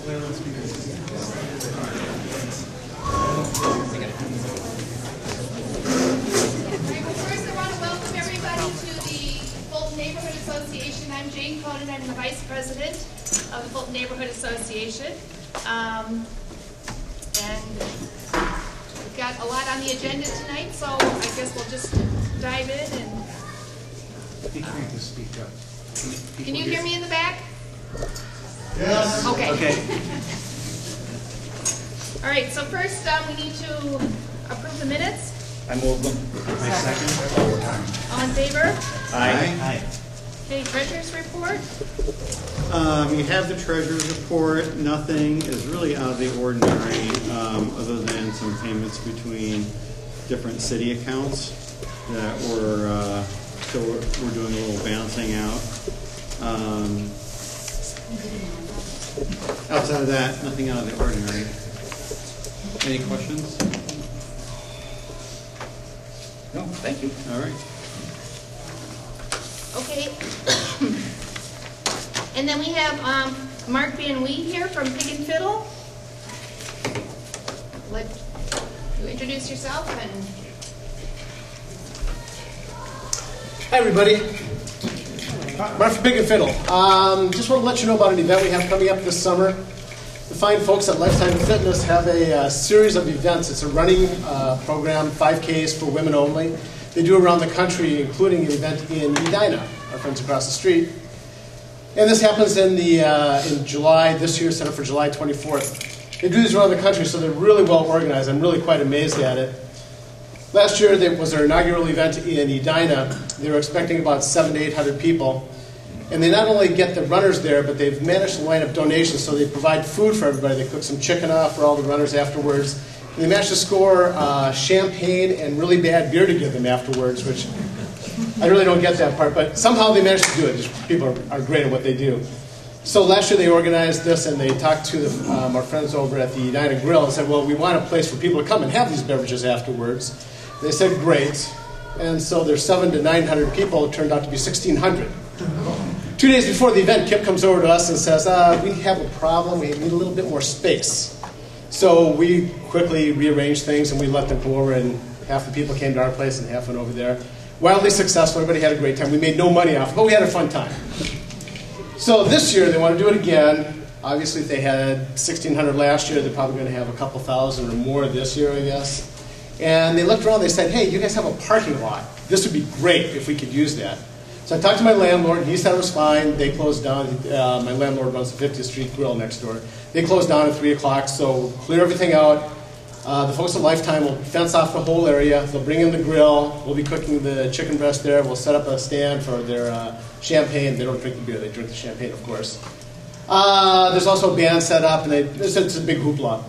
First, I want to welcome everybody to the Fulton Neighborhood Association. I'm Jane Conan. I'm the Vice President of the Fulton Neighborhood Association. And we've got a lot on the agenda tonight, so I guess we'll just dive in and... Be trying to speak up. Can you hear me in the back? Yes. Okay. Okay. All right, so first we need to approve the minutes. I move them. I second. All in favor? Aye. Okay, treasurer's report. You have the treasurer's report. Nothing is really out of the ordinary other than some payments between different city accounts that were, so we're doing a little balancing out. Outside of that, nothing out of the ordinary. Any questions? No, thank you. All right. Okay. And then we have Mark Van Wee here from Pig and Fiddle. Let you introduce yourself and... Hi everybody, Mark from Pig and Fiddle. Just want to let you know about an event we have coming up this summer. The fine folks at Lifetime Fitness have a series of events. It's a running program, 5Ks for women only. They do around the country, including an event in Edina, our friends across the street. And this happens in July this year, set up for July 24th. They do these around the country, so they're really well organized. I'm really quite amazed at it. Last year, there was their inaugural event in Edina. They were expecting about 700 to 800 people. And they not only get the runners there, but they've managed to line up donations, so they provide food for everybody. They cook some chicken off for all the runners afterwards. And they managed to score champagne and really bad beer to give them afterwards, which I really don't get that part, but somehow they managed to do it. These people are great at what they do. So last year they organized this, and they talked to our friends over at the Edina Grill and said, well, we want a place for people to come and have these beverages afterwards. They said, great. And so their 700 to 900 people turned out to be 1,600. 2 days before the event, Kip comes over to us and says, we have a problem. We need a little bit more space. So we quickly rearranged things, and we let them go over, and half the people came to our place and half went over there. Wildly successful. Everybody had a great time. We made no money off it, but we had a fun time. So this year, they want to do it again. Obviously, if they had 1,600 last year, they're probably going to have a couple thousand or more this year, I guess. And they looked around, they said, hey, you guys have a parking lot. This would be great if we could use that. So I talked to my landlord, and he said it was fine. They closed down. My landlord runs the 50th Street Grill next door. They closed down at 3 o'clock, so clear everything out. The folks at Lifetime will fence off the whole area. They'll bring in the grill. We'll be cooking the chicken breast there. We'll set up a stand for their champagne. They don't drink the beer. They drink the champagne, of course. There's also a band set up, and it's a big hoopla.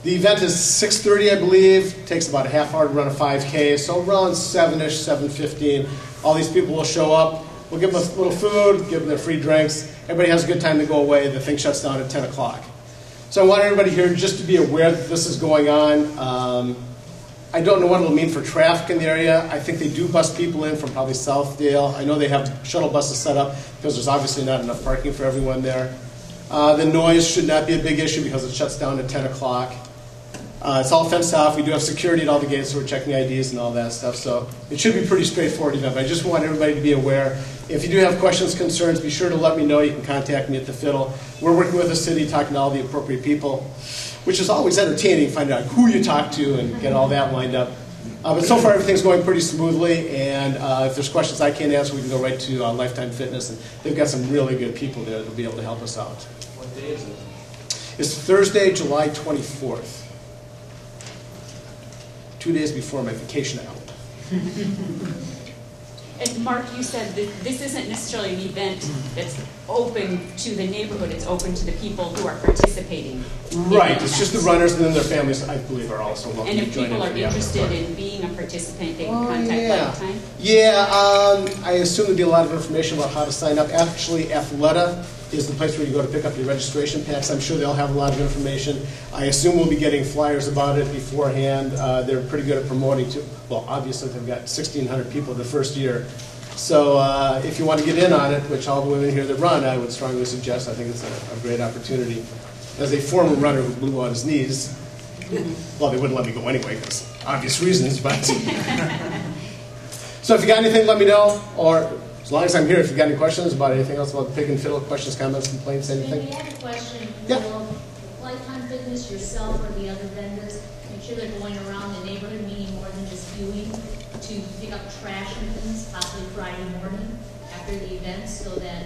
The event is 6:30, I believe. It takes about a half hour to run a 5K, so around 7-ish, 7:15. All these people will show up. We'll give them a little food, give them their free drinks. Everybody has a good time to go away. The thing shuts down at 10 o'clock. So I want everybody here just to be aware that this is going on. I don't know what it'll mean for traffic in the area. I think they do bus people in from probably Southdale. I know they have shuttle buses set up because there's obviously not enough parking for everyone there. The noise should not be a big issue because it shuts down at 10 o'clock. It's all fenced off. We do have security at all the gates, so we're checking IDs and all that stuff. So it should be a pretty straightforward event. But I just want everybody to be aware. If you do have questions, concerns, be sure to let me know. You can contact me at the Fiddle. We're working with the city, talking to all the appropriate people, which is always entertaining, finding out who you talk to and get all that lined up. But so far, everything's going pretty smoothly. And if there's questions I can't answer, we can go right to Lifetime Fitness. And they've got some really good people there that will be able to help us out. What day is it? It's Thursday, July 24th. 2 days before my vacation out. And Mark, you said that this isn't necessarily an event that's open to the neighborhood, it's open to the people who are participating. Right, it's just the runners, and then their families, I believe, are also welcome and to if join in. people are interested in being a participant, they can contact Lifetime? Yeah, I assume there'll be a lot of information about how to sign up. Actually, Athleta is the place where you go to pick up your registration packs. I'm sure they'll have a lot of information. I assume we'll be getting flyers about it beforehand. They're pretty good at promoting too. Well, obviously they've got 1,600 people the first year. So if you want to get in on it, which all the women here that run, I would strongly suggest. I think it's a great opportunity. as a former runner who blew out his knees, well, they wouldn't let me go anyway because obvious reasons, but. So if you got anything, let me know, or as long as I'm here, if you got any questions about anything else about the Pig and Fiddle, questions, comments, complaints, anything. Maybe I have a question. Yeah. Will Lifetime Fitness, yourself, or the other vendors make sure they're going around the neighborhood, meaning more than just viewing, to pick up trash and things, possibly Friday morning after the event, so that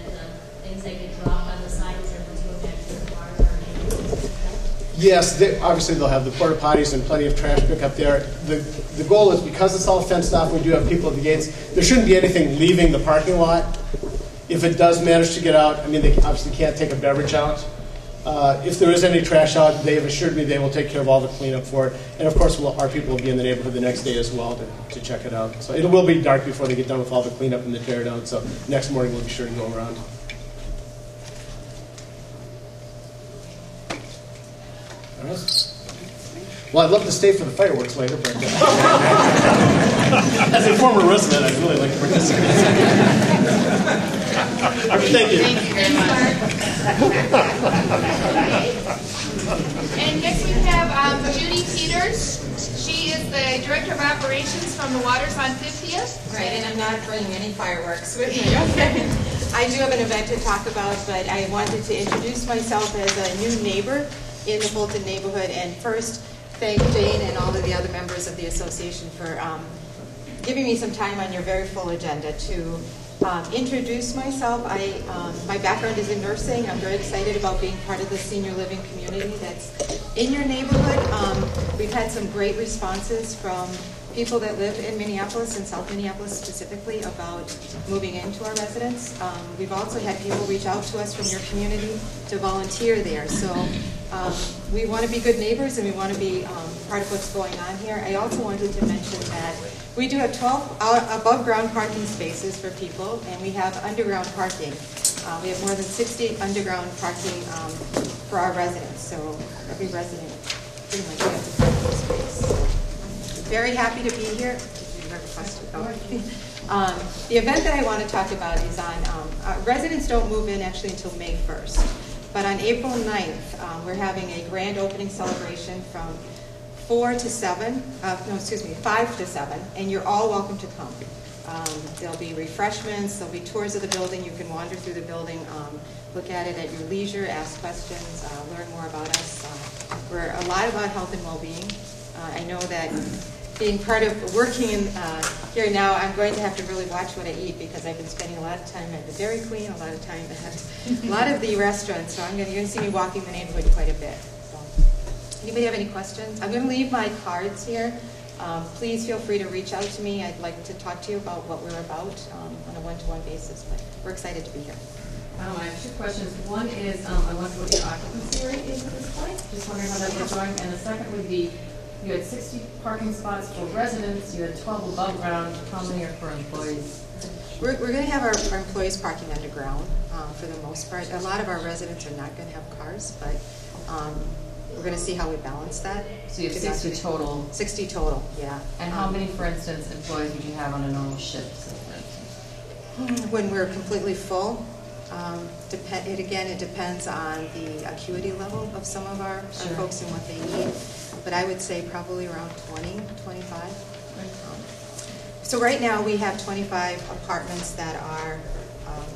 things that get dropped on the side as everyone's going back to their cars are able to? Yes, obviously they'll have the porta potties and plenty of trash pickup there. The goal is, because it's all fenced off, we do have people at the gates, there shouldn't be anything leaving the parking lot. If it does manage to get out, I mean, they obviously can't take a beverage out. If there is any trash out, they have assured me they will take care of all the cleanup for it. And of course, our people will be in the neighborhood the next day as well to check it out. So it will be dark before they get done with all the cleanup and the tear down. So next morning we'll be sure to go around. All right. Well, I'd love to stay for the fireworks later, but as a former resident, I'd really like to participate. Thank you. Thank you very much. And next we have Judy Peters. She is the Director of Operations from the Waters on 50th. Right, and I'm not bringing any fireworks with me, okay? I do have an event to talk about, but I wanted to introduce myself as a new neighbor in the Fulton neighborhood, and first thank Jane and all of the other members of the association for giving me some time on your very full agenda to introduce myself. My background is in nursing. I'm very excited about being part of the senior living community that's in your neighborhood. We've had some great responses from people that live in Minneapolis and South Minneapolis specifically about moving into our residence. We've also had people reach out to us from your community to volunteer there. So we want to be good neighbors and we want to be part of what's going on here. I also wanted to mention that we do have 12 above ground parking spaces for people, and we have underground parking. We have more than 60 underground parking for our residents. So every resident pretty much gets a parking space. Very happy to be here. Did you have a question? Oh. The event that I want to talk about is on, residents don't move in actually until May 1st. But on April 9th, we're having a grand opening celebration from 5 to 7, and you're all welcome to come. There'll be refreshments, there'll be tours of the building. You can wander through the building, look at it at your leisure, ask questions, learn more about us. We're a lot about health and well-being. I know that being part of working in here now, I'm going to have to really watch what I eat because I've been spending a lot of time at the Dairy Queen, a lot of time at a lot of the restaurants. So you're going to see me walking the neighborhood quite a bit. So, anybody have any questions? I'm going to leave my cards here. Please feel free to reach out to me. I'd like to talk to you about what we're about on a one-to-one basis. But we're excited to be here. I have two questions. One is, I wonder what your occupancy rate is at this point. Just wondering how that was going. And the second would be, you had 60 parking spots for residents, you had 12 above ground. How many are for employees? We're going to have our employees parking underground for the most part. A lot of our residents are not going to have cars, but we're going to see how we balance that. So you have 60 total? 60 total, yeah. And how many, for instance, employees would you have on a normal shift? When we're completely full, it depends on the acuity level of some of our folks and what they need. But I would say probably around 20, 25. So right now we have 25 apartments that are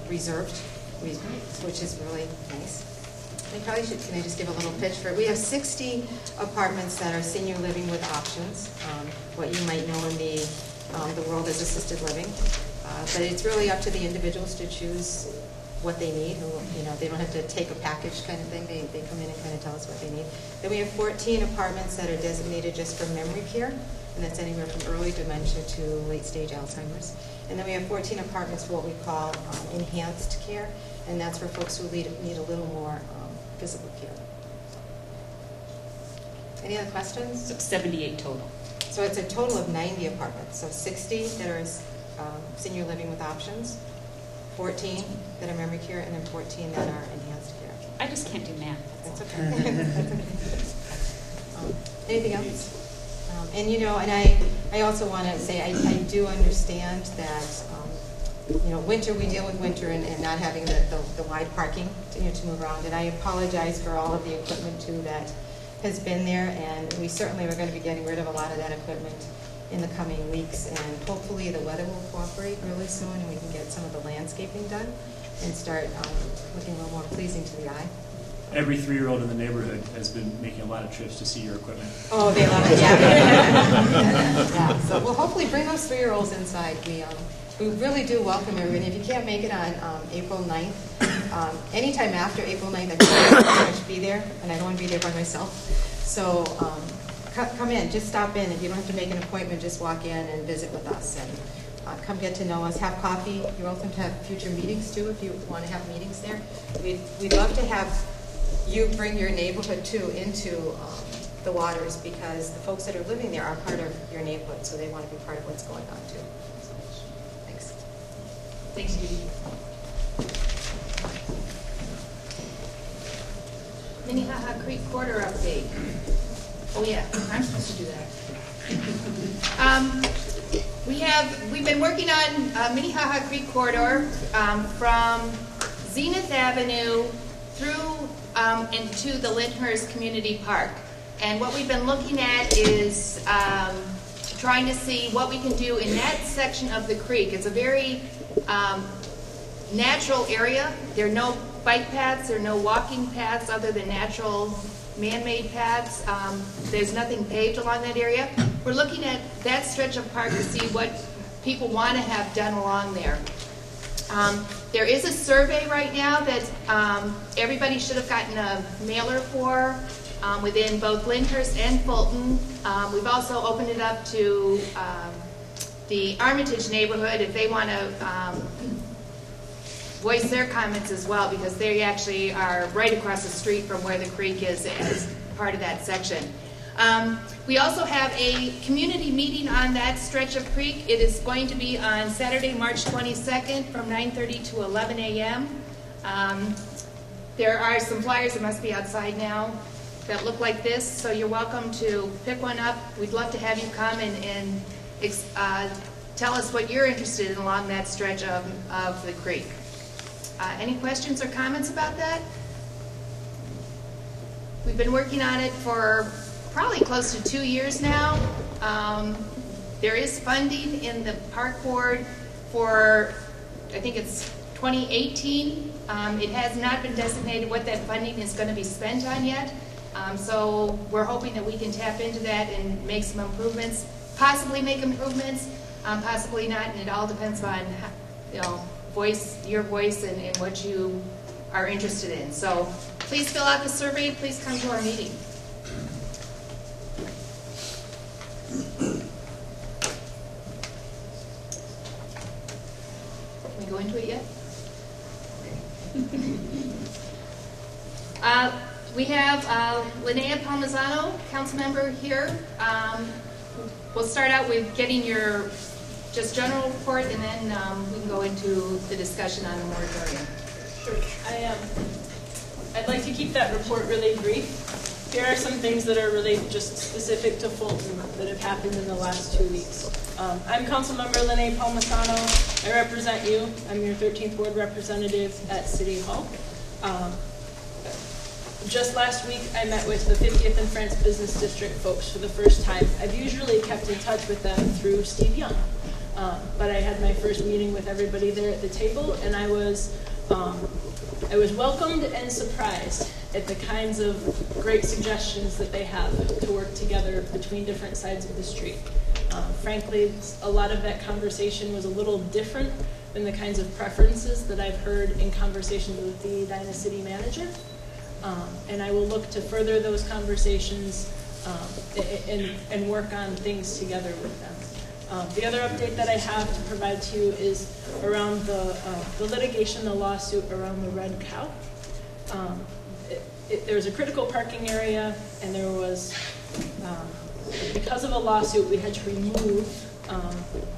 reserved, which is really nice. Can I just give a little pitch for it? We have 60 apartments that are senior living with options, what you might know in the world as assisted living. But it's really up to the individuals to choose what they need. They don't have to take a package kind of thing. They come in and kind of tell us what they need. Then we have 14 apartments that are designated just for memory care, and that's anywhere from early dementia to late stage Alzheimer's. And then we have 14 apartments for what we call enhanced care, and that's for folks who need a little more physical care. Any other questions? So 78 total. So it's a total of 90 apartments. So 60 that are senior living with options, 14 that are memory care, and then 14 that are enhanced care. I just can't do math. That's okay. That's okay. Anything else? And I also want to say I do understand that winter, we deal with winter and not having the wide parking to move around. And I apologize for all of the equipment too that has been there, and we certainly are going to be getting rid of a lot of that equipment in the coming weeks, and hopefully the weather will cooperate really soon and we can get some of the landscaping done and start looking a little more pleasing to the eye. Every 3-year-old in the neighborhood has been making a lot of trips to see your equipment. Oh, they love it, yeah. Yeah. So we'll hopefully bring those 3-year-olds inside. We really do welcome everybody. If you can't make it on April 9th, anytime after April 9th, I think I should be there, and I don't want to be there by myself. So come in, just stop in. If you don't have to make an appointment, just walk in and visit with us. And come get to know us, have coffee. You're welcome to have future meetings too if you want to have meetings there. We'd love to have you bring your neighborhood too into the waters, because the folks that are living there are part of your neighborhood, so they want to be part of what's going on too. So, thanks. Thanks, Judy. Minnehaha Creek Corridor update. Oh yeah, I'm supposed to do that. We've been working on Minnehaha Creek Corridor from Zenith Avenue through into the Lyndhurst Community Park. And what we've been looking at is trying to see what we can do in that section of the creek. It's a very natural area. There are no bike paths, there are no walking paths other than natural man-made paths. There's nothing paved along that area. We're looking at that stretch of park to see what people want to have done along there. There is a survey right now that everybody should have gotten a mailer for within both Lyndhurst and Fulton. We've also opened it up to the Armitage neighborhood if they want to voice their comments as well, because they actually are right across the street from where the creek is as part of that section. We also have a community meeting on that stretch of creek. It is going to be on Saturday, March 22nd from 9:30 to 11 a.m. There are some flyers that must be outside now that look like this, so you're welcome to pick one up. We'd love to have you come and tell us what you're interested in along that stretch of the creek. Any questions or comments about that? We've been working on it for probably close to 2 years now. There is funding in the park board for, I think it's 2018. It has not been designated what that funding is going to be spent on yet. So we're hoping that we can tap into that and make some improvements, possibly make improvements, possibly not, and it all depends on, your voice and what you are interested in. So please fill out the survey. Please come to our meeting. Can we go into it yet? We have Linea Palmisano, council member here. We'll start out with getting your just general report, and then we can go into the discussion on the moratorium. Sure. I'd like to keep that report really brief. Here are some things that are really just specific to Fulton that have happened in the last 2 weeks. I'm Councilmember Linea Palmisano. I represent you. I'm your 13th Ward representative at City Hall. Just last week, I met with the 50th and France Business District folks for the first time. I've usually kept in touch with them through Steve Young. But I had my first meeting with everybody there at the table, and I was welcomed and surprised at the kinds of great suggestions that they have to work together between different sides of the street. Frankly, a lot of that conversation was a little different than the kinds of preferences that I've heard in conversations with the Edina City Manager. And I will look to further those conversations and work on things together with them. The other update that I have to provide to you is around the litigation, the lawsuit around the Red Cow. There was a critical parking area, and there was, because of a lawsuit, we had to remove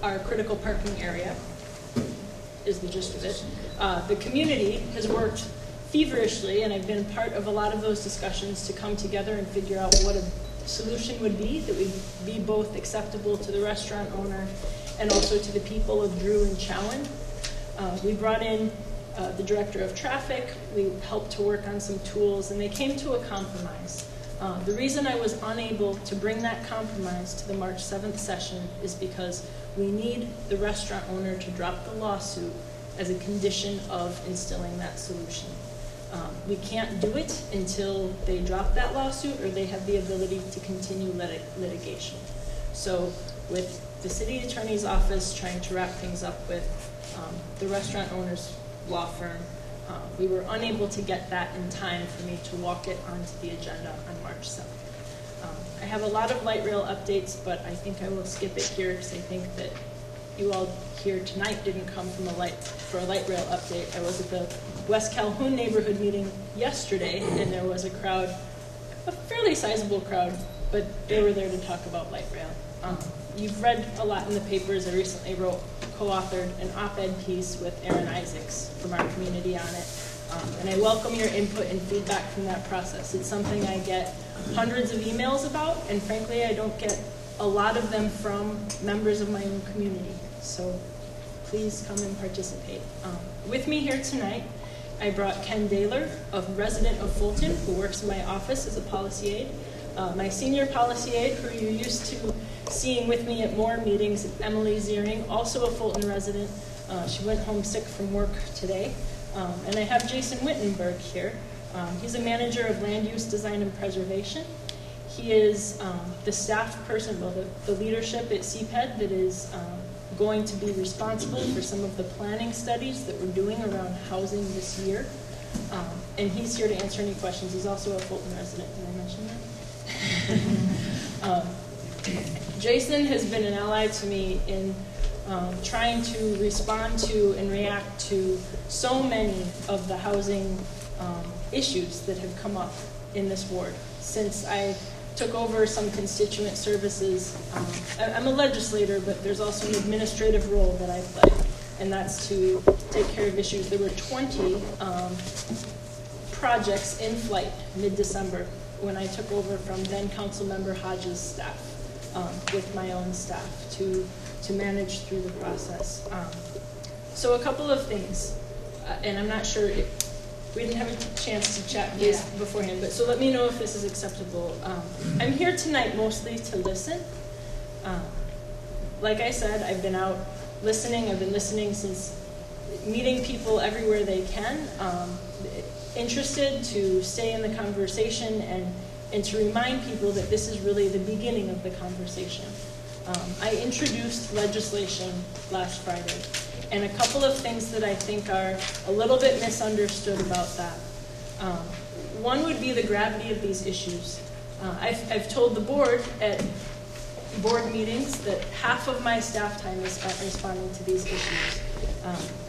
our critical parking area, is the gist of it. The community has worked feverishly, and I've been part of a lot of those discussions to come together and figure out what a solution would be that would be both acceptable to the restaurant owner and also to the people of Drew and Chowan. We brought in the director of traffic, we helped to work on some tools, and they came to a compromise. The reason I was unable to bring that compromise to the March 7th session is because we need the restaurant owner to drop the lawsuit as a condition of instilling that solution. We can't do it until they drop that lawsuit or they have the ability to continue litigation. So with the city attorney's office trying to wrap things up with the restaurant owner's law firm, we were unable to get that in time for me to walk it onto the agenda on March 7th. I have a lot of light rail updates, but I think I will skip it here because I think that you all here tonight didn't come for a light rail update. I was at the West Calhoun neighborhood meeting yesterday, and there was a crowd, a fairly sizable crowd, but they were there to talk about light rail. You've read a lot in the papers. I recently co-authored an op-ed piece with Aaron Isaacs from our community on it. And I welcome your input and feedback from that process. It's something I get hundreds of emails about, and frankly, I don't get a lot of them from members of my own community. So please come and participate. With me here tonight, I brought Ken Daler, a resident of Fulton, who works in my office as a policy aide. My senior policy aide, who you're used to seeing with me at more meetings, Emily Ziering, also a Fulton resident. She went home sick from work today. And I have Jason Wittenberg here. He's a manager of land use design and preservation. He is the staff person, well, the leadership at CPED that is going to be responsible for some of the planning studies that we're doing around housing this year. And he's here to answer any questions. He's also a Fulton resident. Did I mention that? Jason has been an ally to me in trying to respond to and react to so many of the housing issues that have come up in this ward since I took over some constituent services. I'm a legislator, but there's also an administrative role that I play, and that's to take care of issues. There were 20 projects in flight mid-December when I took over from then Council Member Hodges' staff with my own staff to manage through the process. So a couple of things, and I'm not sure we didn't have a chance to chat beforehand, but so let me know if this is acceptable. I'm here tonight mostly to listen. Like I said, I've been out listening. I've been listening since meeting people everywhere they can, interested to stay in the conversation and to remind people that this is really the beginning of the conversation. I introduced legislation last Friday, and a couple of things that I think are a little bit misunderstood about that. One would be the gravity of these issues. I've told the board at board meetings that half of my staff time is spent responding to these issues.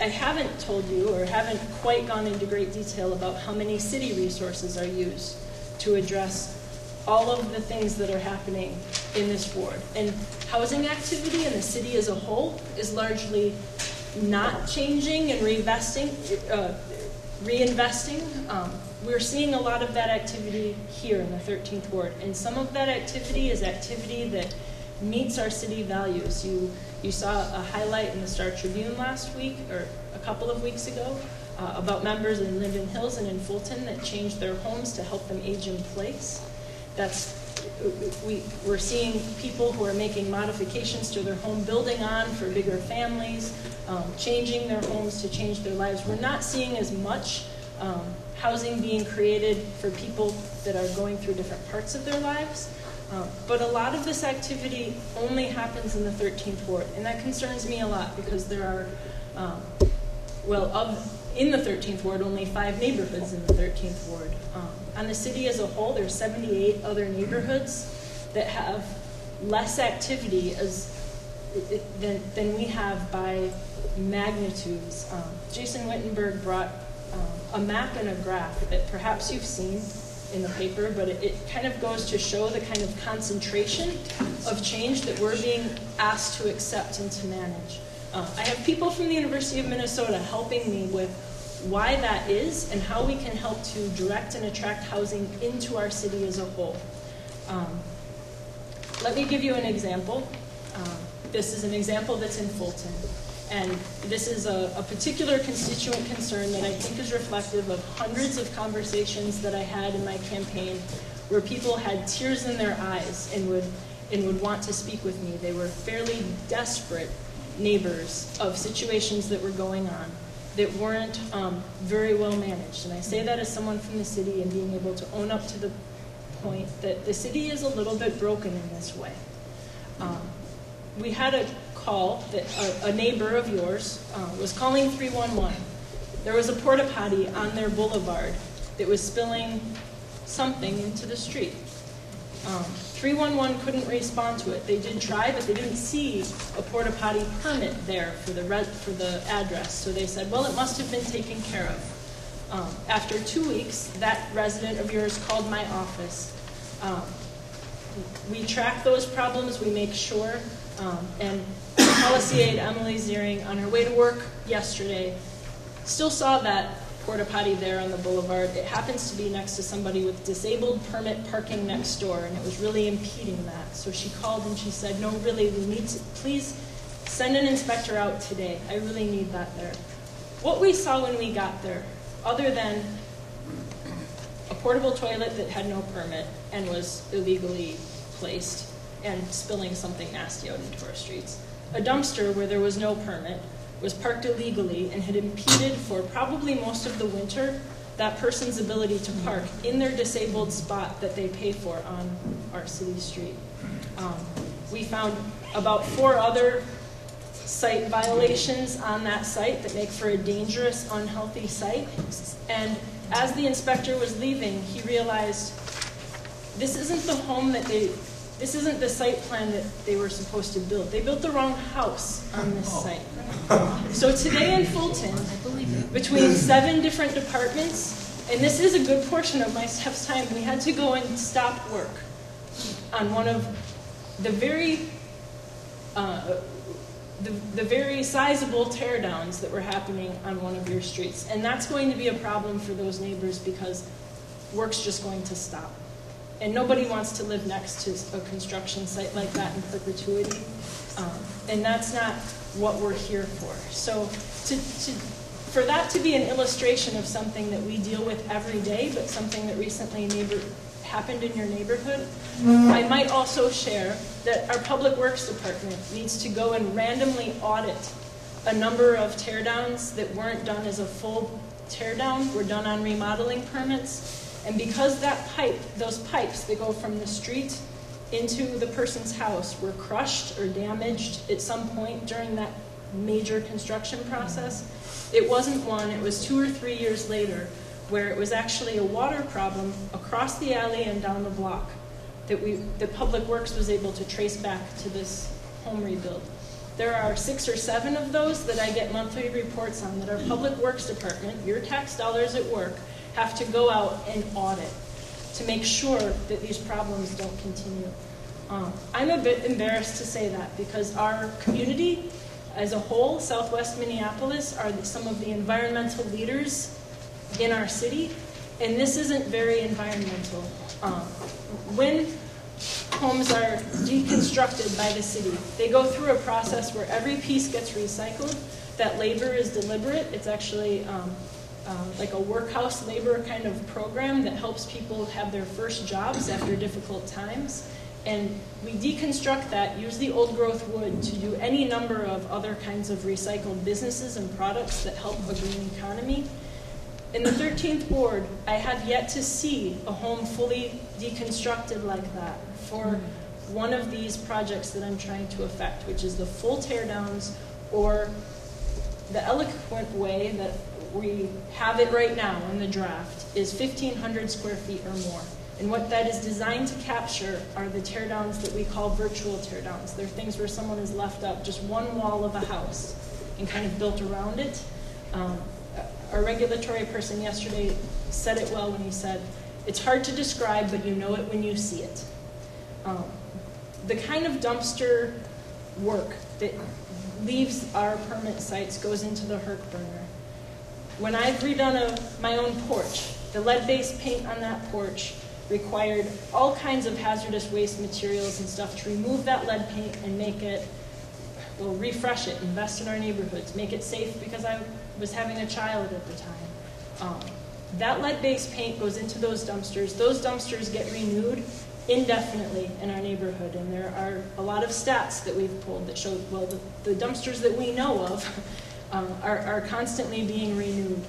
I haven't told you or haven't quite gone into great detail about how many city resources are used to address all of the things that are happening in this ward. And housing activity in the city as a whole is largely not changing and reinvesting. We're seeing a lot of that activity here in the 13th Ward, and some of that activity is activity that meets our city values. You saw a highlight in the Star Tribune last week, or a couple of weeks ago, about members in Linden Hills and in Fulton that changed their homes to help them age in place. We're seeing people who are making modifications to their home, building on for bigger families, changing their homes to change their lives. We're not seeing as much housing being created for people that are going through different parts of their lives. But a lot of this activity only happens in the 13th Ward, and that concerns me a lot because there are, in the 13th Ward, only 5 neighborhoods in the 13th Ward. On the city as a whole, there's 78 other neighborhoods that have less activity than we have by magnitudes. Jason Wittenberg brought a map and a graph that perhaps you've seen in the paper, but it kind of goes to show the kind of concentration of change that we're being asked to accept and to manage. I have people from the University of Minnesota helping me with why that is and how we can help to direct and attract housing into our city as a whole. Let me give you an example. This is an example that's in Fulton. And this is a particular constituent concern that I think is reflective of hundreds of conversations that I had in my campaign where people had tears in their eyes and would want to speak with me. They were fairly desperate neighbors of situations that were going on that weren't very well managed. And I say that as someone from the city and being able to own up to the point that the city is a little bit broken in this way. We had a call that a neighbor of yours was calling 311. There was a porta potty on their boulevard that was spilling something into the street. 311 couldn't respond to it. They did try, but they didn't see a porta potty permit there for the address. So they said, well, it must have been taken care of. After 2 weeks, that resident of yours called my office. We track those problems, we make sure, and policy aide Emily Ziering, on her way to work yesterday, still saw that porta potty there on the boulevard. It happens to be next to somebody with disabled permit parking next door, and it was really impeding that. So she called and she said, no, really, we need to, please send an inspector out today. I really need that there. What we saw when we got there, other than a portable toilet that had no permit and was illegally placed and spilling something nasty out into our streets, a dumpster where there was no permit, was parked illegally and had impeded for probably most of the winter that person's ability to park in their disabled spot that they pay for on our city street. We found about 4 other site violations on that site that make for a dangerous, unhealthy site. And as the inspector was leaving, he realized this isn't the home that this isn't the site plan that they were supposed to build. They built the wrong house on this site. So today in Fulton, between 7 different departments, and this is a good portion of my staff's time, we had to go and stop work on one of the very sizable teardowns that were happening on one of your streets. And that's going to be a problem for those neighbors because work's just going to stop. And nobody wants to live next to a construction site like that in perpetuity. And that's not what we're here for. So for that to be an illustration of something that we deal with every day, but something that recently happened in your neighborhood, I might also share that our Public Works Department needs to go and randomly audit a number of teardowns that weren't done as a full teardown, were done on remodeling permits. And because those pipes that go from the street into the person's house were crushed or damaged at some point during that major construction process, it wasn't one, it was 2 or 3 years later where it was actually a water problem across the alley and down the block that Public Works was able to trace back to this home rebuild. There are 6 or 7 of those that I get monthly reports on that our Public Works Department, your tax dollars at work, have to go out and audit to make sure that these problems don't continue. I'm a bit embarrassed to say that because our community as a whole, Southwest Minneapolis, are some of the environmental leaders in our city, and this isn't very environmental. When homes are deconstructed by the city, they go through a process where every piece gets recycled. That labor is deliberate. It's actually like a workhouse labor kind of program that helps people have their first jobs after difficult times. And we deconstruct that, use the old growth wood to do any number of other kinds of recycled businesses and products that help a green economy. In the 13th ward, I have yet to see a home fully deconstructed like that for one of these projects that I'm trying to effect, which is the full teardowns, or the eloquent way that we have it right now in the draft is 1,500 square feet or more. And what that is designed to capture are the teardowns that we call virtual teardowns. They're things where someone has left up just one wall of a house and kind of built around it. Our regulatory person yesterday said it well when he said, it's hard to describe, but you know it when you see it. The kind of dumpster work that leaves our permit sites goes into the Herc burner. When I've redone my own porch, the lead-based paint on that porch required all kinds of hazardous waste materials and stuff to remove that lead paint and make it We'll refresh it, invest in our neighborhoods, make it safe because I was having a child at the time. That lead-based paint goes into those dumpsters. Those dumpsters get renewed indefinitely in our neighborhood, and there are a lot of stats that we've pulled that show, well, the dumpsters that we know of are constantly being renewed.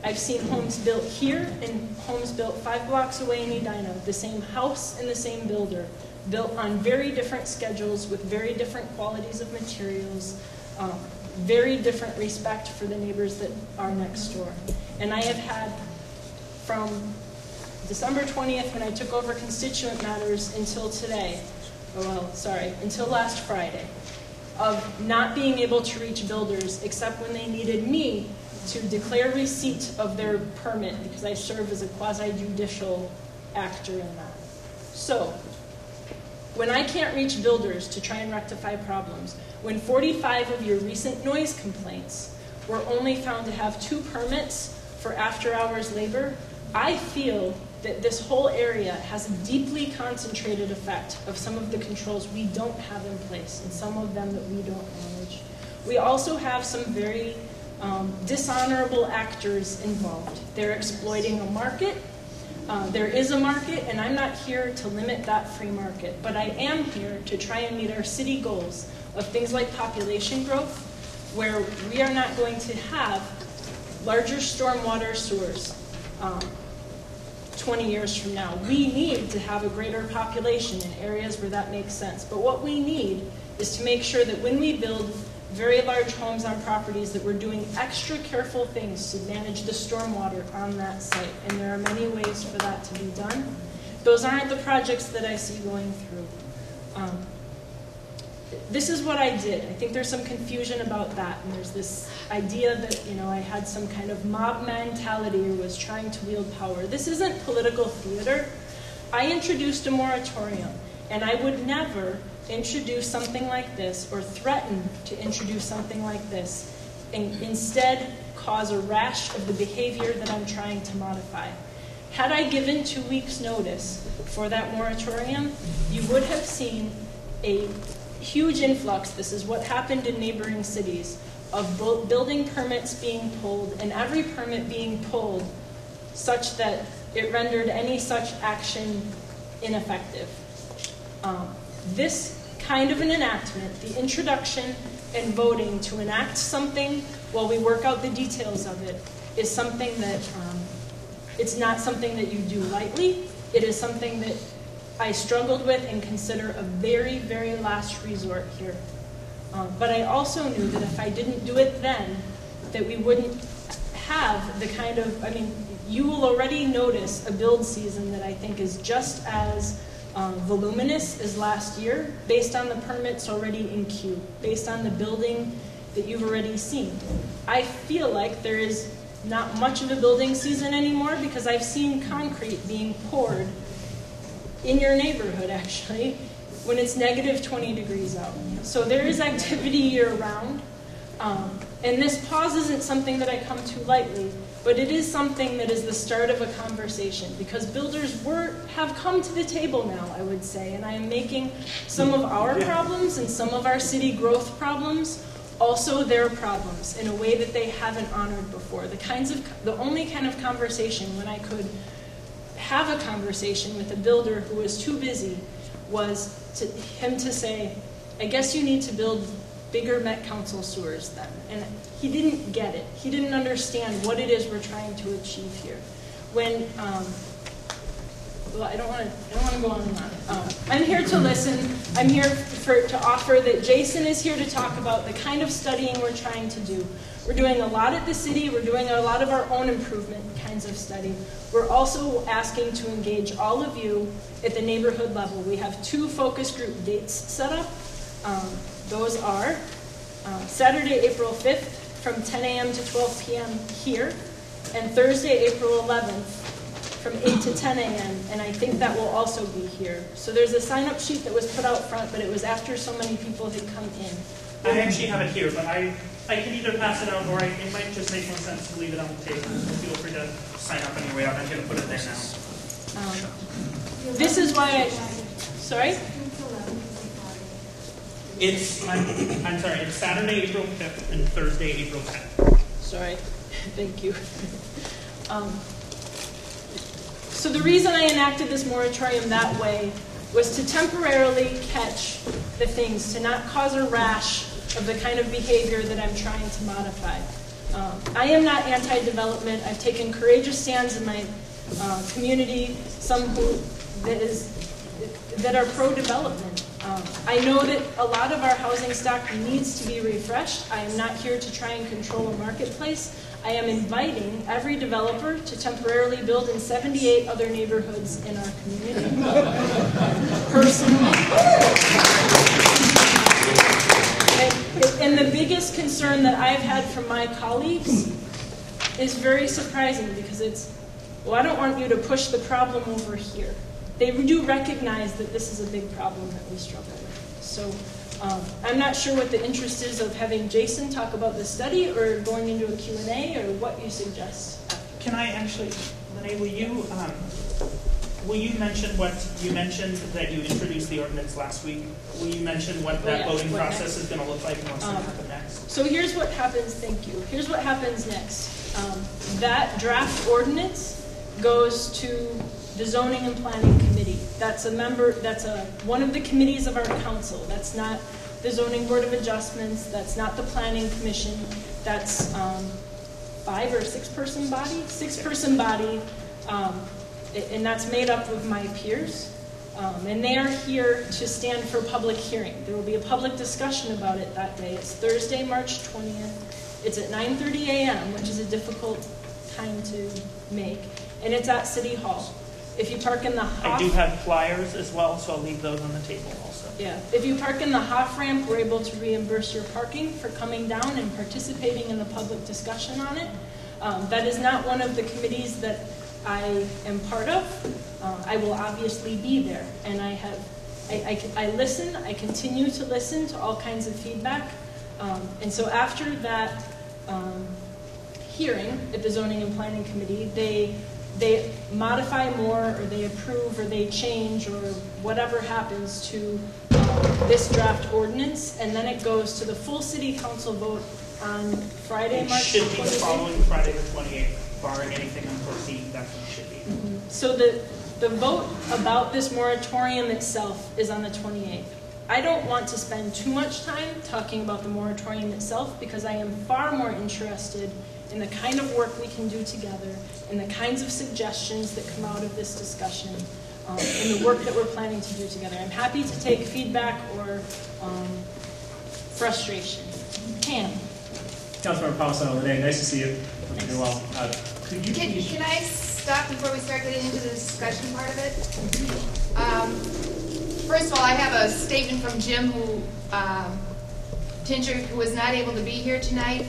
I've seen homes built here and homes built 5 blocks away in Edina, the same house and the same builder, built on very different schedules with very different qualities of materials, very different respect for the neighbors that are next door. And I have had, from December 20th when I took over constituent matters until today, until last Friday, of not being able to reach builders except when they needed me to declare receipt of their permit because I serve as a quasi-judicial actor in that. So, when I can't reach builders to try and rectify problems, when 45 of your recent noise complaints were only found to have 2 permits for after-hours labor, I feel that this whole area has a deeply concentrated effect of some of the controls we don't have in place and some of them that we don't manage. We also have some very dishonorable actors involved. They're exploiting a market. There is a market, and I'm not here to limit that free market, but I am here to try and meet our city goals of things like population growth, where we are not going to have larger stormwater sewers 20 years from now. We need to have a greater population in areas where that makes sense. But what we need is to make sure that when we build very large homes on properties that we're doing extra careful things to manage the stormwater on that site. And there are many ways for that to be done. Those aren't the projects that I see going through. This is what I did. I think there's some confusion about that. And there's this idea that, I had some kind of mob mentality or was trying to wield power. This isn't political theater. I introduced a moratorium, and I would never introduce something like this or threaten to introduce something like this and instead cause a rash of the behavior that I'm trying to modify. Had I given 2 weeks notice for that moratorium, you would have seen a huge influx. This is what happened in neighboring cities of building permits being pulled and every permit being pulled such that it rendered any such action ineffective. This kind of an enactment, the introduction and voting to enact something while we work out the details of it, is something that, it's not something that you do lightly. It is something that I struggled with and consider a very, very last resort here. But I also knew that if I didn't do it then, that we wouldn't have the kind of, you will already notice a build season that I think is just as voluminous as last year, based on the permits already in queue, based on the building that you've already seen. I feel like there is not much of a building season anymore because I've seen concrete being poured in your neighborhood, actually, when it's negative 20 degrees out. So there is activity year-round. And this pause isn't something that I come to lightly, but it is something that is the start of a conversation, because builders have come to the table now, I would say, and I am making some of our problems and some of our city growth problems also their problems in a way that they haven't honored before. The only kind of conversation when I could have a conversation with a builder who was too busy was him to say, I guess you need to build bigger Met Council sewers then. And he didn't get it. He didn't understand what it is we're trying to achieve here. When, I don't want to go on and on. I'm here to listen. I'm here to offer that Jason is here to talk about the kind of studying we're trying to do. We're doing a lot at the city. We're doing a lot of our own improvement kinds of study. We're also asking to engage all of you at the neighborhood level. We have 2 focus group dates set up. Those are Saturday, April 5th from 10 a.m. to 12 p.m. here, and Thursday, April 11th from 8 to 10 a.m., and I think that will also be here. So there's a sign-up sheet that was put out front, but it was after so many people had come in. I actually have it here, but I can either pass it out, or it might just make more sense to leave it on the table. So feel free to sign up anyway. I'm going to put it there now. This is why sorry? I'm sorry, it's Saturday, April 5th and Thursday, April 10th. Sorry, thank you. So the reason I enacted this moratorium that way was to temporarily catch the things, to not cause a rash of the kind of behavior that I'm trying to modify. I am not anti-development. I've taken courageous stands in my community, some that are pro-development. I know that a lot of our housing stock needs to be refreshed. I am not here to try and control a marketplace. I am inviting every developer to temporarily build in 78 other neighborhoods in our community. Personally. And the biggest concern that I've had from my colleagues is very surprising because it's, well, I don't want you to push the problem over here. They do recognize that this is a big problem that we struggle with. So I'm not sure what the interest is of having Jason talk about the study or going into a Q&A or what you suggest. Can I actually, Linea, will you mention what, you mentioned that you introduced the ordinance last week. Will you mention what that voting process is going to look like and what's going to happen next? So here's what happens, thank you. Here's what happens next. That draft ordinance goes to the Zoning and Planning Committee. That's one of the committees of our council. That's not the Zoning Board of Adjustments. That's not the Planning Commission. That's 5 or 6 person body? 6 person body, and that's made up of my peers. And they are here to stand for public hearing. There will be a public discussion about it that day. It's Thursday, March 20th. It's at 9:30 a.m., which is a difficult time to make. And it's at City Hall. If you park in the I do have flyers as well, so I'll leave those on the table also. Yeah, if you park in the Hoff ramp, we're able to reimburse your parking for coming down and participating in the public discussion on it. That is not one of the committees that I am part of. I will obviously be there, and I listen. I continue to listen to all kinds of feedback, and so after that hearing at the Zoning and Planning Committee, they modify more, or they approve, or they change, or whatever happens to this draft ordinance, and then it goes to the full City Council vote on Friday, March 28th. It should be the following Friday, the 28th, barring anything unforeseen. That's when it should be. Mm-hmm. So the vote about this moratorium itself is on the 28th. I don't want to spend too much time talking about the moratorium itself because I am far more interested in the kind of work we can do together, and the kinds of suggestions that come out of this discussion, and the work that we're planning to do together. I'm happy to take feedback or frustration. Pam. Councilmember Palmisano, Linea, nice to see you. Hope you're doing well. Could you please... Can I stop before we start getting into the discussion part of it? First of all, I have a statement from Jim Tinger, who was not able to be here tonight.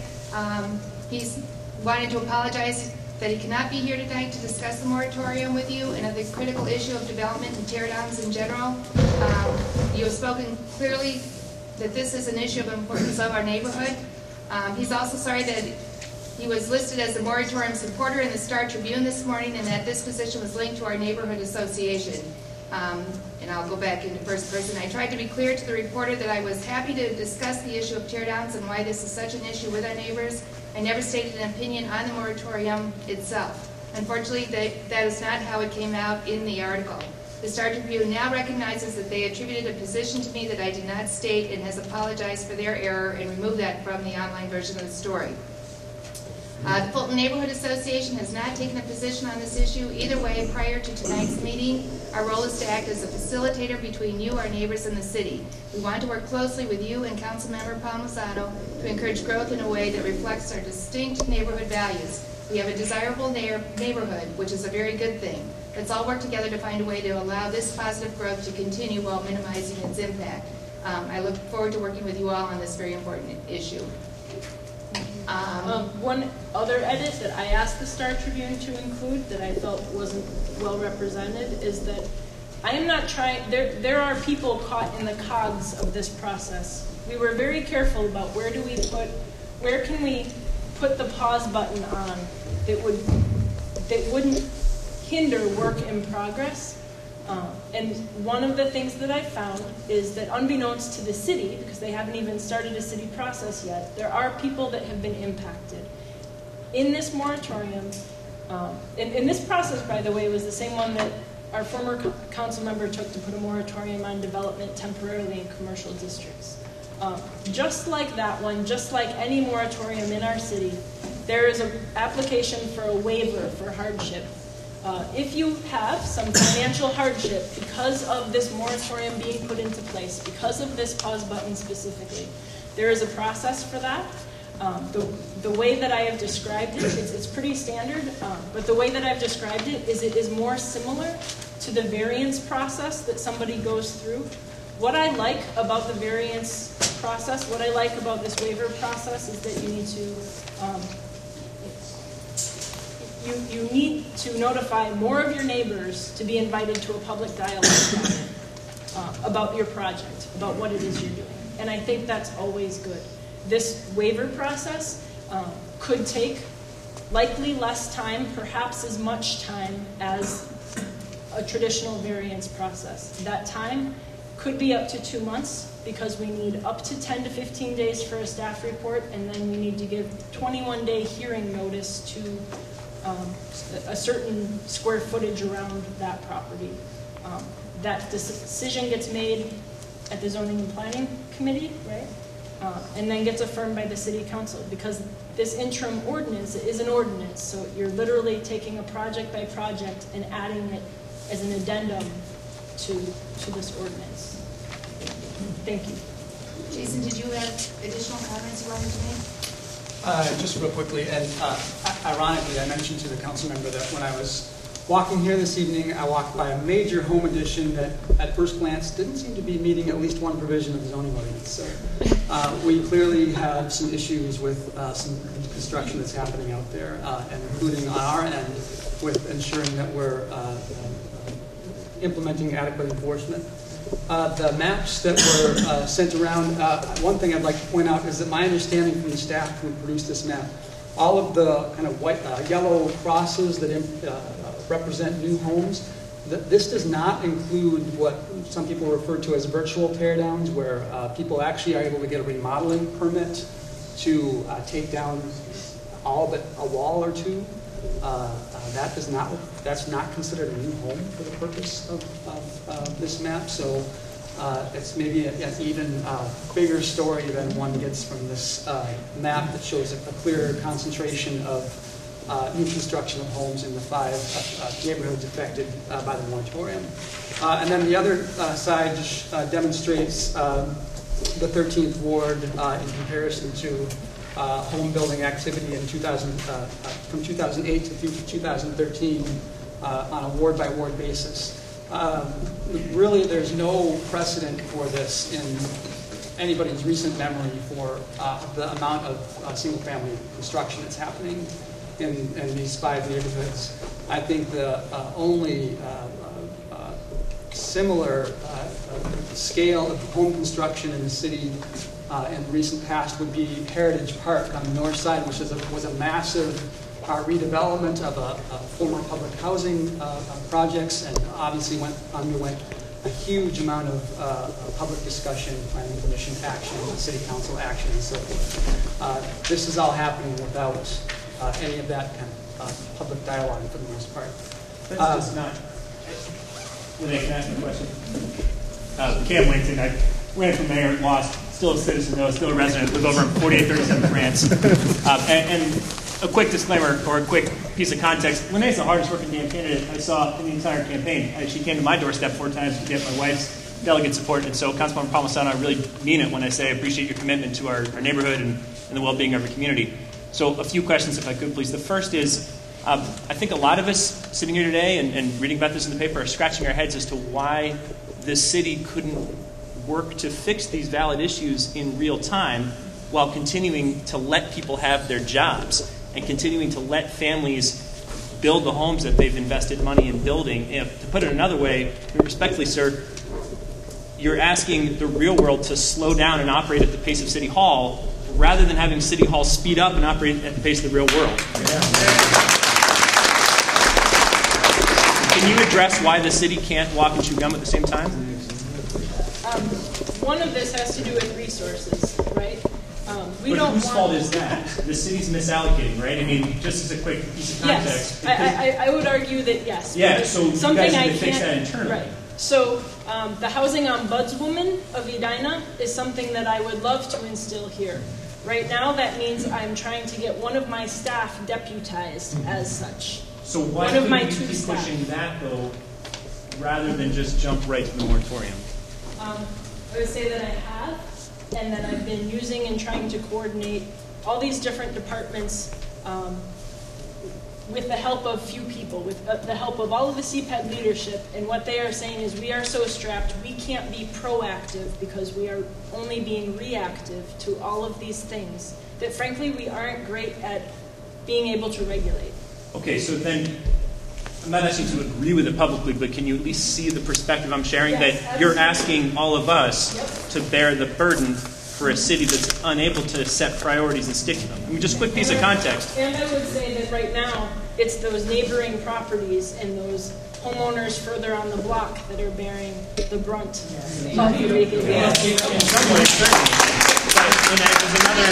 He's wanting to apologize that he cannot be here tonight to discuss the moratorium with you and of the critical issue of development and tear-downs in general. You have spoken clearly that this is an issue of importance of our neighborhood. He's also sorry that he was listed as a moratorium supporter in the Star Tribune this morning, and that this position was linked to our neighborhood association. And I'll go back into first person. I tried to be clear to the reporter that I was happy to discuss the issue of tear-downs and why this is such an issue with our neighbors. I never stated an opinion on the moratorium itself. Unfortunately, that is not how it came out in the article. The Star Tribune now recognizes that they attributed a position to me that I did not state and has apologized for their error and removed that from the online version of the story. The Fulton Neighborhood Association has not taken a position on this issue either way prior to tonight's meeting. Our role is to act as a facilitator between you, our neighbors, and the city. We want to work closely with you and Councilmember Palmisano to encourage growth in a way that reflects our distinct neighborhood values. We have a desirable neighborhood, which is a very good thing. Let's all work together to find a way to allow this positive growth to continue while minimizing its impact. I look forward to working with you all on this very important issue. One other edit that I asked the Star Tribune to include that I felt wasn't well represented is that I am not trying, there are people caught in the cogs of this process. We were very careful about where can we put the pause button on that wouldn't hinder work in progress. And one of the things that I found is that unbeknownst to the city, because they haven't even started a city process yet, there are people that have been impacted. In this moratorium, and this process, by the way, was the same one that our former council member took to put a moratorium on development temporarily in commercial districts. Just like that one, just like any moratorium in our city, there is an application for a waiver for hardship. If you have some financial hardship because of this moratorium being put into place, because of this pause button specifically, there is a process for that. The way that I have described it, it's pretty standard, but the way that I've described it is more similar to the variance process that somebody goes through. What I like about the variance process, what I like about this waiver process is that you need to you need to notify more of your neighbors to be invited to a public dialogue about your project, about what it is you're doing. And I think that's always good. This waiver process could take likely less time, perhaps as much time as a traditional variance process. That time could be up to 2 months because we need up to 10 to 15 days for a staff report, and then we need to give 21-day hearing notice to a certain square footage around that property. That decision gets made at the Zoning and Planning Committee, right? And then gets affirmed by the City Council, because this interim ordinance is an ordinance, so you're literally taking a project by project and adding it as an addendum to this ordinance. Thank you. Jason, did you have additional comments you wanted to make? Just real quickly, and ironically, I mentioned to the council member that when I was walking here this evening, I walked by a major home addition that, at first glance, didn't seem to be meeting at least one provision of the zoning ordinance. So we clearly have some issues with some construction that's happening out there, and including on our end with ensuring that we're implementing adequate enforcement. The maps that were sent around, one thing I'd like to point out is that my understanding from the staff who produced this map, all of the kind of white, yellow crosses that represent new homes, this does not include what some people refer to as virtual teardowns, where people actually are able to get a remodeling permit to take down all but a wall or two. That's not considered a new home for the purpose of this map. So it's maybe an even bigger story than one gets from this map that shows a clear concentration of new construction of homes in the 5 neighborhoods affected by the moratorium. And then the other side just demonstrates the 13th ward in comparison to home building activity in from 2008 to 2013 on a ward-by-ward basis. Really, there's no precedent for this in anybody's recent memory for the amount of single-family construction that's happening in these 5 neighborhoods. I think the only similar scale of home construction in the city in the recent past would be Heritage Park on the north side, which was a massive redevelopment of a former public housing projects, and obviously underwent a huge amount of public discussion, planning commission action, city council action, and so forth. This is all happening without any of that kind of public dialogue for the most part. That's just not. Renee, can I ask a question? Cam Winton, I ran for mayor, lost, still a citizen though, still a resident, live over in 4837 France. And a quick disclaimer, or a quick piece of context, Renee's the hardest working damn candidate I saw in the entire campaign. She came to my doorstep 4 times to get my wife's delegate support, and so Councilmember Palmisano, I really mean it when I say I appreciate your commitment to our neighborhood and the well-being of our community. So a few questions, if I could, please. The first is, I think a lot of us sitting here today and reading about this in the paper are scratching our heads as to why this city couldn't work to fix these valid issues in real time while continuing to let people have their jobs and continuing to let families build the homes that they've invested money in building. To put it another way, respectfully, sir, you're asking the real world to slow down and operate at the pace of City Hall rather than having City Hall speed up and operate at the pace of the real world. Yeah. Can you address why the city can't walk and chew gum at the same time? One of this has to do with resources, right? But whose fault is that? The city's misallocating, right? I mean, just as a quick piece of context. Yes, I would argue that yes. Yeah, so you something guys I need to fix can't- that internally. Right. So the housing ombudswoman of Edina is something that I would love to instill here. Right now, that means I'm trying to get one of my staff deputized as such. So why One of my couldn't you two keep staff. pushing that, though, rather than just jump right to the moratorium? I would say that I have, and that I've been using and trying to coordinate all these different departments with the help of few people, with the help of all of the CPED leadership. And what they are saying is we are so strapped, we can't be proactive because we are only being reactive to all of these things that, frankly, we aren't great at being able to regulate. Okay, so then, I'm not asking you to agree with it publicly, but can you at least see the perspective I'm sharing? Yes, that you're asking all of us to bear the burden for a city that's unable to set priorities and stick to them. I mean, just a quick piece of context. And I would say that right now, it's those neighboring properties and those homeowners further on the block that are bearing the brunt of the regulation. In some ways, certainly. But there's another...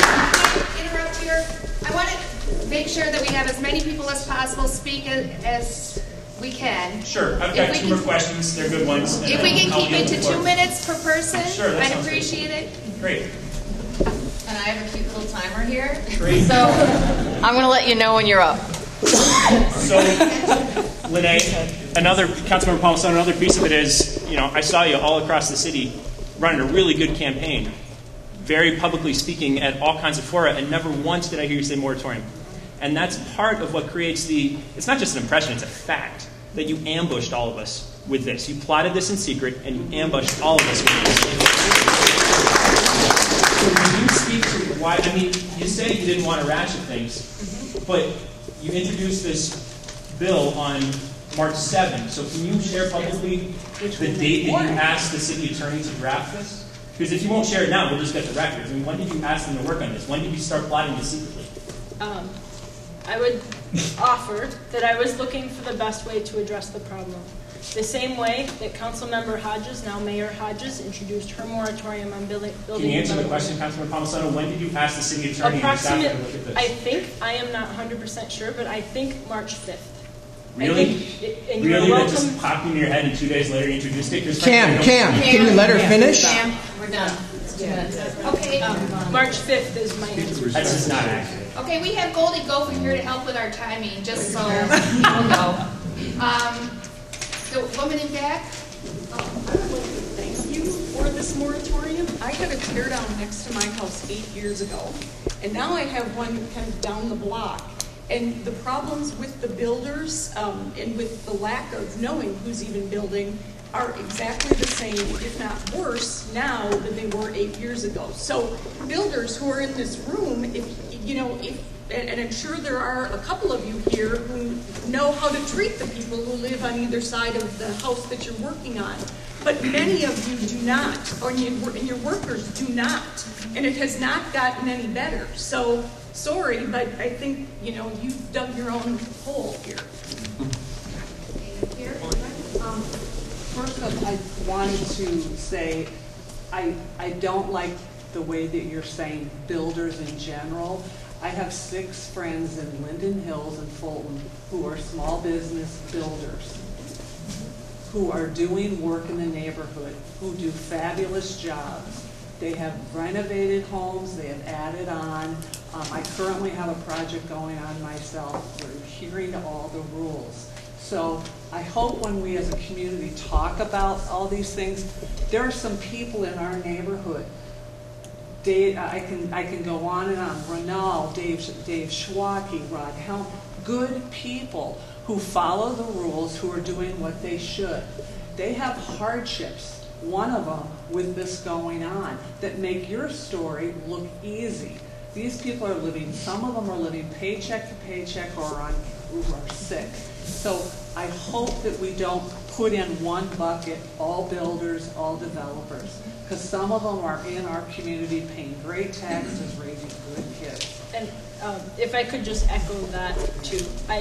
Interrupt here. I want to make sure that we have as many people as possible speak as we can. Sure, I've got two more questions. They're good ones. and If we then can I'll keep yield it the to floor. 2 minutes per person, Sure, that I'd sounds good. appreciate it. Great. And I have a cute little timer here. Great. So I'm going to let you know when you're up. So, Linea, Councilmember Palmisano, another piece of it is, I saw you all across the city running a really good campaign, very publicly speaking at all kinds of fora, and never once did I hear you say moratorium. And that's part of what creates it's not just an impression, it's a fact, that you ambushed all of us with this. You plotted this in secret, and you ambushed all of us with this. So can you speak to why, you say you didn't want to ratchet things, but you introduced this bill on March 7th. So can you share publicly the date that you asked the city attorney to draft this? Because if you won't share it now, we'll just get the record. When did you ask them to work on this? When did you start plotting this secretly? I would offer that I was looking for the best way to address the problem. The same way that Councilmember Hodges, now Mayor Hodges, introduced her moratorium on building. Can you answer the question, Councilmember Palmisano? When did you ask the city attorney and staff to look at this? I am not 100% sure, but I think March 5th. Really? And you're Really? That welcome. just popped in your head and 2 days later you introduced it? Can you let her finish? We're done. It's 2 minutes. Okay. March 5th is my answer. That's just not accurate. Okay, we have Goldie Gopher here to help with our timing, just so people know. The woman in back. Thank you for this moratorium. I had a tear down next to my house 8 years ago, and now I have one kind of down the block. And the problems with the builders and with the lack of knowing who's even building are exactly the same, if not worse, now than they were 8 years ago. So builders who are in this room, and I'm sure there are a couple of you here who know how to treat the people who live on either side of the house that you're working on. But many of you do not, and your workers do not. And it has not gotten any better. So, sorry, but I think, you've dug your own hole here. First off, I wanted to say I don't like the way that you're saying builders in general. I have 6 friends in Linden Hills and Fulton who are small business builders who are doing work in the neighborhood, who do fabulous jobs. They have renovated homes, they have added on. I currently have a project going on myself. We're adhering to all the rules. So I hope when we as a community talk about all these things, there are some people in our neighborhood. I can go on and on. Ronald, Dave Schwacke, Rod Helm, good people who follow the rules, who are doing what they should. They have hardships, one of them with this going on, that make your story look easy. These people are living, some of them are living paycheck to paycheck or are sick. So I hope that we don't put in one bucket, all builders, all developers. Because some of them are in our community paying great taxes, raising good kids. And if I could just echo that too. I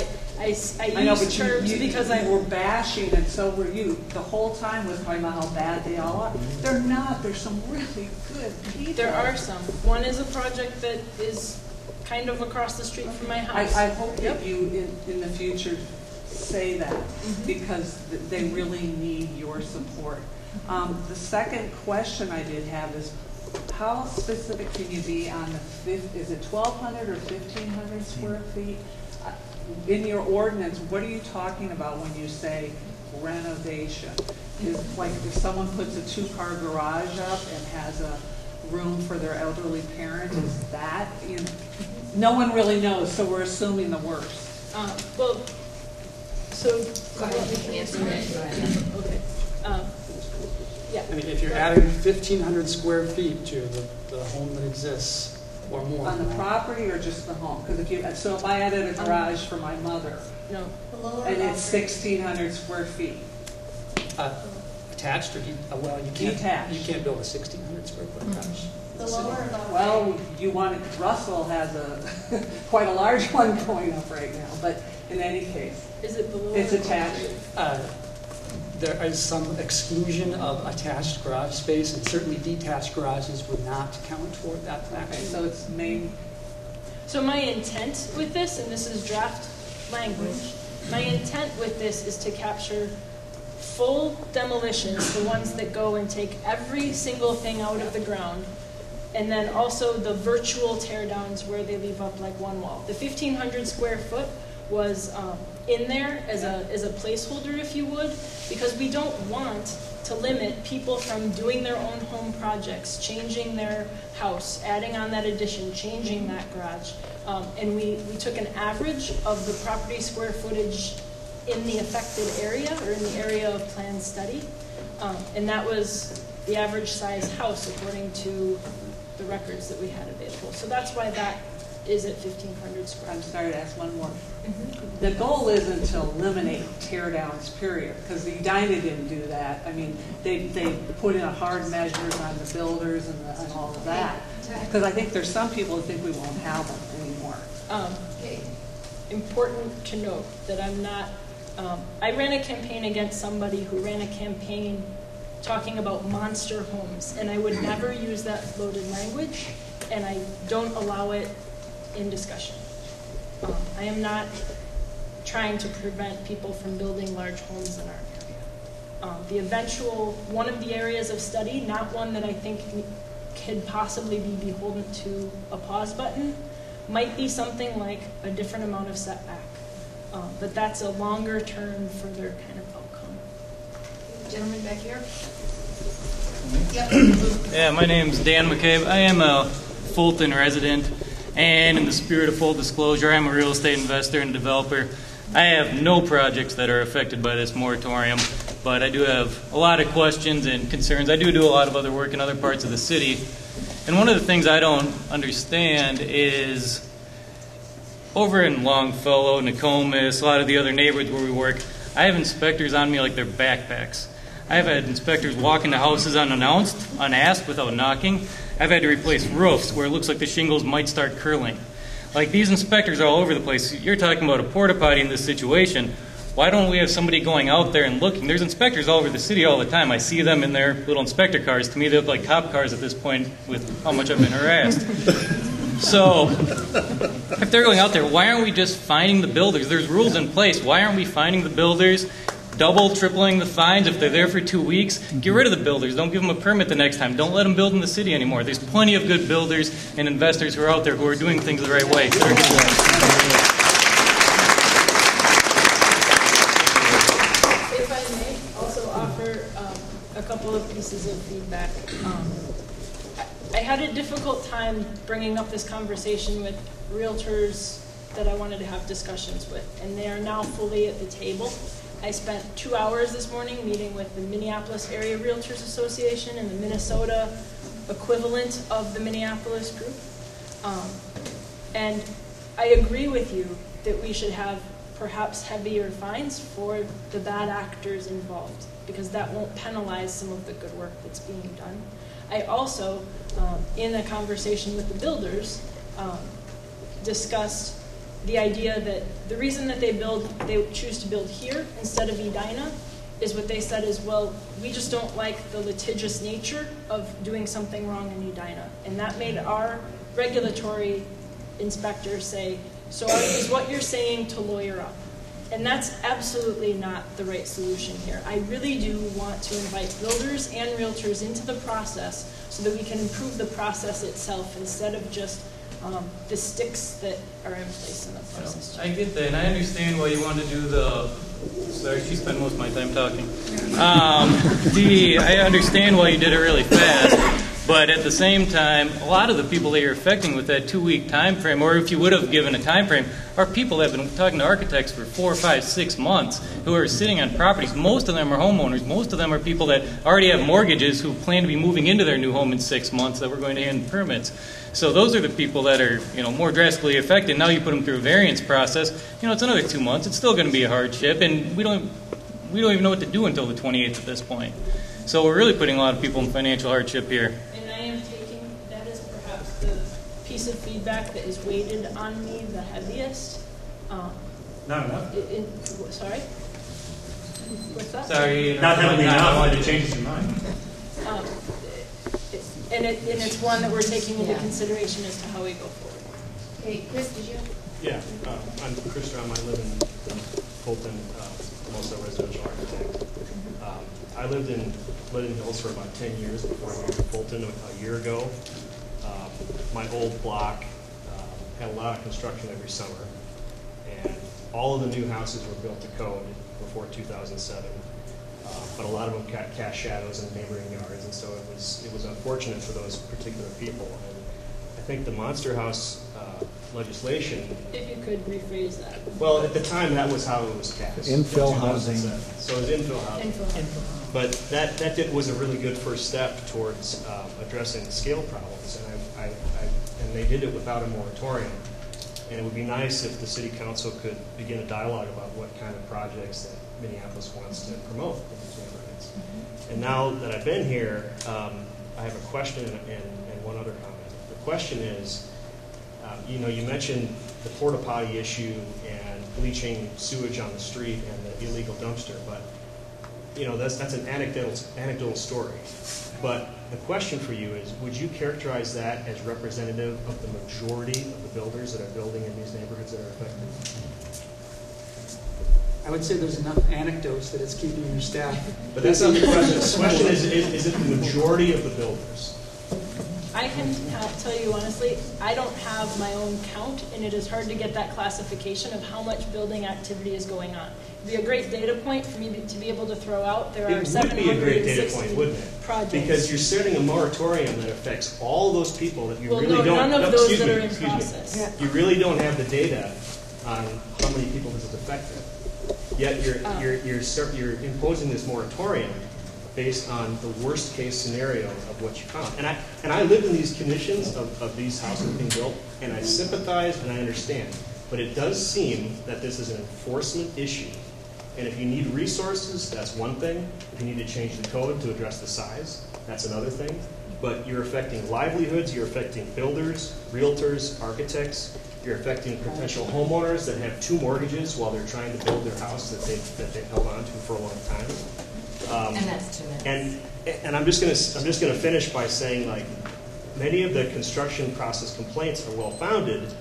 know, use but terms because I were bashing, and so were you. The whole time was talking about how bad they all are. They're not. There's some really good people. There are some. One is a project that is kind of across the street from my house. I hope that you, in the future, say that, because they really need your support. The second question I did have is, how specific can you be on the is it 1,200 or 1,500 square feet? In your ordinance, what are you talking about when you say renovation? Is like if someone puts a 2-car garage up and has a room for their elderly parent, is that, you know, no one really knows, so we're assuming the worst. Well, so go ahead. You can answer that. Okay. Yeah. I mean, if you're adding 1,500 square feet to the home that exists, or more. On the property or just the home? Because if I added a garage for my mother, no, and it's 1,600 square feet. Attached or well, you can't. Detached. You can't build a 1,600 square foot house. The lower or the Well, you want it. Russell has quite a large one going up right now, but in any case, is it below? It's attached. There is some exclusion of attached garage space, and certainly detached garages would not count toward that fact. Okay, so it's main. So my intent with this, and this is draft language, my intent with this is to capture full demolitions, the ones that go and take every single thing out of the ground, and then also the virtual tear downs where they leave up like one wall. The 1,500 square foot was in there as a placeholder, if you would, because we don't want to limit people from doing their own home projects, changing their house, adding on that addition, changing that garage. And we took an average of the property square footage in the affected area, or in the area of planned study. And that was the average size house according to the records that we had available. So that's why that is at 1,500 square. I'm sorry to ask one more. The goal isn't to eliminate tear downs, period, because the Edina didn't do that. I mean, they put in a hard measures on the builders and all of that. Because I think there's some people who think we won't have them anymore. Important to note that I'm not, I ran a campaign against somebody who ran a campaign talking about monster homes, and I would never use that loaded language, and I don't allow it in discussion. I am not trying to prevent people from building large homes in our area. The eventual, one of the areas of study, not one that I think could possibly be beholden to a pause button, might be something like a different amount of setback. But that's a longer term, further kind of outcome. Gentleman back here. Yeah, my name's Dan McCabe. I am a Fulton resident, and in the spirit of full disclosure, I'm a real estate investor and developer. I have no projects that are affected by this moratorium, but I do have a lot of questions and concerns. I do a lot of other work in other parts of the city, and one of the things I don't understand is over in Longfellow, Nokomis, a lot of the other neighborhoods where we work, I have inspectors on me like they're backpacks. I've had inspectors walk into houses unannounced, unasked, without knocking. I've had to replace roofs where it looks like the shingles might start curling. Like, these inspectors are all over the place. You're talking about a porta potty in this situation. Why don't we have somebody going out there and looking? There's inspectors all over the city all the time. I see them in their little inspector cars. To me, they look like cop cars at this point with how much I've been harassed. So, if they're going out there, why aren't we just fining the builders? There's rules in place. Why aren't we fining the builders? Double, tripling the fines if they're there for 2 weeks. Get rid of the builders. Don't give them a permit the next time. Don't let them build in the city anymore. There's plenty of good builders and investors who are out there who are doing things the right way. If I may also offer a couple of pieces of feedback. I had a difficult time bringing up this conversation with realtors that I wanted to have discussions with, and they are now fully at the table. I spent 2 hours this morning meeting with the Minneapolis Area Realtors Association and the Minnesota equivalent of the Minneapolis group. And I agree with you that we should have perhaps heavier fines for the bad actors involved, because that won't penalize some of the good work that's being done. I also, in a conversation with the builders, discussed the idea that the reason that they choose to build here instead of Edina is what they said is, well, we just don't like the litigious nature of doing something wrong in Edina. And that made our regulatory inspector say, so is what you're saying to lawyer up? And that's absolutely not the right solution here. I really do want to invite builders and realtors into the process so that we can improve the process itself instead of just the sticks that are in place in the process. I get that, and I understand why you want to do the. Sorry, she spent most of my time talking. I understand why you did it really fast, but at the same time, a lot of the people that you're affecting with that 2-week time frame, or if you would have given a time frame, are people that have been talking to architects for 4, 5, 6 months who are sitting on properties. Most of them are homeowners. Most of them are people that already have mortgages who plan to be moving into their new home in 6 months that we're going to hand permits. So those are the people that are, more drastically affected. Now you put them through a variance process. It's another 2 months. It's still going to be a hardship, and we don't even know what to do until the 28th at this point. So we're really putting a lot of people in financial hardship here. And I am taking that as perhaps the piece of feedback that is weighted on me the heaviest. Not enough. Sorry? What's that? Sorry. Not heavily enough to change your mind. And it's one that we're taking into consideration as to how we go forward. Hey, Chris, did you? Yeah, I'm Chris Strom. I live in Fulton. I'm also a residential architect. I lived in Linden Hills for about 10 years before I moved to Fulton a year ago. My old block had a lot of construction every summer, and all of the new houses were built to code before 2007. But a lot of them cast shadows in neighboring yards, and so it was unfortunate for those particular people. And I think the Monster House legislation. If you could rephrase that. Well, at the time, that was how it was cast. Infill housing. So it was infill housing. But that was a really good first step towards addressing the scale problems, and they did it without a moratorium. And it would be nice if the city council could begin a dialogue about what kind of projects that Minneapolis wants to promote in these neighborhoods. And now that I've been here, I have a question and one other comment. The question is, you mentioned the porta potty issue and bleaching sewage on the street and the illegal dumpster, but that's an anecdotal story. But the question for you is, would you characterize that as representative of the majority of the builders that are building in these neighborhoods that are affected? I would say there's enough anecdotes that it's keeping your staff. But that's not the question. The question is it the majority of the builders? I can tell you honestly, I don't have my own count, and it is hard to get that classification of how much building activity is going on. It would be a great data point for me to be able to throw out. There are 760 It would be a great data point, wouldn't it? Projects. Because you're setting a moratorium that affects all those people that you well, really no, don't. None of those that are in process. You really don't have the data on how many people this is affected. Yet you're imposing this moratorium based on the worst case scenario of what you found. And I lived in these conditions of these houses being built, and I sympathize and I understand. But it does seem that this is an enforcement issue. And if you need resources, that's one thing. If you need to change the code to address the size, that's another thing. But you're affecting livelihoods, you're affecting builders, realtors, architects, you're affecting potential homeowners that have 2 mortgages while they're trying to build their house that they've held on to for a long time. And that's 2 minutes. And I'm just gonna finish by saying, like, many of the construction process complaints are well founded,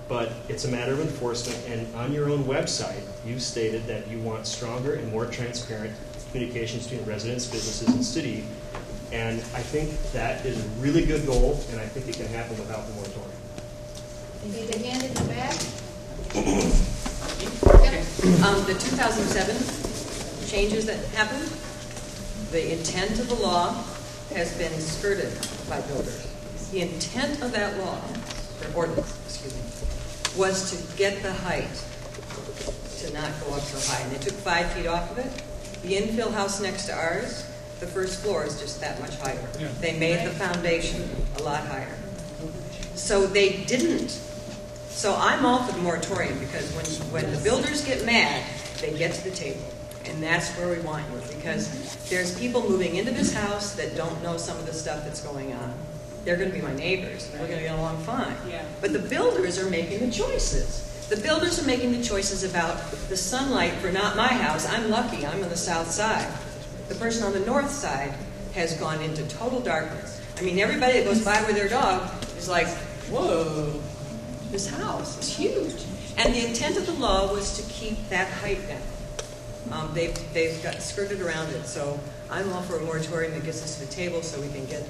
but it's a matter of enforcement. And on your own website, you stated that you want stronger and more transparent communications between residents, businesses, and city. And I think that is a really good goal, and I think it can happen without the moratorium. Need a hand in the back? The 2007 changes that happened, the intent of the law has been skirted by builders. The intent of that law, or ordinance, was to get the height to not go up so high. And they took 5 feet off of it. The infill house next to ours, the first floor is just that much higher. Yeah. They made the foundation a lot higher. So they didn't So I'm all for the moratorium because when the builders get mad, they get to the table. And that's where we want you, because there's people moving into this house that don't know some of the stuff that's going on. They're going to be my neighbors. We're going to get along fine. Yeah. But the builders are making the choices. The builders are making the choices about the sunlight for not my house. I'm lucky. I'm on the south side. The person on the north side has gone into total darkness. I mean, everybody that goes by with their dog is like, whoa, this house is huge. And the intent of the law was to keep that height down. They've got skirted around it. So I'm all for a moratorium that gets us to the table so we can get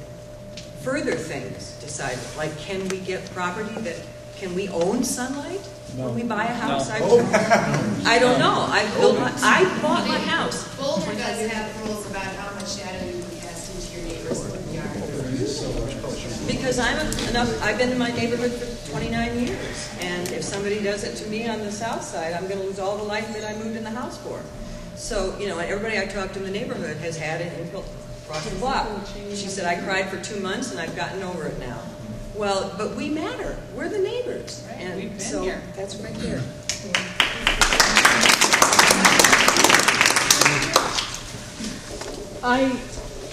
further things decided. Like, can we get property that, can we own sunlight? No. When we buy a house? No. I don't know. I bought my house. Fulton does have rules about how much shadow you can cast into your neighbor's yard. Because I've been in my neighborhood for 29 years, and if somebody does it to me on the south side, I'm going to lose all the life that I moved in the house for. So, you know, everybody I talked to in the neighborhood has had it in Fulton, across the block. She said, I cried for 2 months, and I've gotten over it now. Well, but we matter. We're the neighbors. Right. And We've been so here. That's right here.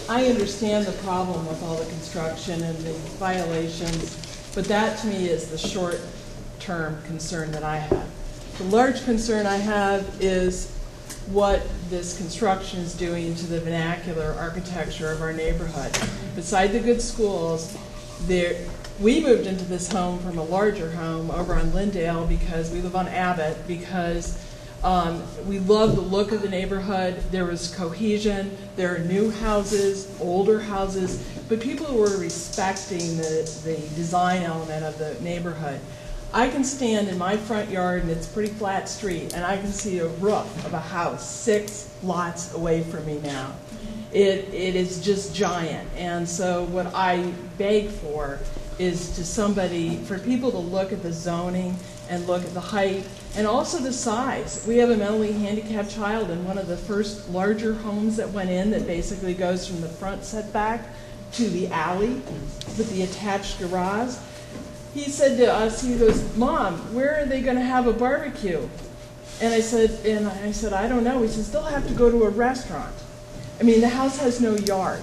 I understand the problem with all the construction and the violations, but that to me is the short-term concern that I have. The large concern I have is what this construction is doing to the vernacular architecture of our neighborhood. Beside the good schools, we moved into this home from a larger home over on Lindale because we live on Abbott, because we love the look of the neighborhood. There was cohesion. There are new houses, older houses, but people were respecting the design element of the neighborhood. I can stand in my front yard, and it's a pretty flat street, and I can see a roof of a house 6 lots away from me now. It is just giant. And so what I beg for is for people to look at the zoning and look at the height and also the size. We have a mentally handicapped child in one of the first larger homes that went in that basically goes from the front setback to the alley with the attached garage. He said to us, he goes, Mom, where are they going to have a barbecue? And I said, I don't know. He says, they'll have to go to a restaurant. I mean, the house has no yard.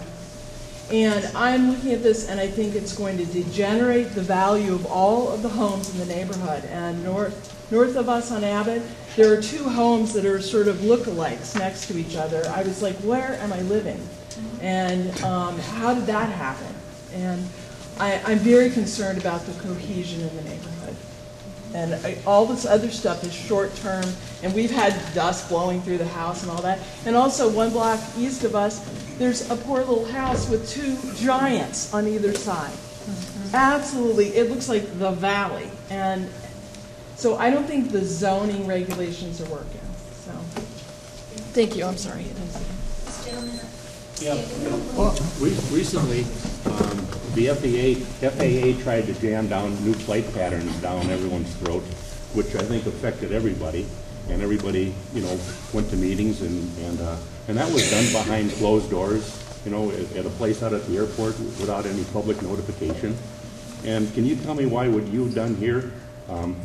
And I'm looking at this, and I think it's going to degenerate the value of all of the homes in the neighborhood. And north of us on Abbott, there are 2 homes that are sort of lookalikes next to each other. I was like, where am I living? And how did that happen? And I'm very concerned about the cohesion in the neighborhood. And all this other stuff is short-term, and we've had dust blowing through the house and all that. And also 1 block east of us, there's a poor little house with 2 giants on either side. Absolutely, it looks like the valley. And so I don't think the zoning regulations are working. So, thank you. I'm sorry. Yeah. Well, recently, the FAA tried to jam down new flight patterns down everyone's throat, which I think affected everybody. And everybody, went to meetings, and that was done behind closed doors, at a place out at the airport without any public notification. And can you tell me why what you've done here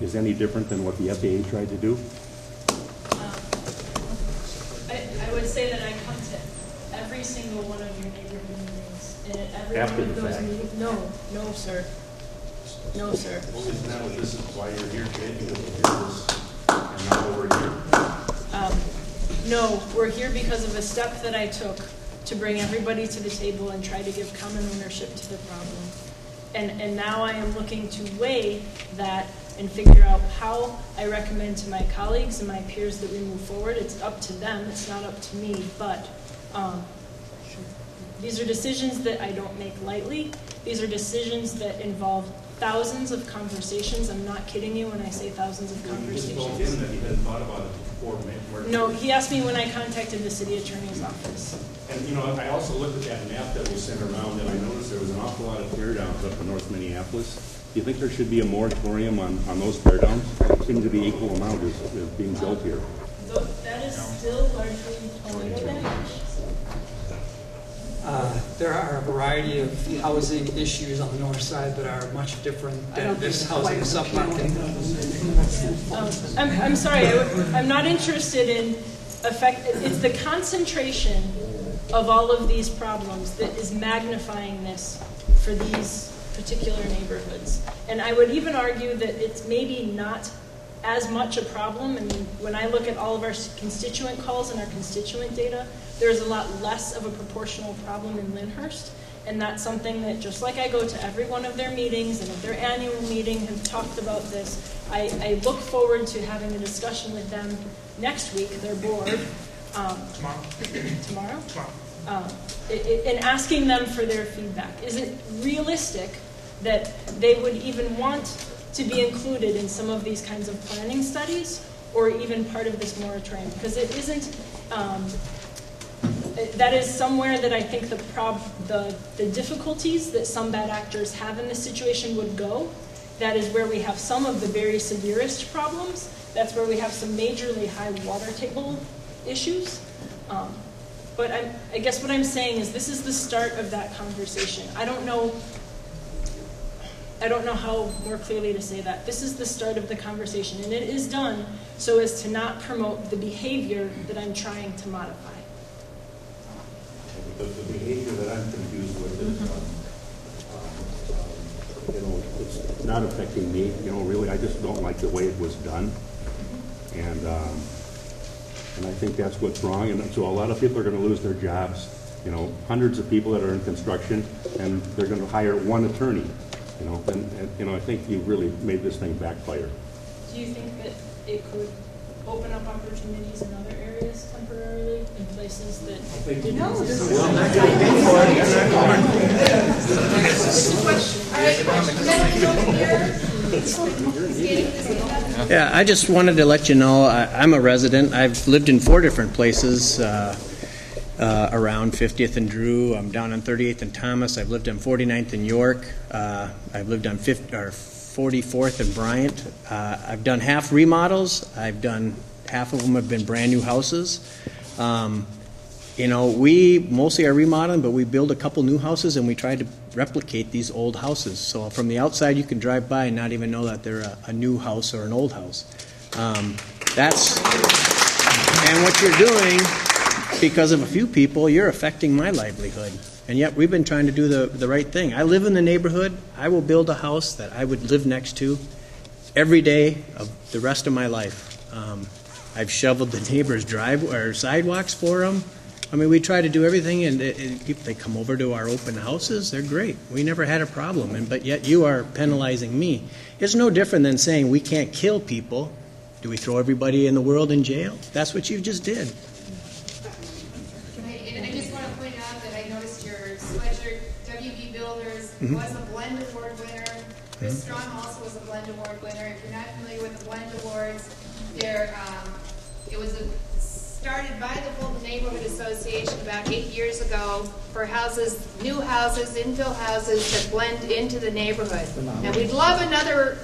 is any different than what the FAA tried to do? I would say that I come to every single one of your neighborhood meetings. And at every After one of the those fact. meetings, no, sir. No, sir. Well, isn't that what this is why you're here, kid? And now over here? No, we're here because of a step that I took to bring everybody to the table and try to give common ownership to the problem. And now I am looking to weigh that and figure out how I recommend to my colleagues and my peers that we move forward. It's up to them. It's not up to me. But these are decisions that I don't make lightly. These are decisions that involve thousands of conversations. I'm not kidding you when I say thousands of conversations. You just told him that he hadn't thought about it before. No, he asked me when I contacted the city attorney's office. And I also looked at that map that was sent around, and I noticed there was an awful lot of teardowns up in North Minneapolis. Do you think there should be a moratorium on those teardowns? It seems to be equal amount is being built here. That is still largely tornado damage. There are a variety of housing issues on the north side that are much different than this housing submarket. I'm sorry, I'm not interested in it's the concentration of all of these problems that is magnifying this for these particular neighborhoods. And I would even argue that it's maybe not as much a problem. I mean, when I look at all of our constituent calls and our constituent data, there's a lot less of a proportional problem in Lyndhurst. And that's something that, just like I go to every one of their meetings and at their annual meeting have talked about this, I look forward to having a discussion with them next week, their board. Tomorrow? And asking them for their feedback. Is it realistic that they would even want to be included in some of these kinds of planning studies or even part of this moratorium? Because it isn't, that is somewhere that I think the difficulties that some bad actors have in this situation would go. That is where we have some of the very severest problems. That's where we have some majorly high water table issues. But I guess what I'm saying is this is the start of that conversation. I don't know how more clearly to say that. This is the start of the conversation, and it is done so as to not promote the behavior that I'm trying to modify. The behavior that I'm confused with is, it's not affecting me. Really, I just don't like the way it was done, and I think that's what's wrong. And so a lot of people are going to lose their jobs. Hundreds of people that are in construction, and they're going to hire one attorney. And I think you really made this thing backfire. Do you think that it could open up opportunities in other areas temporarily, in places that didn't exist? Yeah, I just wanted to let you know I'm a resident. I've lived in 4 different places around 50th and Drew. I'm down on 38th and Thomas. I've lived on 49th and York. I've lived on 44th and Bryant. I've done half remodels. Half of them have been brand new houses. We mostly are remodeling, but we build a couple new houses and we try to replicate these old houses. So from the outside, you can drive by and not even know that they're a new house or an old house. And what you're doing, because of a few people, you're affecting my livelihood. And yet we've been trying to do the right thing. I live in the neighborhood. I will build a house that I would live next to every day of the rest of my life. I've shoveled the neighbors' sidewalks for them. I mean, we try to do everything, and if they come over to our open houses, they're great. We never had a problem, but yet you are penalizing me. It's no different than saying we can't kill people. Do we throw everybody in the world in jail? That's what you just did. And I just want to point out that I noticed your sweatshirt, WB Builders, was a Blend Award winner. Chris Strong also was a Blend Award winner. If you're not familiar with the Blend Awards, it was started by the Fulton Neighborhood Association about 8 years ago for houses, new houses, infill houses that blend into the neighborhood. And we'd love another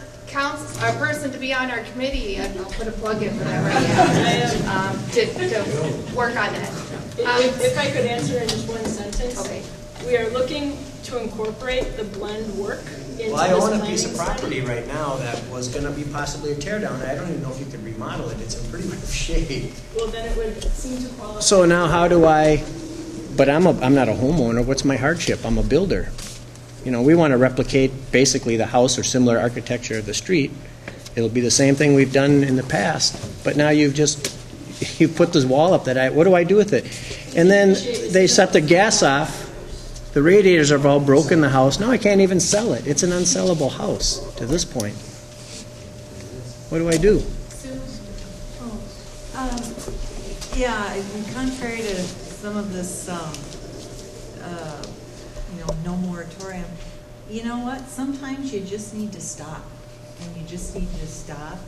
person to be on our committee, and I'll put a plug in for that right now, to work on that. If I could answer in just one sentence. Okay. We are looking to incorporate the blend work into Well, I this own a planning piece of property study. right now that was going to be possibly a tear down. I don't even know if you could remodel it. It's in pretty rough shape. Well, then it would seem to qualify. So now how do but I'm not a homeowner. What's my hardship? I'm a builder. We want to replicate basically the house or similar architecture of the street. It'll be the same thing we've done in the past, but now you put this wall up what do I do with it? And then they set the gas off. The radiators are all broken in the house. Now I can't even sell it. It's an unsellable house to this point. What do I do? Yeah, contrary to some of this, no moratorium, you know what? Sometimes you just need to stop. And you just need to stop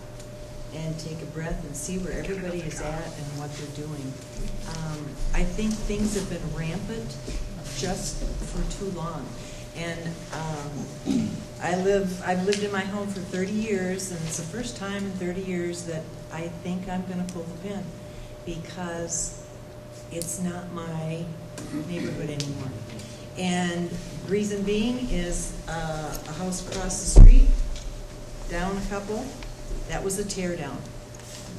and take a breath and see where everybody is at and what they're doing. I think things have been rampant just for too long. And I've lived in my home for 30 years, and it's the first time in 30 years that I think I'm going to pull the pin, because It's not my neighborhood anymore. And reason being is a house across the street, down a couple, that was a tear down.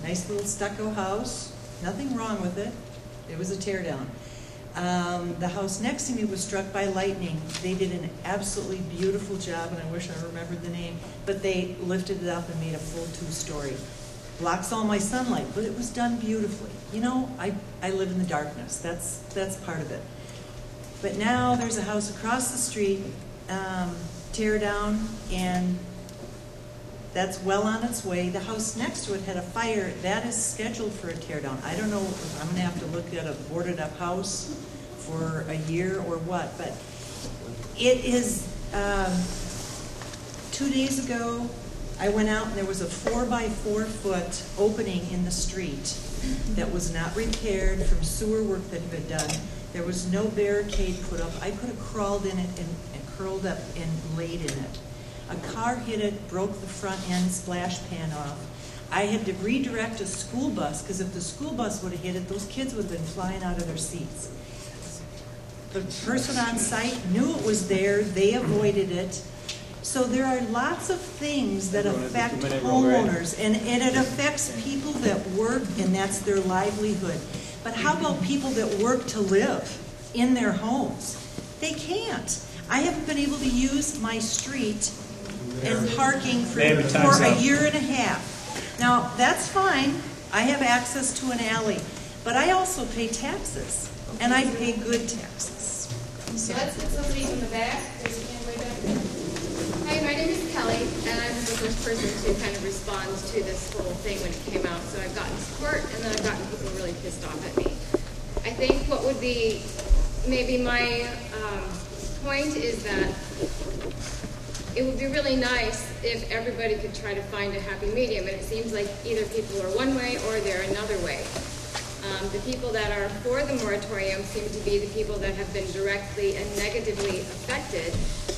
Nice little stucco house, nothing wrong with it. It was a tear down. The house next to me was struck by lightning. They did an absolutely beautiful job, and I wish I remembered the name, but they lifted it up and made a full 2-story. Blocks all my sunlight, but it was done beautifully. You know, I live in the darkness. That's part of it. But now there's a house across the street, tear down, and that's well on its way. The house next to it had a fire. That is scheduled for a tear down. I don't know if I'm going to have to look at a boarded up house for a year or what, but it is, 2 days ago, I went out and there was a 4-by-4 foot opening in the street that was not repaired from sewer work that had been done. There was no barricade put up. I could have crawled in it and curled up and laid in it. A car hit it, broke the front end splash pan off. I had to redirect a school bus because if the school bus would have hit it, those kids would have been flying out of their seats. The person on site knew it was there. They avoided it. So there are lots of things that affect homeowners, and it affects people that work, and that's their livelihood. But how about people that work to live in their homes? They can't. I haven't been able to use my street and parking for a year and a half. Now, that's fine. I have access to an alley. But I also pay taxes, and I pay good taxes. So let's get somebody in the back. There's a hand way back there. Hi, my name is Kelly, and I'm the first person to kind of respond to this whole thing when it came out. So I've gotten support, and then I've gotten people really pissed off at me. I think what would be maybe my point is that it would be really nice if everybody could try to find a happy medium, and it seems like either people are one way or they're another way. The people that are for the moratorium seem to be the people that have been directly and negatively affected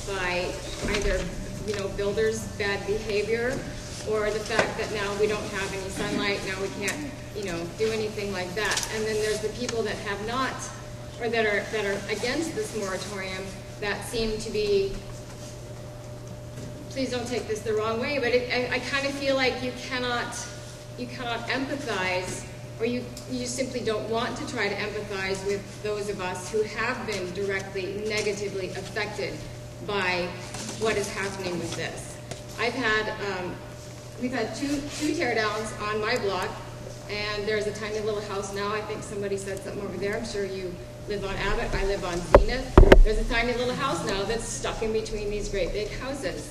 by either, builders' bad behavior, or the fact that now we don't have any sunlight, now we can't, do anything like that. And then there's the people that have not, or that are against this moratorium, that seem to be, please don't take this the wrong way, but I kind of feel like you cannot empathize, or you simply don't want to try to empathize with those of us who have been directly negatively affected by what is happening with this. We've had two tear downs on my block, and there's a tiny little house now. I think somebody said something over there. I'm sure you live on Abbott. I live on Zenith. There's a tiny little house now that's stuck in between these great big houses.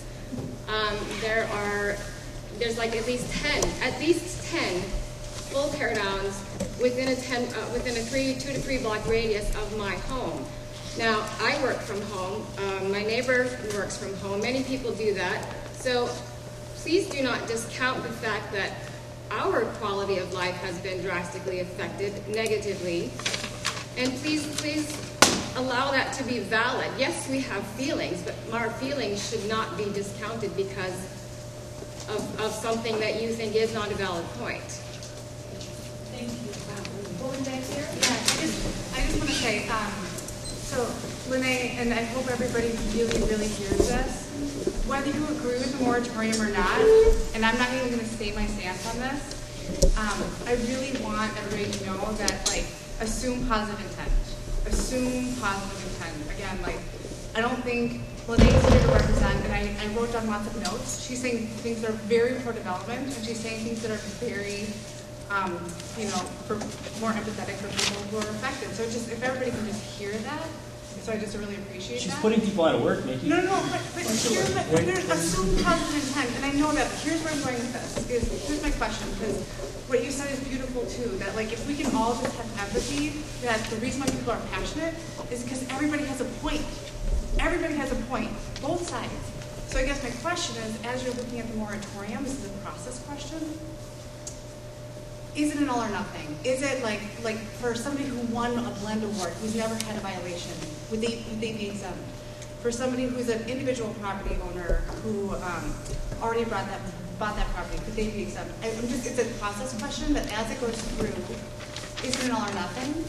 There's like at least 10 full tear downs within a 2 to 3 block radius of my home. Now, I work from home. My neighbor works from home. Many people do that. So please do not discount the fact that our quality of life has been drastically affected negatively. And please allow that to be valid. Yes, we have feelings, but our feelings should not be discounted because of something that you think is not a valid point. Thank you. Woman back here? Yeah, I just want to say, so Linea, and I hope everybody really hears this, whether you agree with the moratorium or not, and I'm not even going to state my stance on this, I really want everybody to know that, assume positive intent. Assume positive intent. Again, I don't think Linea's here to represent, and I wrote down lots of notes. She's saying things that are very pro-development, and she's saying things that are very, more empathetic for people who are affected. So if everybody can just hear that, so I just really appreciate that. She's putting people out of work, Nikki. No, but assume positive intent, and I know that. Here's where I'm going with this. Here's my question, because what you said is beautiful too. That if we can all just have empathy, that the reason why people are passionate is because everybody has a point. Everybody has a point, both sides. So I guess my question is, as you're looking at the moratorium, this is a process question. Is it an all or nothing? Is it like for somebody who won a blend award, who's never had a violation, would they be exempt? For somebody who's an individual property owner who already bought that property, could they be exempt? It's a process question, but as it goes through, is it an all or nothing?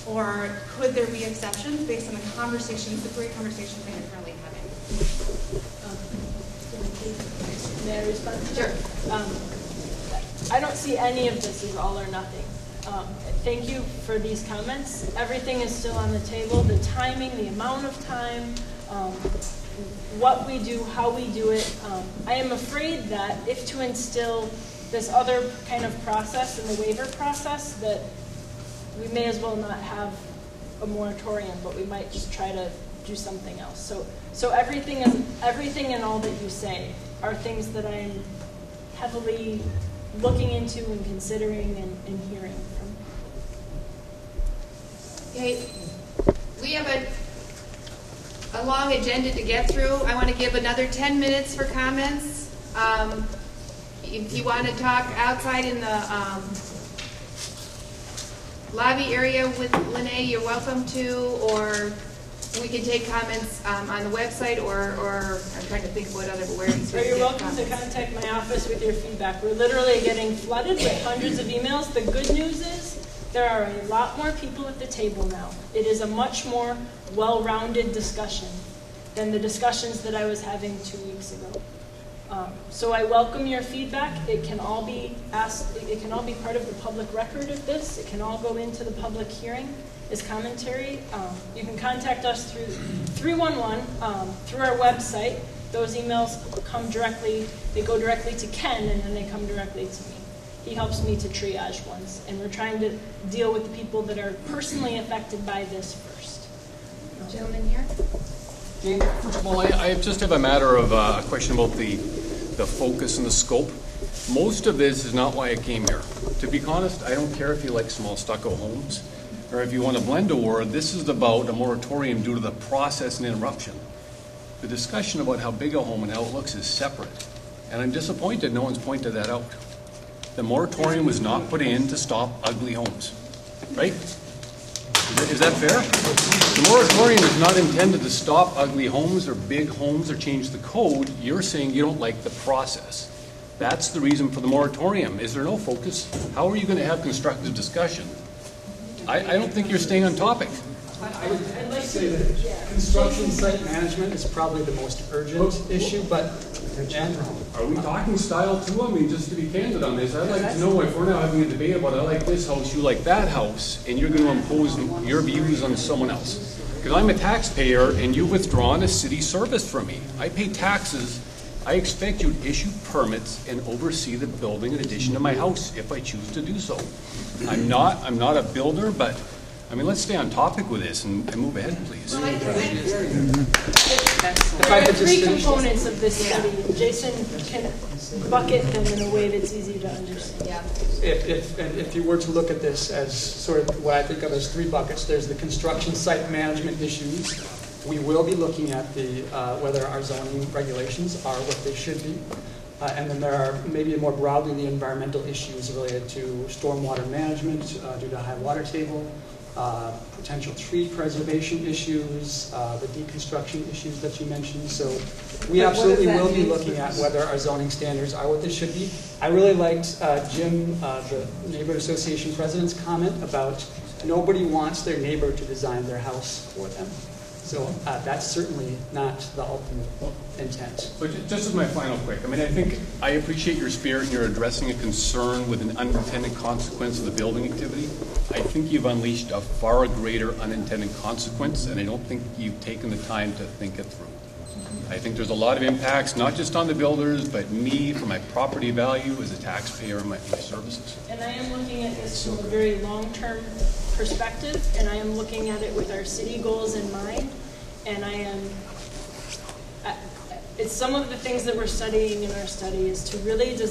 Or could there be exceptions based on the conversations, the great conversations that you're currently having? May I respond? Sure. I don't see any of this as all or nothing. Thank you for these comments. Everything is still on the table. The timing, the amount of time, what we do, how we do it. I am afraid that if to instill this other kind of process in the waiver process, that we may as well not have a moratorium, but we might just try to do something else. So everything and all that you say are things that I'm heavily looking into and considering and hearing from. Okay, we have a long agenda to get through. I want to give another 10 minutes for comments. If you want to talk outside in the lobby area with Linea, you're welcome to, or we can take comments on the website, or I'm trying to think of what other ways. Or you're welcome to contact my office with your feedback. We're literally getting flooded with hundreds of emails. The good news is there are a lot more people at the table now. It is a much more well-rounded discussion than the discussions that I was having 2 weeks ago. So I welcome your feedback. It can all be asked. It can all be part of the public record of this. It can all go into the public hearing as commentary. You can contact us through 311 through our website. Those emails come directly. They go directly to Ken, and then they come directly to me. He helps me to triage ones, and we're trying to deal with the people that are personally affected by this first. Gentleman here. First of all, I just have a matter of a question about the focus and the scope. Most of this is not why I came here. To be honest, I don't care if you like small stucco homes or if you want a blend award. This is about a moratorium due to the process and interruption. The discussion about how big a home and how it looks is separate. And I'm disappointed no one's pointed that out. The moratorium was not put in to stop ugly homes, right? Is that fair? The moratorium is not intended to stop ugly homes or big homes or change the code. You're saying you don't like the process. That's the reason for the moratorium. Is there no focus? How are you going to have constructive discussion? I don't think you're staying on topic. I would say that construction site management is probably the most urgent issue, but are we talking style too? I mean, just to be candid on this, I'd like to know if we're now having a debate about I like this house, you like that house, and you're going to impose your views on someone else. Because I'm a taxpayer and you've withdrawn a city service from me. I pay taxes. I expect you to issue permits and oversee the building in addition to my house if I choose to do so. I'm not a builder, but I mean, let's stay on topic with this and move ahead, please. There are three components of this study. Jason can bucket them in a way that's easy to understand. if you were to look at this as sort of what I think of as three buckets, there's the construction site management issues. We will be looking at the whether our zoning regulations are what they should be. And then there are maybe more broadly the environmental issues related to stormwater management due to high water table, potential tree preservation issues, the deconstruction issues that you mentioned. So we absolutely will be looking at whether our zoning standards are what they should be. I really liked Jim, the neighborhood association president's comment about nobody wants their neighbor to design their house for them. So that's certainly not the ultimate intent. But just as my final quick, I mean, I think I appreciate your spirit and you're addressing a concern with an unintended consequence of the building activity. I think you've unleashed a far greater unintended consequence, and I don't think you've taken the time to think it through. I think there's a lot of impacts, not just on the builders, but me, for my property value as a taxpayer and my services. And I am looking at this from a very long-term perspective, and I am looking at it with our city goals in mind, and it's some of the things that we're studying in our study is to really, do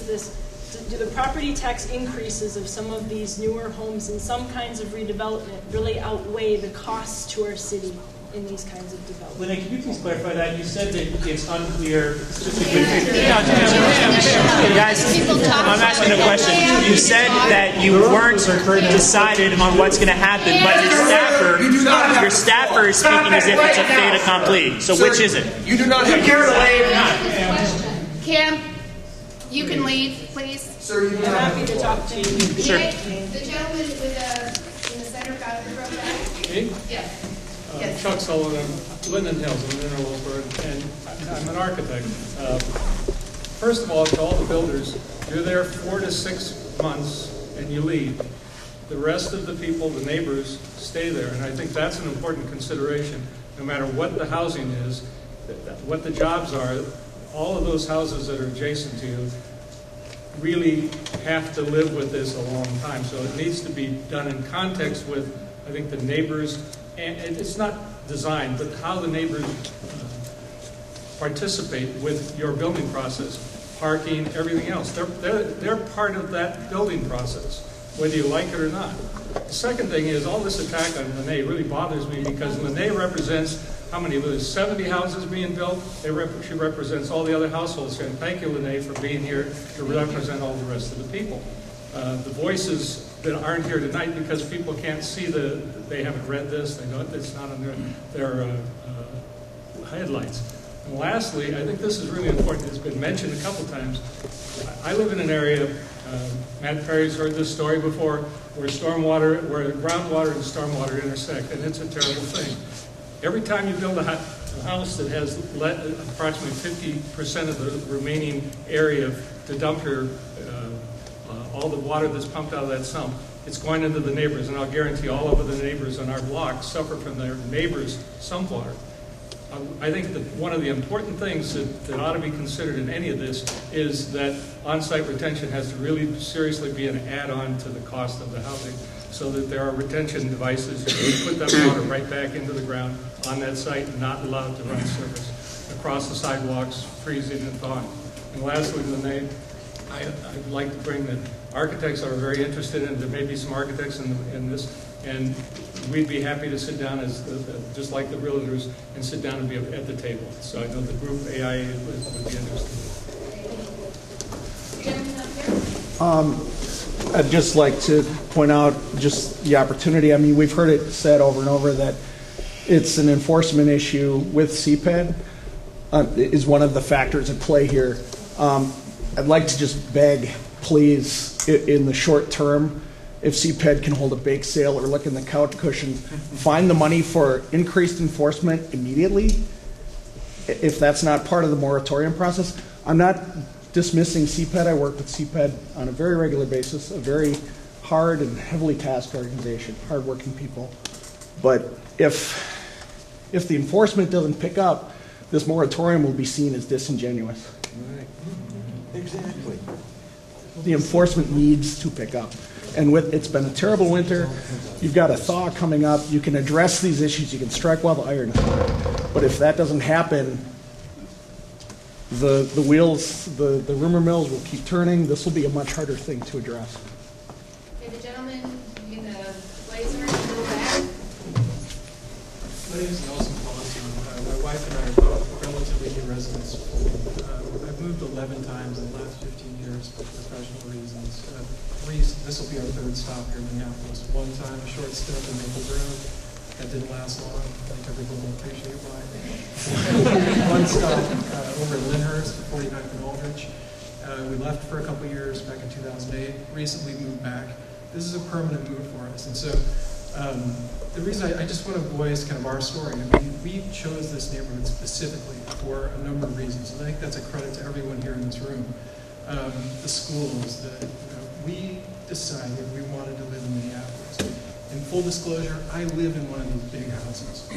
the property tax increases of some of these newer homes and some kinds of redevelopment really outweigh the costs to our city in these kinds of developments? Linea, can you please clarify that? You said that it's unclear. Guys, I'm asking a question. You said that you weren't decided on what's going to happen, but your staffer is speaking as if it's a fait accompli. So which is it? You do not have to leave. Kim, you can leave, please. Sir, I'm happy to talk to you. Sure. The gentleman in the center got the back. Me? Yes. Chuck Sullivan, Linden Hills, I'm an interloper, and I'm an architect. First of all, to all the builders, you're there 4 to 6 months and you leave. The rest of the people, the neighbors, stay there, and I think that's an important consideration. No matter what the housing is, what the jobs are, all of those houses that are adjacent to you really have to live with this a long time. So it needs to be done in context with, I think, the neighbors, and it's not designed, but how the neighbors participate with your building process, parking, everything else. They're part of that building process, whether you like it or not. The second thing is all this attack on Linea really bothers me because Linea represents how many? There's 70 houses being built. She represents all the other households here. And thank you, Linea, for being here to represent all the rest of the people. The voices that aren't here tonight because people can't see they haven't read this, they know it's not on their headlights. And lastly, I think this is really important. It's been mentioned a couple times. I live in an area, Matt Perry's heard this story before, where groundwater and stormwater intersect, and it's a terrible thing. Every time you build a house that has approximately 50% of the remaining area to dump all the water that's pumped out of that sump, it's going into the neighbors, and I'll guarantee all of the neighbors on our block suffer from their neighbors' sump water. I think that one of the important things that ought to be considered in any of this is that on-site retention has to really seriously be an add-on to the cost of the housing, so that there are retention devices. You put that water right back into the ground on that site and not allow it to run surface across the sidewalks, freezing and thawing. And lastly, Linea, I'd like to bring that architects are very interested in, there may be some architects in this, and we'd be happy to sit down just like the realtors and sit down and be at the table. So I know the group AIA would be interested. I'd just like to point out just the opportunity. I mean, we've heard it said over and over that it's an enforcement issue with CPAD is one of the factors at play here. I'd like to just beg, please, in the short term, if CPAD can hold a bake sale or look in the couch cushion, find the money for increased enforcement immediately. If that's not part of the moratorium process, I'm not dismissing CPAD. I work with CPAD on a very regular basis, a very hard and heavily tasked organization, hardworking people. But if the enforcement doesn't pick up, this moratorium will be seen as disingenuous. Right. Exactly. The enforcement needs to pick up. And it's been a terrible winter. You've got a thaw coming up. You can address these issues. You can strike while the iron is hot. But if that doesn't happen, the wheels, the rumor mills will keep turning. This will be a much harder thing to address. Okay, the gentleman in the blazer in the back. My name is Nelson Fulton. My wife and I are both relatively new residents of Fulton. I've moved 11 times in the last 15 years for professional reasons. This will be our third stop here in Minneapolis. One time, a short stint in Maple Grove. That didn't last long. I think everyone will appreciate why. One stop over at Lyndhurst, 49th and Aldrich. We left for a couple years back in 2008. Recently moved back. This is a permanent move for us. And so the reason I just want to voice kind of our story. I mean, we chose this neighborhood specifically for a number of reasons. And I think that's a credit to everyone here in this room. The schools, we decided we wanted to live in Minneapolis. In full disclosure, I live in one of these big houses.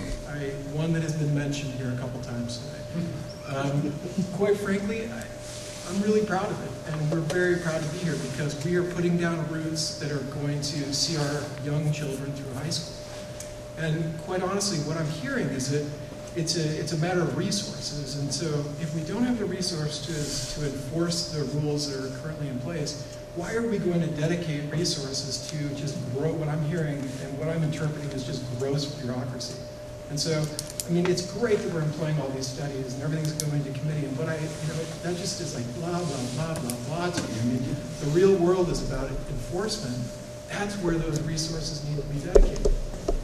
One that has been mentioned here a couple times today. Quite frankly, I'm really proud of it, and we're very proud to be here because we are putting down roots that are going to see our young children through high school. And quite honestly, what I'm hearing is that it's a matter of resources, and so if we don't have the resources to enforce the rules that are currently in place, why are we going to dedicate resources to just grow what I'm hearing and what I'm interpreting as just gross bureaucracy? And so, I mean, it's great that we're employing all these studies and everything's going to committee, but that just is like blah, blah, blah, blah, blah to me. I mean, the real world is about enforcement. That's where those resources need to be dedicated.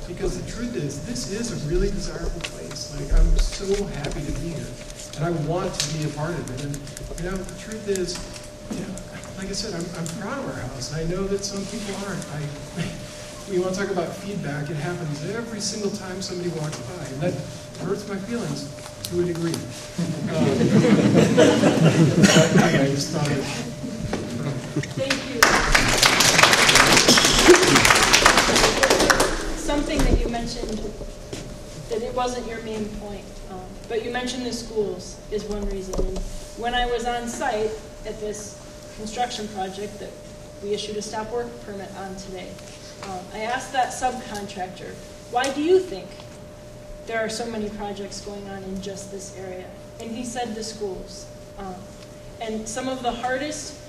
Because the truth is, this is a really desirable place. Like, I'm so happy to be here, and I want to be a part of it. And, the truth is, like I said, I'm proud of our house. I know that some people aren't. when you want to talk about feedback, it happens every single time somebody walks by, and that hurts my feelings to a degree. I just thought it. Thank you. Something that you mentioned, that it wasn't your main point, but you mentioned the schools is one reason. And when I was on site at this construction project that we issued a stop work permit on today, I asked that subcontractor, why do you think there are so many projects going on in just this area? And he said the schools. And some of the hardest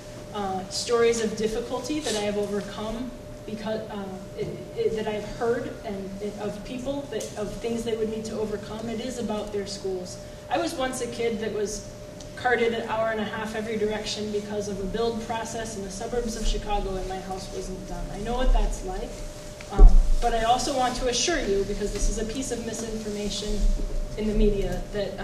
stories of difficulty that I have overcome, because that I've heard and of people, of things they would need to overcome, it is about their schools. I was once a kid that was carted an hour and a half every direction because of a build process in the suburbs of Chicago, and my house wasn't done. I know what that's like, but I also want to assure you, because this is a piece of misinformation in the media, that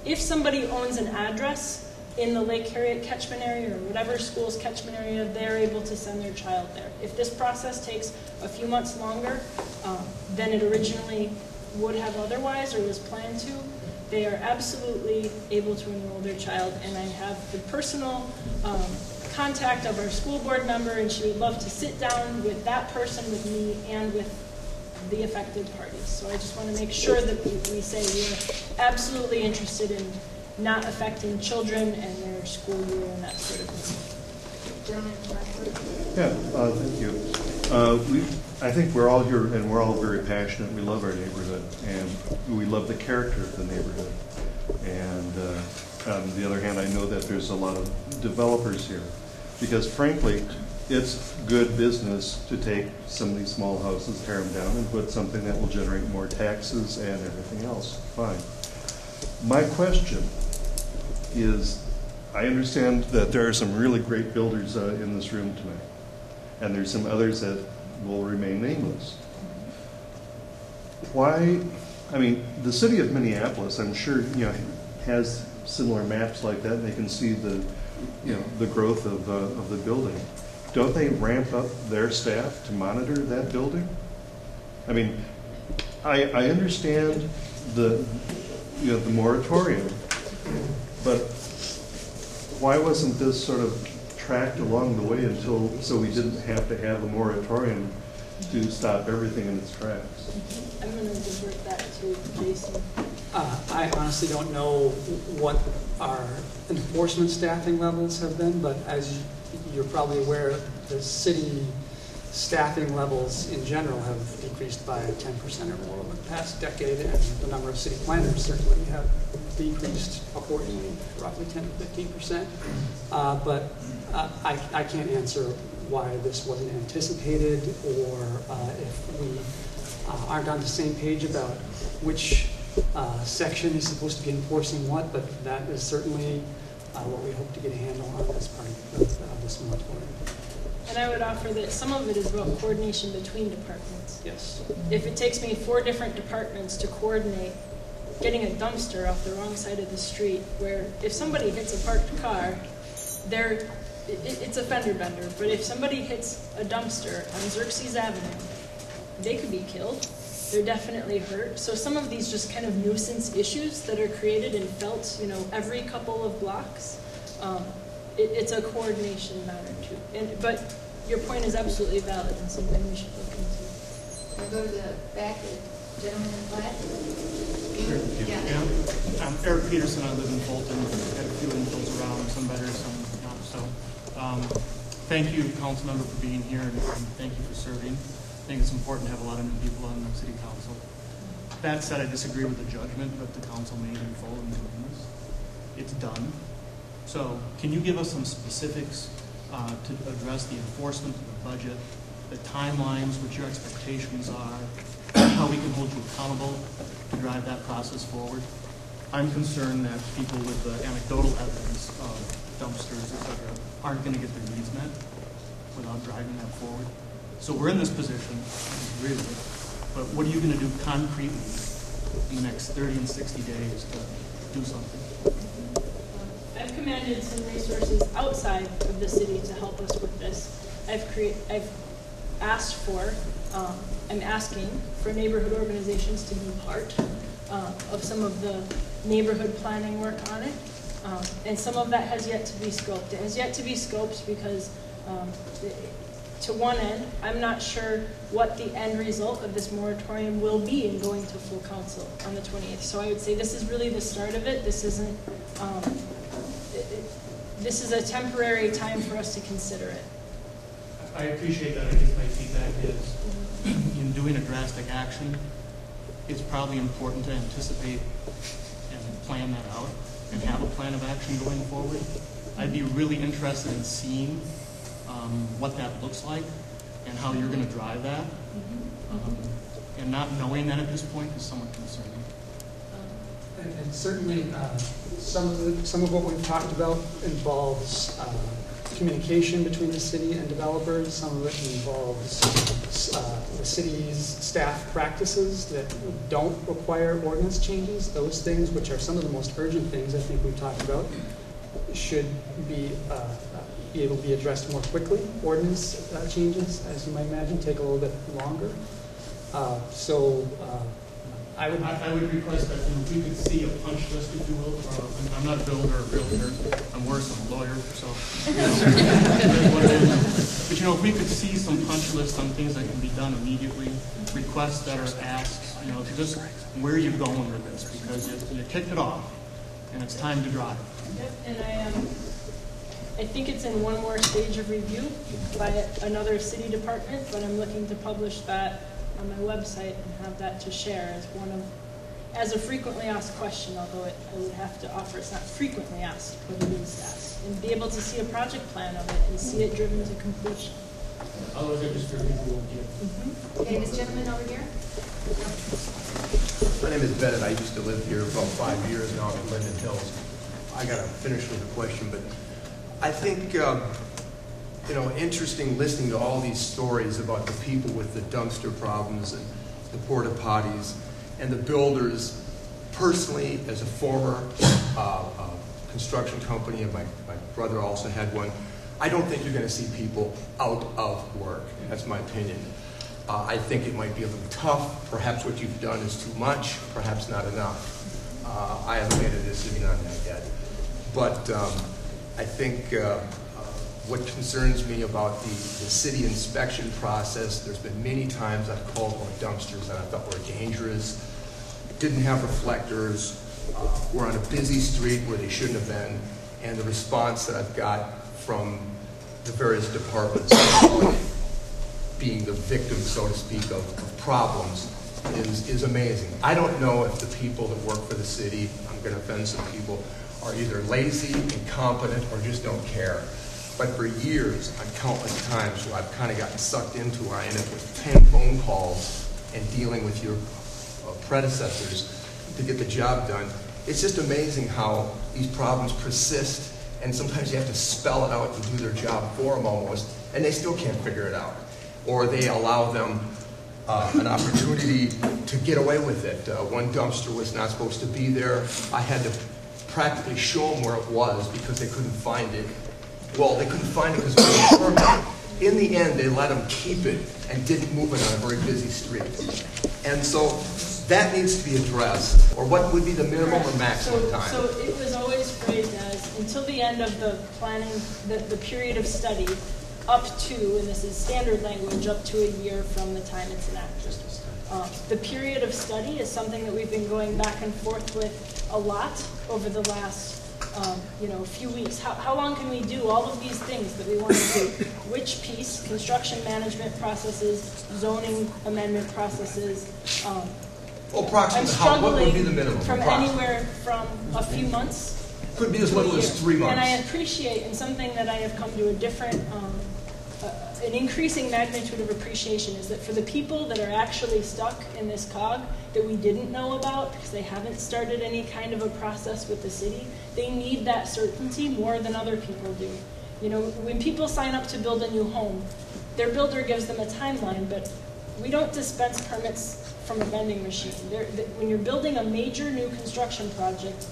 if somebody owns an address in the Lake Harriet catchment area or whatever school's catchment area, they're able to send their child there. If this process takes a few months longer than it originally would have otherwise or was planned to, they are absolutely able to enroll their child. And I have the personal contact of our school board member, and she would love to sit down with that person, with me, and with the affected parties. So I just want to make sure that we say we are absolutely interested in not affecting children and their school year and that sort of thing. Yeah, thank you. I think we're all here and we're all very passionate. We love our neighborhood and we love the character of the neighborhood. And on the other hand, I know that there's a lot of developers here because frankly, it's good business to take some of these small houses, tear them down, and put something that will generate more taxes and everything else. Fine. My question is, I understand that there are some really great builders in this room tonight, and there's some others that will remain nameless. Why? I mean, the city of Minneapolis, I'm sure, has similar maps like that, and they can see the, the growth of the building. Don't they ramp up their staff to monitor that building? I mean, I understand the moratorium, but why wasn't this sort of tracked along the way so we didn't have to have a moratorium to stop everything in its tracks? I'm going to divert that to Jason. I honestly don't know what our enforcement staffing levels have been, but as you're probably aware, the city staffing levels in general have decreased by 10% or more over the past decade, and the number of city planners certainly have decreased accordingly, roughly 10 to 15%. But I can't answer why this wasn't anticipated, or if we aren't on the same page about which section is supposed to be enforcing what, but that is certainly what we hope to get a handle on as part of this moratorium. And I would offer that some of it is about coordination between departments. Yes. If it takes me 4 different departments to coordinate getting a dumpster off the wrong side of the street, where if somebody hits a parked car, it's a fender bender, but if somebody hits a dumpster on Xerxes Avenue, they could be killed. They're definitely hurt. So some of these just kind of nuisance issues that are created and felt, every couple of blocks, it's a coordination matter too. But your point is absolutely valid and something we should look into. We'll go to the back, gentleman in black. Yeah. I'm Eric Peterson. I live in Fulton. I've had a few infills around, some better, some not. So thank you, council member, for being here, and thank you for serving. I think it's important to have a lot of new people on the city council. That said, I disagree with the judgment that the council made in full in doing this. It's done. So can you give us some specifics to address the enforcement of the budget, the timelines, what your expectations are, how we can hold you accountable to drive that process forward? I'm concerned that people with anecdotal evidence of dumpsters, et cetera, aren't going to get their needs met without driving that forward. So we're in this position, I agree with it, but what are you going to do concretely in the next 30 and 60 days to do something? I've commanded some resources outside of the city to help us with this. asked for, I'm asking for neighborhood organizations to be part of some of the neighborhood planning work on it. And some of that has yet to be scoped. It has yet to be scoped because to one end, I'm not sure what the end result of this moratorium will be in going to full council on the 28th. So I would say this is really the start of it. This isn't, this is a temporary time for us to consider it. I appreciate that. I guess my feedback is in doing a drastic action, it's probably important to anticipate and plan that out and have a plan of action going forward. I'd be really interested in seeing what that looks like and how you're going to drive that. And not knowing that at this point is somewhat concerning. And certainly, some of what we've talked about involves communication between the city and developers. Some of it involves the city's staff practices that don't require ordinance changes. Those things, which are some of the most urgent things I think we've talked about, should be able to be addressed more quickly. Ordinance changes, as you might imagine, take a little bit longer. I would request that if we could see a punch list, if you will. I'm not a builder or a realtor. I'm worse, I'm a lawyer. So, but if we could see some punch lists on things that can be done immediately, requests that are asked, just where are you going with this? Because you kicked it off, and it's time to drive. Yep, and I think it's in one more stage of review by another city department, but I'm looking to publish that on my website and have that to share as a frequently asked question, although I would have to offer it's not frequently asked, but it is asked, and be able to see a project plan of it and see it driven to completion. Otherwise, I just will give. Okay, this gentleman over here. My name is Bennett. I used to live here about 5 years now in Linden Hills. I got to finish with the question, but I think, interesting listening to all these stories about the people with the dumpster problems and the porta potties and the builders. Personally, as a former construction company, and my brother also had one, I don't think you're going to see people out of work. That's my opinion. I think it might be a little tough. Perhaps what you've done is too much, perhaps not enough. I haven't made a decision on that yet. But I think what concerns me about the city inspection process, there's been many times I've called on dumpsters that I thought were dangerous, didn't have reflectors, were on a busy street where they shouldn't have been, and the response that I've got from the various departments being the victim, so to speak, of problems is amazing. I don't know if the people that work for the city, I'm going to offend some people, are either lazy, incompetent, or just don't care. But for years, on countless times, where I've kind of gotten sucked into where I end up with 10 phone calls and dealing with your predecessors to get the job done, it's just amazing how these problems persist, and sometimes you have to spell it out and do their job for them almost, and they still can't figure it out. Or they allow them an opportunity to get away with it. One dumpster was not supposed to be there. I had to practically show them where it was because they couldn't find it. Well, they couldn't find it because it was permanent. In the end, they let them keep it and didn't move it on a very busy street. And so that needs to be addressed. Or what would be the minimum or maximum time? So it was always phrased as, until the end of the planning, the period of study, up to, and this is standard language, up to a year from the time it's enacted. The period of study is something that we've been going back and forth with a lot over the last few weeks. How long can we do all of these things that we want to do? Which piece? Construction management processes, zoning amendment processes. Approximately, what would be the minimum? From anywhere from a few months. Could be as little as 3 months. And I appreciate, and something that I have come to a different, an increasing magnitude of appreciation is that for the people that are actually stuck in this cog that we didn't know about because they haven't started any kind of a process with the city, they need that certainty more than other people do. When people sign up to build a new home, their builder gives them a timeline, but we don't dispense permits from a vending machine. When you're building a major new construction project,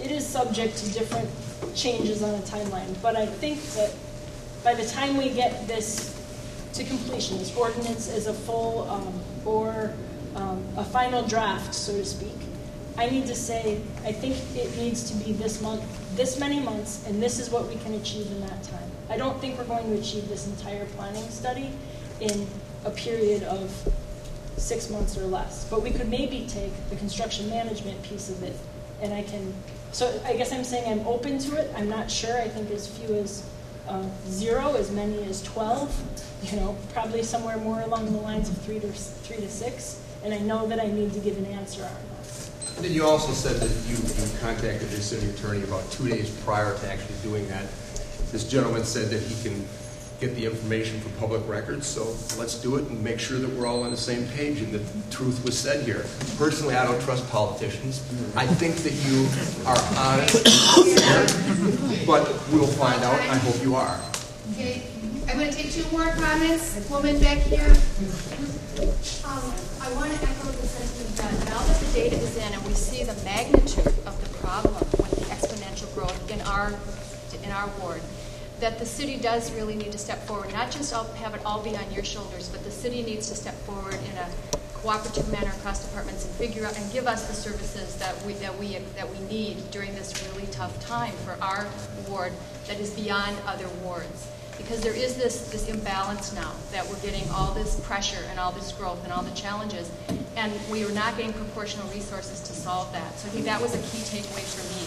it is subject to different changes on a timeline. But I think that by the time we get this to completion. This ordinance is a full a final draft, so to speak. I need to say, I think it needs to be this month, this many months, and this is what we can achieve in that time. I don't think we're going to achieve this entire planning study in a period of 6 months or less. But we could maybe take the construction management piece of it, and so I guess I'm saying I'm open to it. I'm not sure. I think as few as 0, as many as 12, probably somewhere more along the lines of 3 to 6. And I know that I need to give an answer on that. Then you also said that you contacted your city attorney about 2 days prior to actually doing that. This gentleman said that he can get the information from public records, so let's do it and make sure that we're all on the same page and that the truth was said here. Personally, I don't trust politicians. I think that you are honest, but we'll find out. I hope you are. Okay, I'm going to take 2 more comments. Woman back here. I want to echo the sentiment that now that the data is in and we see the magnitude of the problem with the exponential growth in our ward, that the city does really need to step forward, not just have it all be on your shoulders, but the city needs to step forward in a cooperative manner across departments and figure out and give us the services that we need during this really tough time for our ward that is beyond other wards. Because there is this imbalance now that we're getting all this pressure and all this growth and all the challenges, and we are not getting proportional resources to solve that. So I think that was a key takeaway for me.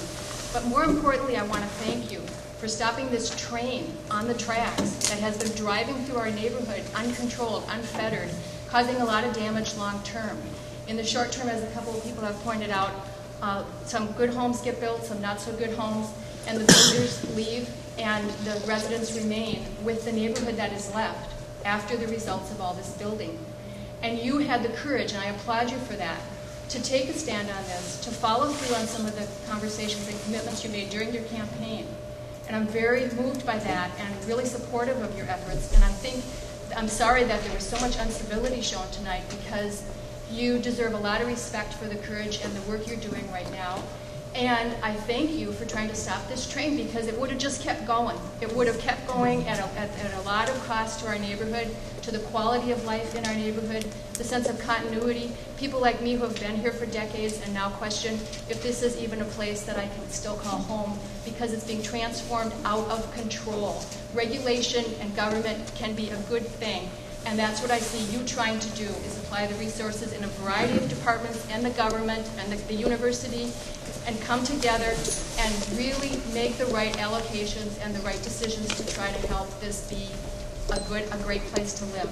But more importantly, I want to thank you for stopping this train on the tracks that has been driving through our neighborhood uncontrolled, unfettered, causing a lot of damage long term. In the short term, as a couple of people have pointed out, some good homes get built, some not so good homes, and the builders leave and the residents remain with the neighborhood that is left after the results of all this building. And you had the courage, and I applaud you for that, to take a stand on this, to follow through on some of the conversations and commitments you made during your campaign. And I'm very moved by that and really supportive of your efforts. And I'm sorry that there was so much uncivility shown tonight, because you deserve a lot of respect for the courage and the work you're doing right now. And I thank you for trying to stop this train, because it would have just kept going. It would have kept going at a lot of cost to our neighborhood, to the quality of life in our neighborhood, the sense of continuity. People like me who have been here for decades and now question if this is even a place that I can still call home, because it's being transformed out of control. Regulation and government can be a good thing, and that's what I see you trying to do, is apply the resources in a variety of departments and the government and the university, and come together and really make the right allocations and the right decisions to try to help this be a great place to live.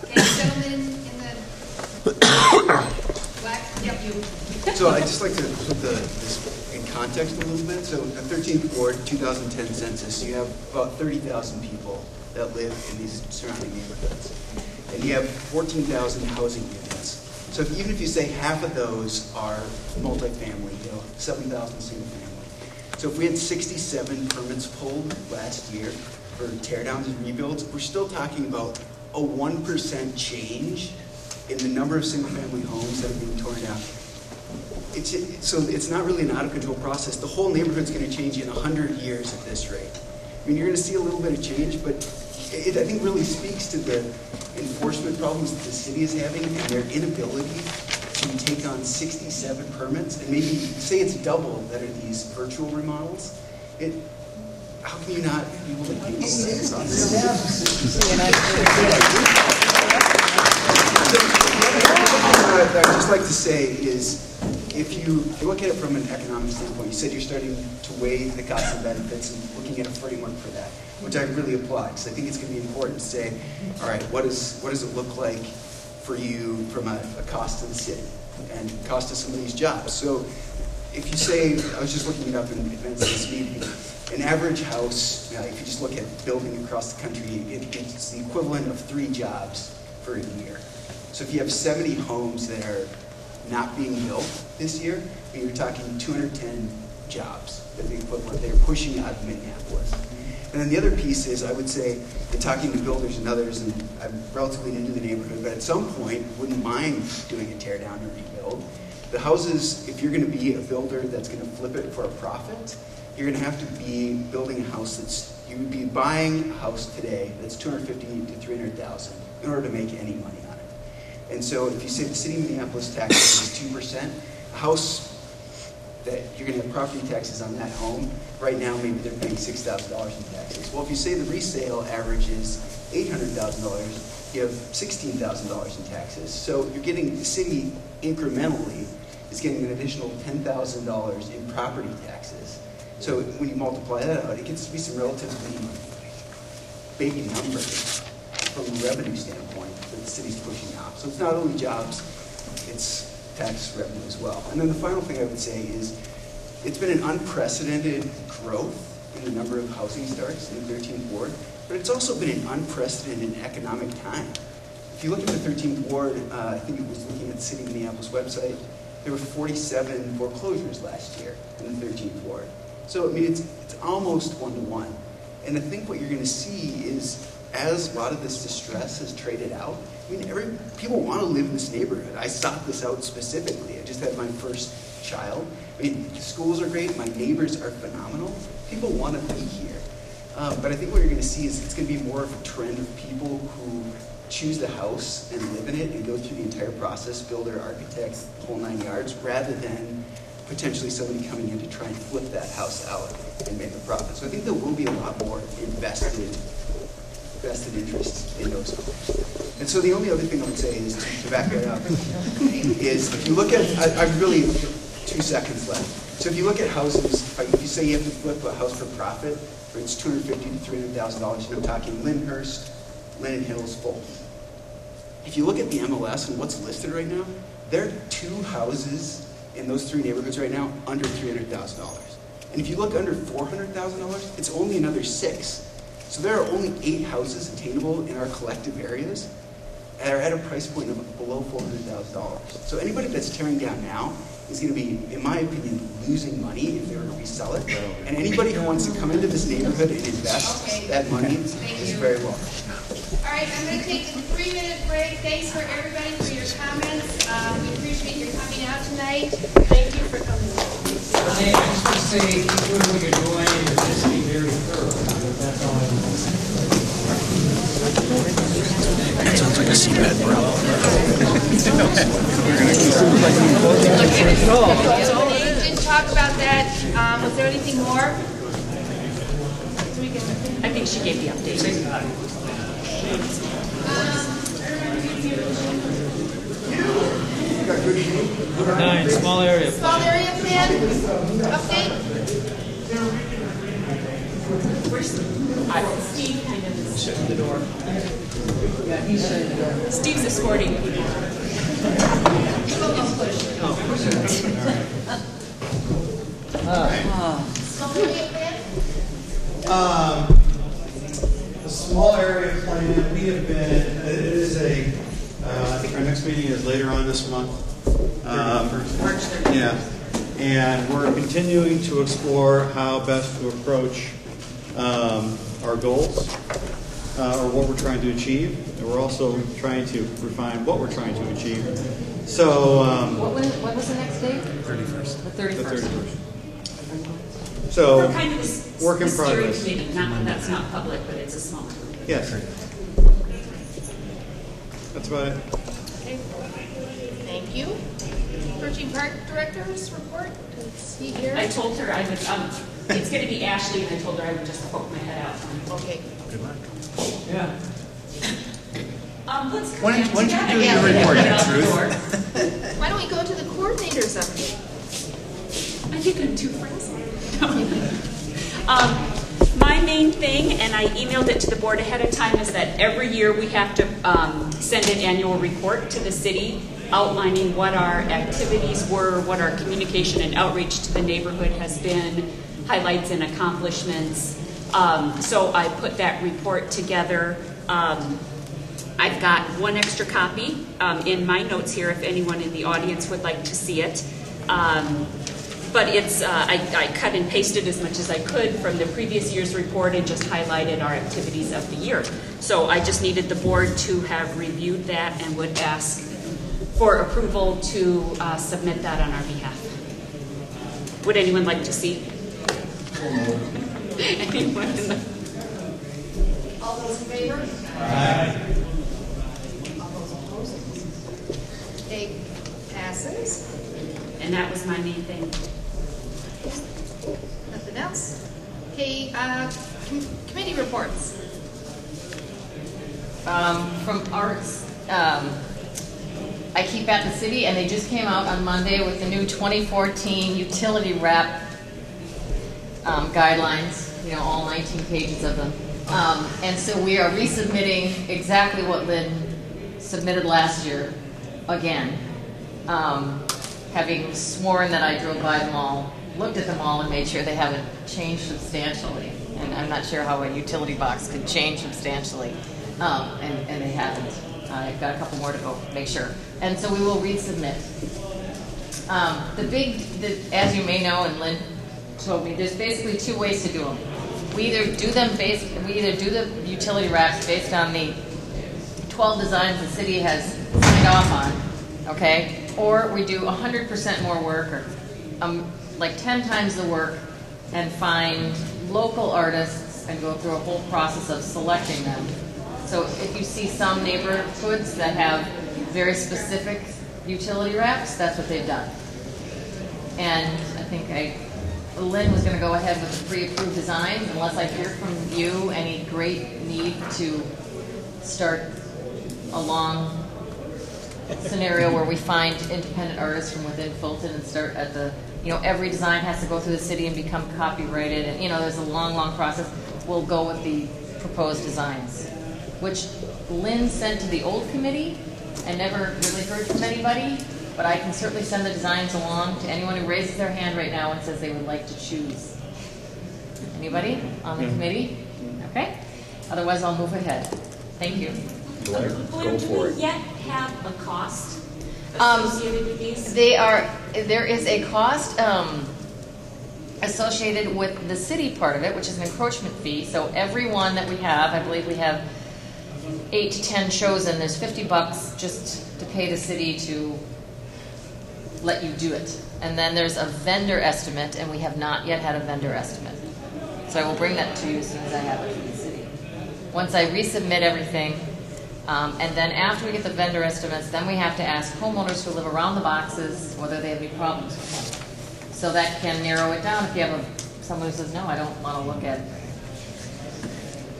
Okay, gentlemen in the black, yep, you. So I'd just like to put this in context a little bit. So the 13th Ward, 2010 census, you have about 30,000 people that live in these surrounding neighborhoods. And you have 14,000 housing units. So even if you say half of those are multifamily, 7,000 single family. So if we had 67 permits pulled last year for tear downs and rebuilds, we're still talking about a 1% change in the number of single family homes that are being torn down. So it's not really an out of control process. The whole neighborhood's going to change in 100 years at this rate. I mean, you're going to see a little bit of change, but it, I think, really speaks to the enforcement problems that the city is having and their inability to take on 67 permits and maybe say it's double that are these virtual remodels. How can you not be able to do this? What I'd just like to say is, if you look at it from an economic standpoint, you said you're starting to weigh the costs and benefits and looking at a framework for that, which I really applaud, because I think it's going to be important to say, all right, what does it look like for you from a cost to the city and cost to some of these jobs? So if you say, I was just looking it up in advance of this meeting, an average house, if you just look at building across the country, it's the equivalent of 3 jobs for a year. So if you have 70 homes that are not being built this year, and you're talking 210 jobs that the equivalent they're pushing out of Minneapolis. And then the other piece is, I would say, in talking to builders and others, and I'm relatively new to the neighborhood, but at some point wouldn't mind doing a tear down or rebuild. The houses, if you're going to be a builder that's going to flip it for a profit, you're going to have to be building a house you would be buying a house today that's $250,000 to $300,000 in order to make any money on it. And so if you say the city of Minneapolis taxes is 2%, a house that you're going to have property taxes on that home, right now maybe they're paying $6,000 in taxes. Well, if you say the resale average is $800,000, you have $16,000 in taxes. So you're getting, the city incrementally is getting an additional $10,000 in property taxes. So when you multiply that out, it gets to be some relatively big numbers from a revenue standpoint that the city's pushing out. So it's not only jobs, it's tax revenue as well. And then the final thing I would say is it's been an unprecedented growth in the number of housing starts in the 13th Ward, but it's also been an unprecedented economic time. If you look at the 13th Ward, I think it was looking at the City of Minneapolis website, there were 47 foreclosures last year in the 13th Ward. So, I mean, it's almost one-to-one. And I think what you're going to see is, as a lot of this distress has traded out, I mean, people want to live in this neighborhood. I sought this out specifically. I just had my first child. I mean, the schools are great. My neighbors are phenomenal. People want to be here. But I think what you're going to see is it's going to be more of a trend of people who choose the house and live in it and go through the entire process, builder, architects, the whole 9 yards, rather than potentially somebody coming in to try and flip that house out and make a profit. So I think there will be a lot more invested interest in those homes. And so the only other thing I would say is, to back that up, is if you look at, I've really 2 seconds left. So if you look at houses, if you say you have to flip a house for profit, or it's $250,000 to $300,000, and I'm talking Lyndhurst, Linden Hills, Fulton. If you look at the MLS and what's listed right now, there are 2 houses in those 3 neighborhoods right now under $300,000. And if you look under $400,000, it's only another 6. So there are only 8 houses attainable in our collective areas that are at a price point of below $400,000. So anybody that's tearing down now is going to be, in my opinion, losing money if they were to resell it. And anybody who wants to come into this neighborhood and invest that money is very welcome. All right, I'm going to take a 3-minute break. Thanks for everybody for your comments. We appreciate your coming out tonight. Thank you for coming. I just want to say, keep doing what you're doing, and just be very thorough. That's all I want to say. That sounds like a seabed problem. We didn't talk about that. Was there anything more? I think she gave the update. 9, small area. Small area plan update? Steve Shutting the door. Yeah, he's shutting the door. Steve's escorting people. Small area plan? A small area plan, we have been, it is a, I think our next meeting is later on this month. March 30th. Yeah, and we're continuing to explore how best to approach our goals, or what we're trying to achieve, and we're also trying to refine what we're trying to achieve. So, What was the next date? 31st. The 31st. So, We're kind of work in a steering progress. committee, not one that's not public, but it's a small group. Yes. That's about it. Okay. Thank you. Pershing Park Director's report. Is he here? I told her I would, it's going to be Ashley, and I told her I would just poke my head out. Okay. Good luck. Yeah. Let's come Why back don't you together. do your report, Truth? Why don't we go to the coordinators update? I think I'm too friends. My main thing, and I emailed it to the board ahead of time, is that every year we have to send an annual report to the city outlining what our activities were, what our communication and outreach to the neighborhood has been, highlights and accomplishments. So I put that report together. I've got one extra copy in my notes here if anyone in the audience would like to see it. But it's, I cut and pasted as much as I could from the previous year's report and just highlighted our activities of the year. So I just needed the board to have reviewed that and would ask for approval to submit that on our behalf. Would anyone like to see? Anyone in the... All those in favor? Aye. All those opposed? Okay, passes. And that was my main thing. Nothing else? Okay, committee reports. From Arts, I keep at the city, and they just came out on Monday with the new 2014 utility wrap guidelines, all 19 pages of them. And so we are resubmitting exactly what Lynn submitted last year again, having sworn that I drove by them all, looked at them all, and made sure they haven't changed substantially. And I'm not sure how a utility box could change substantially, and they haven't. I've got a couple more to go make sure. And so we will resubmit. As you may know, and Lynn told me, there's basically two ways to do them. We either do the utility wraps based on the 12 designs the city has signed off on, okay? Or we do 100% more work, or like 10 times the work, and find local artists and go through a whole process of selecting them. So if you see some neighborhoods that have very specific utility wraps, that's what they've done. And I think Lynn was going to go ahead with the pre-approved designs, unless I hear from you any great need to start a long scenario where we find independent artists from within Fulton and start at the, every design has to go through the city and become copyrighted, and there's a long, long process. We'll go with the proposed designs, which Lynn sent to the old committee and never really heard from anybody, but I can certainly send the designs along to anyone who raises their hand right now and says they would like to choose. Anybody on the committee? Okay. Otherwise, I'll move ahead. Thank you. Blair, do we yet have a cost associated with these? There is a cost associated with the city part of it, which is an encroachment fee. So every one that we have, I believe we have 8 to 10 chosen, there's $50 just to pay the city to let you do it. And then there's a vendor estimate, and we have not yet had a vendor estimate. So I will bring that to you as soon as I have it from the city. Once I resubmit everything, and then after we get the vendor estimates, then we have to ask homeowners who live around the boxes whether they have any problems with them. So that can narrow it down. If you have someone who says, no, I don't want to look at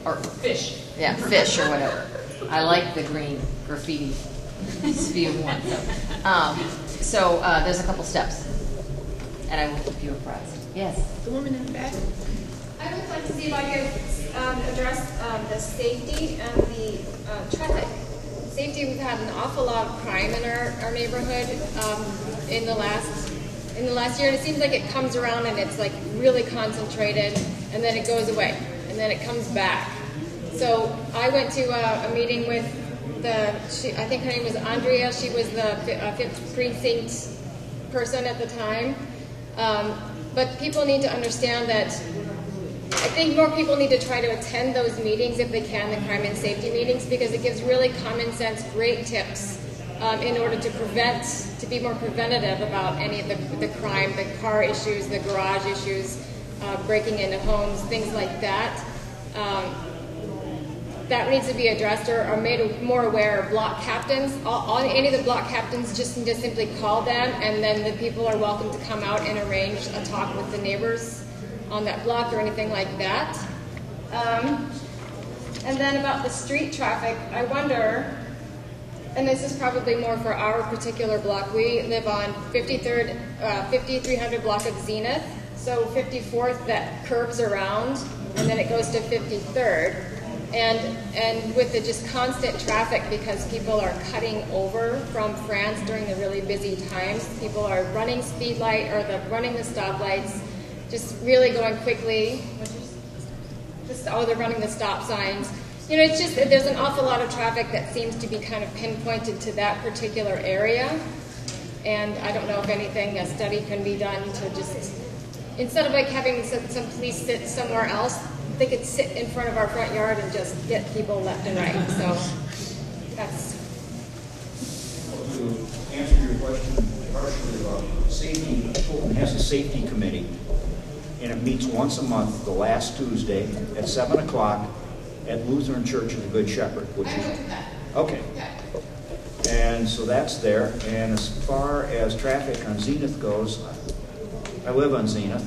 or fish. Yeah, fish or whatever. I like the green graffiti spewing one. So there's a couple steps, and I will keep you apprised. Yes? The woman in the back. I would like to see if I could address the safety and the traffic. Safety, we've had an awful lot of crime in our neighborhood in the last year, and it seems like it comes around and it's like really concentrated, and then it goes away, and then it comes back. So I went to a meeting with I think her name was Andrea. She was the 5th precinct person at the time. But people need to understand that I think more people need to try to attend those meetings if they can, the crime and safety meetings, because it gives really common sense, great tips in order to be more preventative about any of the crime, the car issues, the garage issues, breaking into homes, things like that. That needs to be addressed or made more aware of block captains. Any of the block captains just need to simply call them, and then the people are welcome to come out and arrange a talk with the neighbors on that block or anything like that. And then about the street traffic, I wonder, and this is probably more for our particular block. We live on 5300 block of Zenith, so 54th that curves around, and then it goes to 53rd. And with the just constant traffic, because people are cutting over from France during the really busy times, people are running speed light or running the stoplights, just really going quickly. They're running the stop signs. It's just there's an awful lot of traffic that seems to be kind of pinpointed to that particular area. And I don't know if a study can be done to just, instead of like having some police sit somewhere else, they could sit in front of our front yard and just get people left and right. So that's. question partially about safety. Fulton has a safety committee, and it meets once a month, the last Tuesday at 7 o'clock at Lutheran Church of the Good Shepherd, which is okay. And so that's there. And as far as traffic on Zenith goes, I live on Zenith,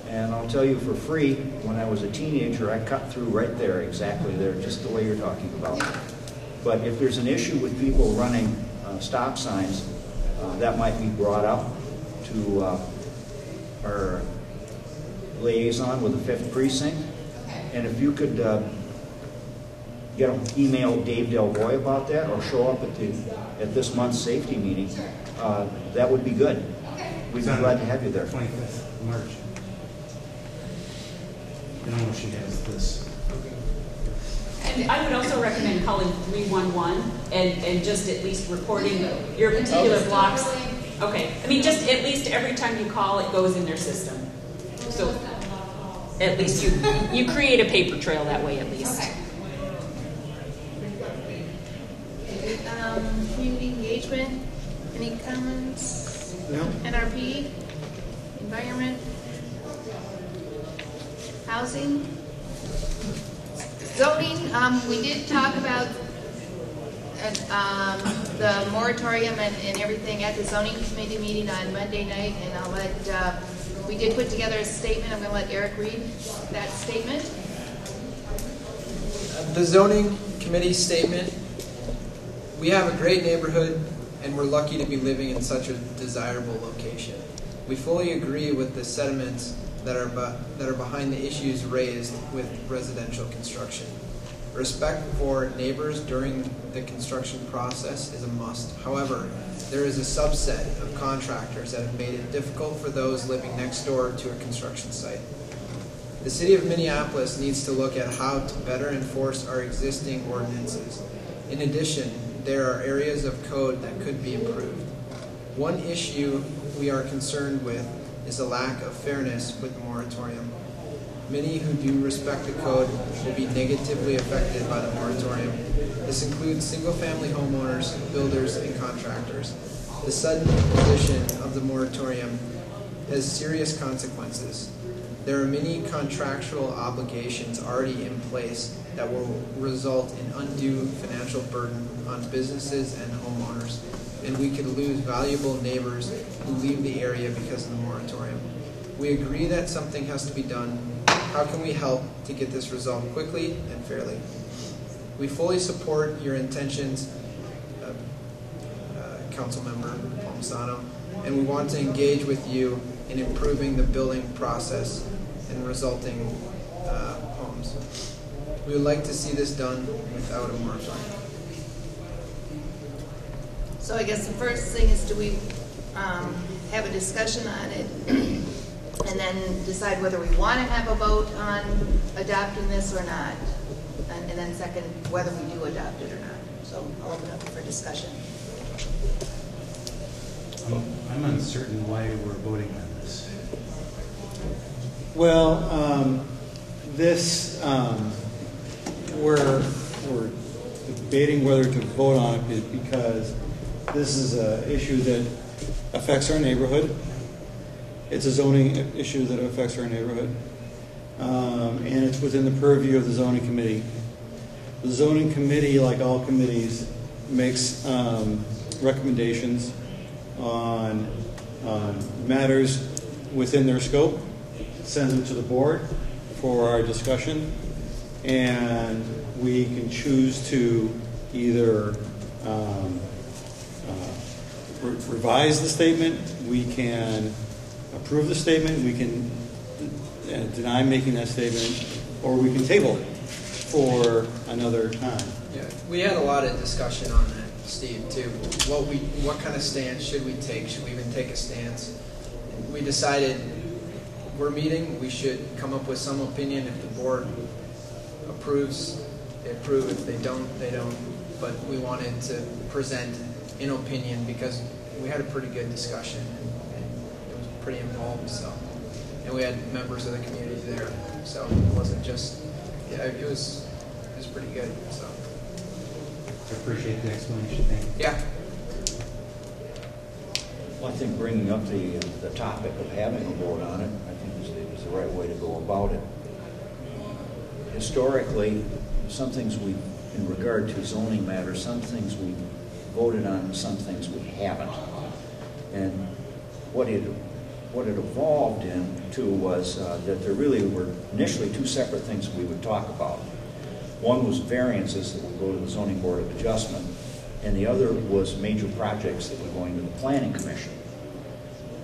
and I'll tell you for free, when I was a teenager, I cut through right there, exactly there, just the way you're talking about. But if there's an issue with people running stop signs, that might be brought up to our liaison with the 5th Precinct. And if you could email Dave Delvoye about that, or show up at this month's safety meeting, that would be good. We'd be glad to have you there. 25th of March. I don't know if she has this. And I would also recommend calling 311 and just at least reporting your particular blocks. Okay, I mean, just at least every time you call, it goes in their system. So at least you create a paper trail that way, at least. Community engagement, any comments? No. NRP, environment, housing, zoning. We did talk about the moratorium and everything at the zoning committee meeting on Monday night, and I'll let, we did put together a statement. I'm going to let Eric read that statement. The zoning committee statement: we have a great neighborhood and we're lucky to be living in such a desirable location. We fully agree with the sentiments that are behind the issues raised with residential construction. Respect for neighbors during the construction process is a must. However, there is a subset of contractors that have made it difficult for those living next door to a construction site. The City of Minneapolis needs to look at how to better enforce our existing ordinances. In addition, there are areas of code that could be improved. One issue we are concerned with is a lack of fairness with the moratorium. Many who do respect the code will be negatively affected by the moratorium. This includes single-family homeowners, builders, and contractors. The sudden imposition of the moratorium has serious consequences. There are many contractual obligations already in place that will result in undue financial burden on businesses and homeowners, and we could lose valuable neighbors who leave the area because of the moratorium. We agree that something has to be done. How can we help to get this resolved quickly and fairly? We fully support your intentions, Councilmember Palmisano, and we want to engage with you in improving the building process and resulting homes. We would like to see this done without a moratorium. So I guess the first thing is, do we have a discussion on it and then decide whether we want to have a vote on adopting this or not? And then second, whether we do adopt it or not. So I'll open up for discussion. I'm uncertain why we're voting on this. Well, this, we're debating whether to vote on it because this is an issue that affects our neighborhood. It's a zoning issue that affects our neighborhood. And it's within the purview of the zoning committee. The zoning committee, like all committees, makes recommendations on matters within their scope, sends them to the board for our discussion, and we can choose to either revise the statement, we can approve the statement, we can deny making that statement, or we can table it for another time. Yeah, we had a lot of discussion on that, Steve, too. What kind of stance should we take? Should we even take a stance? We decided we're meeting, we should come up with some opinion. If the board approves, they approve. If they don't, they don't. But we wanted to present an opinion because we had a pretty good discussion and it was pretty involved. So, and we had members of the community there, so it wasn't just, yeah, it was pretty good. So I appreciate the explanation. Thank you. Yeah. Well, I think bringing up the topic of having a vote on it, I think is the right way to go about it. Historically, some things we, in regard to zoning matters, some things we voted on, some things we haven't. And what it evolved into was that there really were initially two separate things we would talk about. One was variances that would go to the Zoning Board of Adjustment, and the other was major projects that were going to the Planning Commission.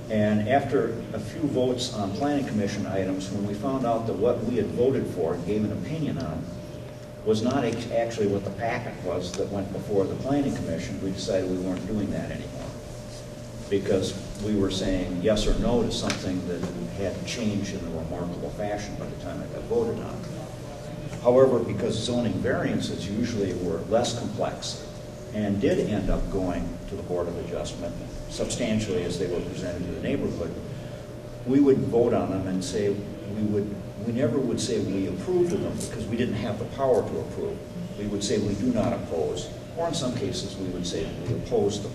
And after a few votes on Planning Commission items, when we found out that what we had voted for and gave an opinion on was not actually what the packet was that went before the Planning Commission, we decided we weren't doing that anymore, because we were saying yes or no to something that had changed in a remarkable fashion by the time it got voted on. However, because zoning variances usually were less complex and did end up going to the Board of Adjustment substantially as they were presented to the neighborhood, we would vote on them and say we never would say we approved of them, because we didn't have the power to approve. We would say we do not oppose, or in some cases we would say we oppose them.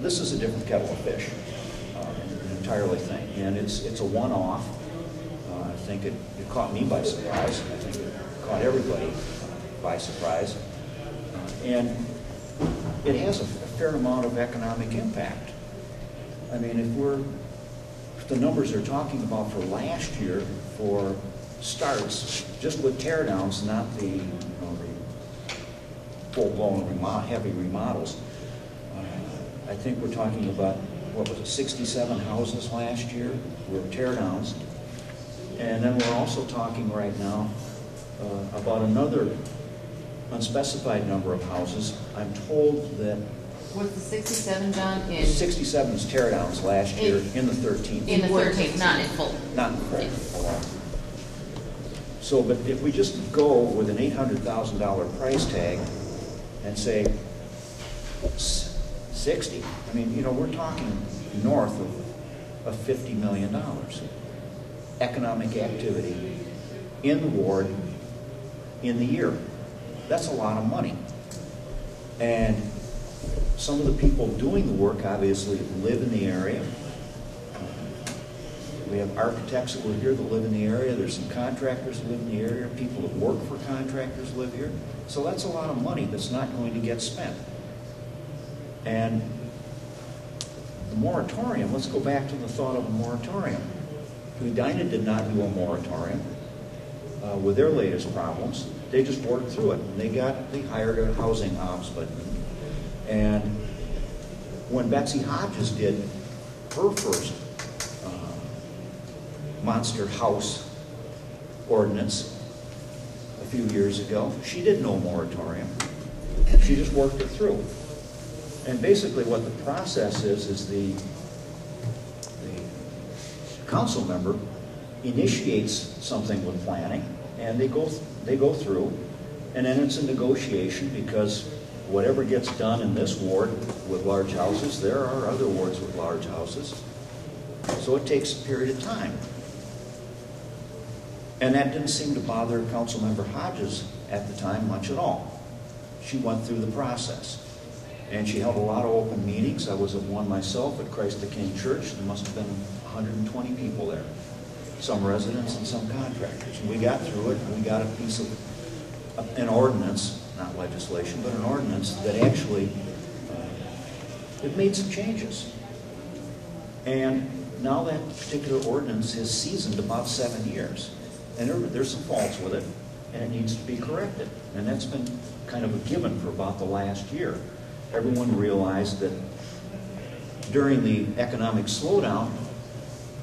This is a different kettle of fish, an entirely thing, and it's a one-off. I think it caught me by surprise. I think it caught everybody by surprise, and it has a fair amount of economic impact. I mean, if the numbers they're talking about for last year for starts, just with tear downs, not the full-blown heavy remodels, I think we're talking about, what was it, 67 houses last year were tear downs. And then we're also talking right now about another unspecified number of houses. I'm told that... What's the 67, John? 67 is tear downs last year in the 13th. In the 13th, not in Fulton. Not in Fulton. So, but if we just go with an $800,000 price tag and say 60, I mean, you know, we're talking north of $50 million. Economic activity in the ward in the year. That's a lot of money. And some of the people doing the work obviously live in the area. We have architects that live here that live in the area. There's some contractors that live in the area. People that work for contractors live here. So that's a lot of money that's not going to get spent. And the moratorium, let's go back to the thought of a moratorium. Edina did not do a moratorium with their latest problems. They just worked through it. They hired a housing ombudsman. And when Betsy Hodges did her first monster house ordinance a few years ago, she did no moratorium. She just worked it through. And basically what the process is the council member initiates something with planning, and they go through, and then it's a negotiation, because whatever gets done in this ward with large houses, there are other wards with large houses. So it takes a period of time. And that didn't seem to bother Councilmember Hodges at the time much at all. She went through the process. And she held a lot of open meetings. I was at one myself at Christ the King Church. There must have been 120 people there, some residents and some contractors. And we got through it, and we got a piece of an ordinance, not legislation, but an ordinance that actually it made some changes. And now that particular ordinance has seasoned about 7 years. And there's some faults with it, and it needs to be corrected. And that's been kind of a given for about the last year. Everyone realized that during the economic slowdown,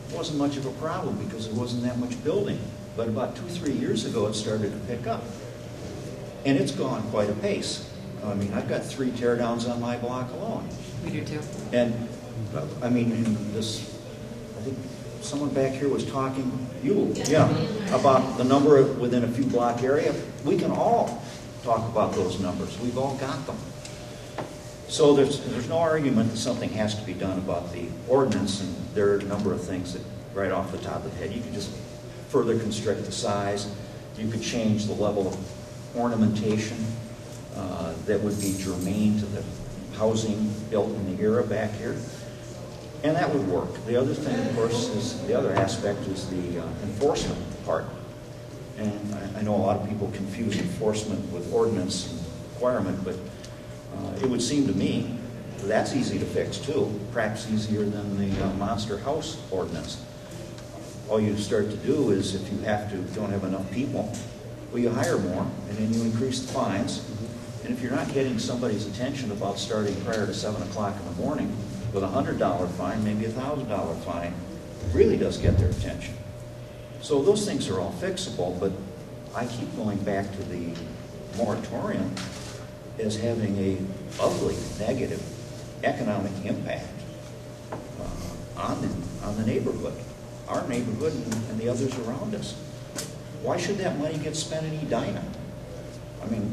it wasn't much of a problem because there wasn't that much building. But about 2-3 years ago, it started to pick up. And it's gone quite a pace. I mean, I've got 3 teardowns on my block alone. We do too. And, I mean, in this, I think someone back here was talking, about the number within a few block area. We can all talk about those numbers. We've all got them. So there's no argument that something has to be done about the ordinance, and there are a number of things that, right off the top of the head, you could just further constrict the size. You could change the level of ornamentation that would be germane to the housing built in the era back here. And that would work. The other thing, of course, is the other aspect is the enforcement part. And I know a lot of people confuse enforcement with ordinance requirement, but it would seem to me that's easy to fix too, perhaps easier than the monster house ordinance. All you start to do is, if you don't have enough people, well, you hire more, and then you increase the fines. And if you're not getting somebody's attention about starting prior to 7 o'clock in the morning with a $100 fine, maybe a $1,000 fine, it really does get their attention. So those things are all fixable, but I keep going back to the moratorium as having a ugly, negative economic impact on the neighborhood, our neighborhood and the others around us. Why should that money get spent in Edina? I mean,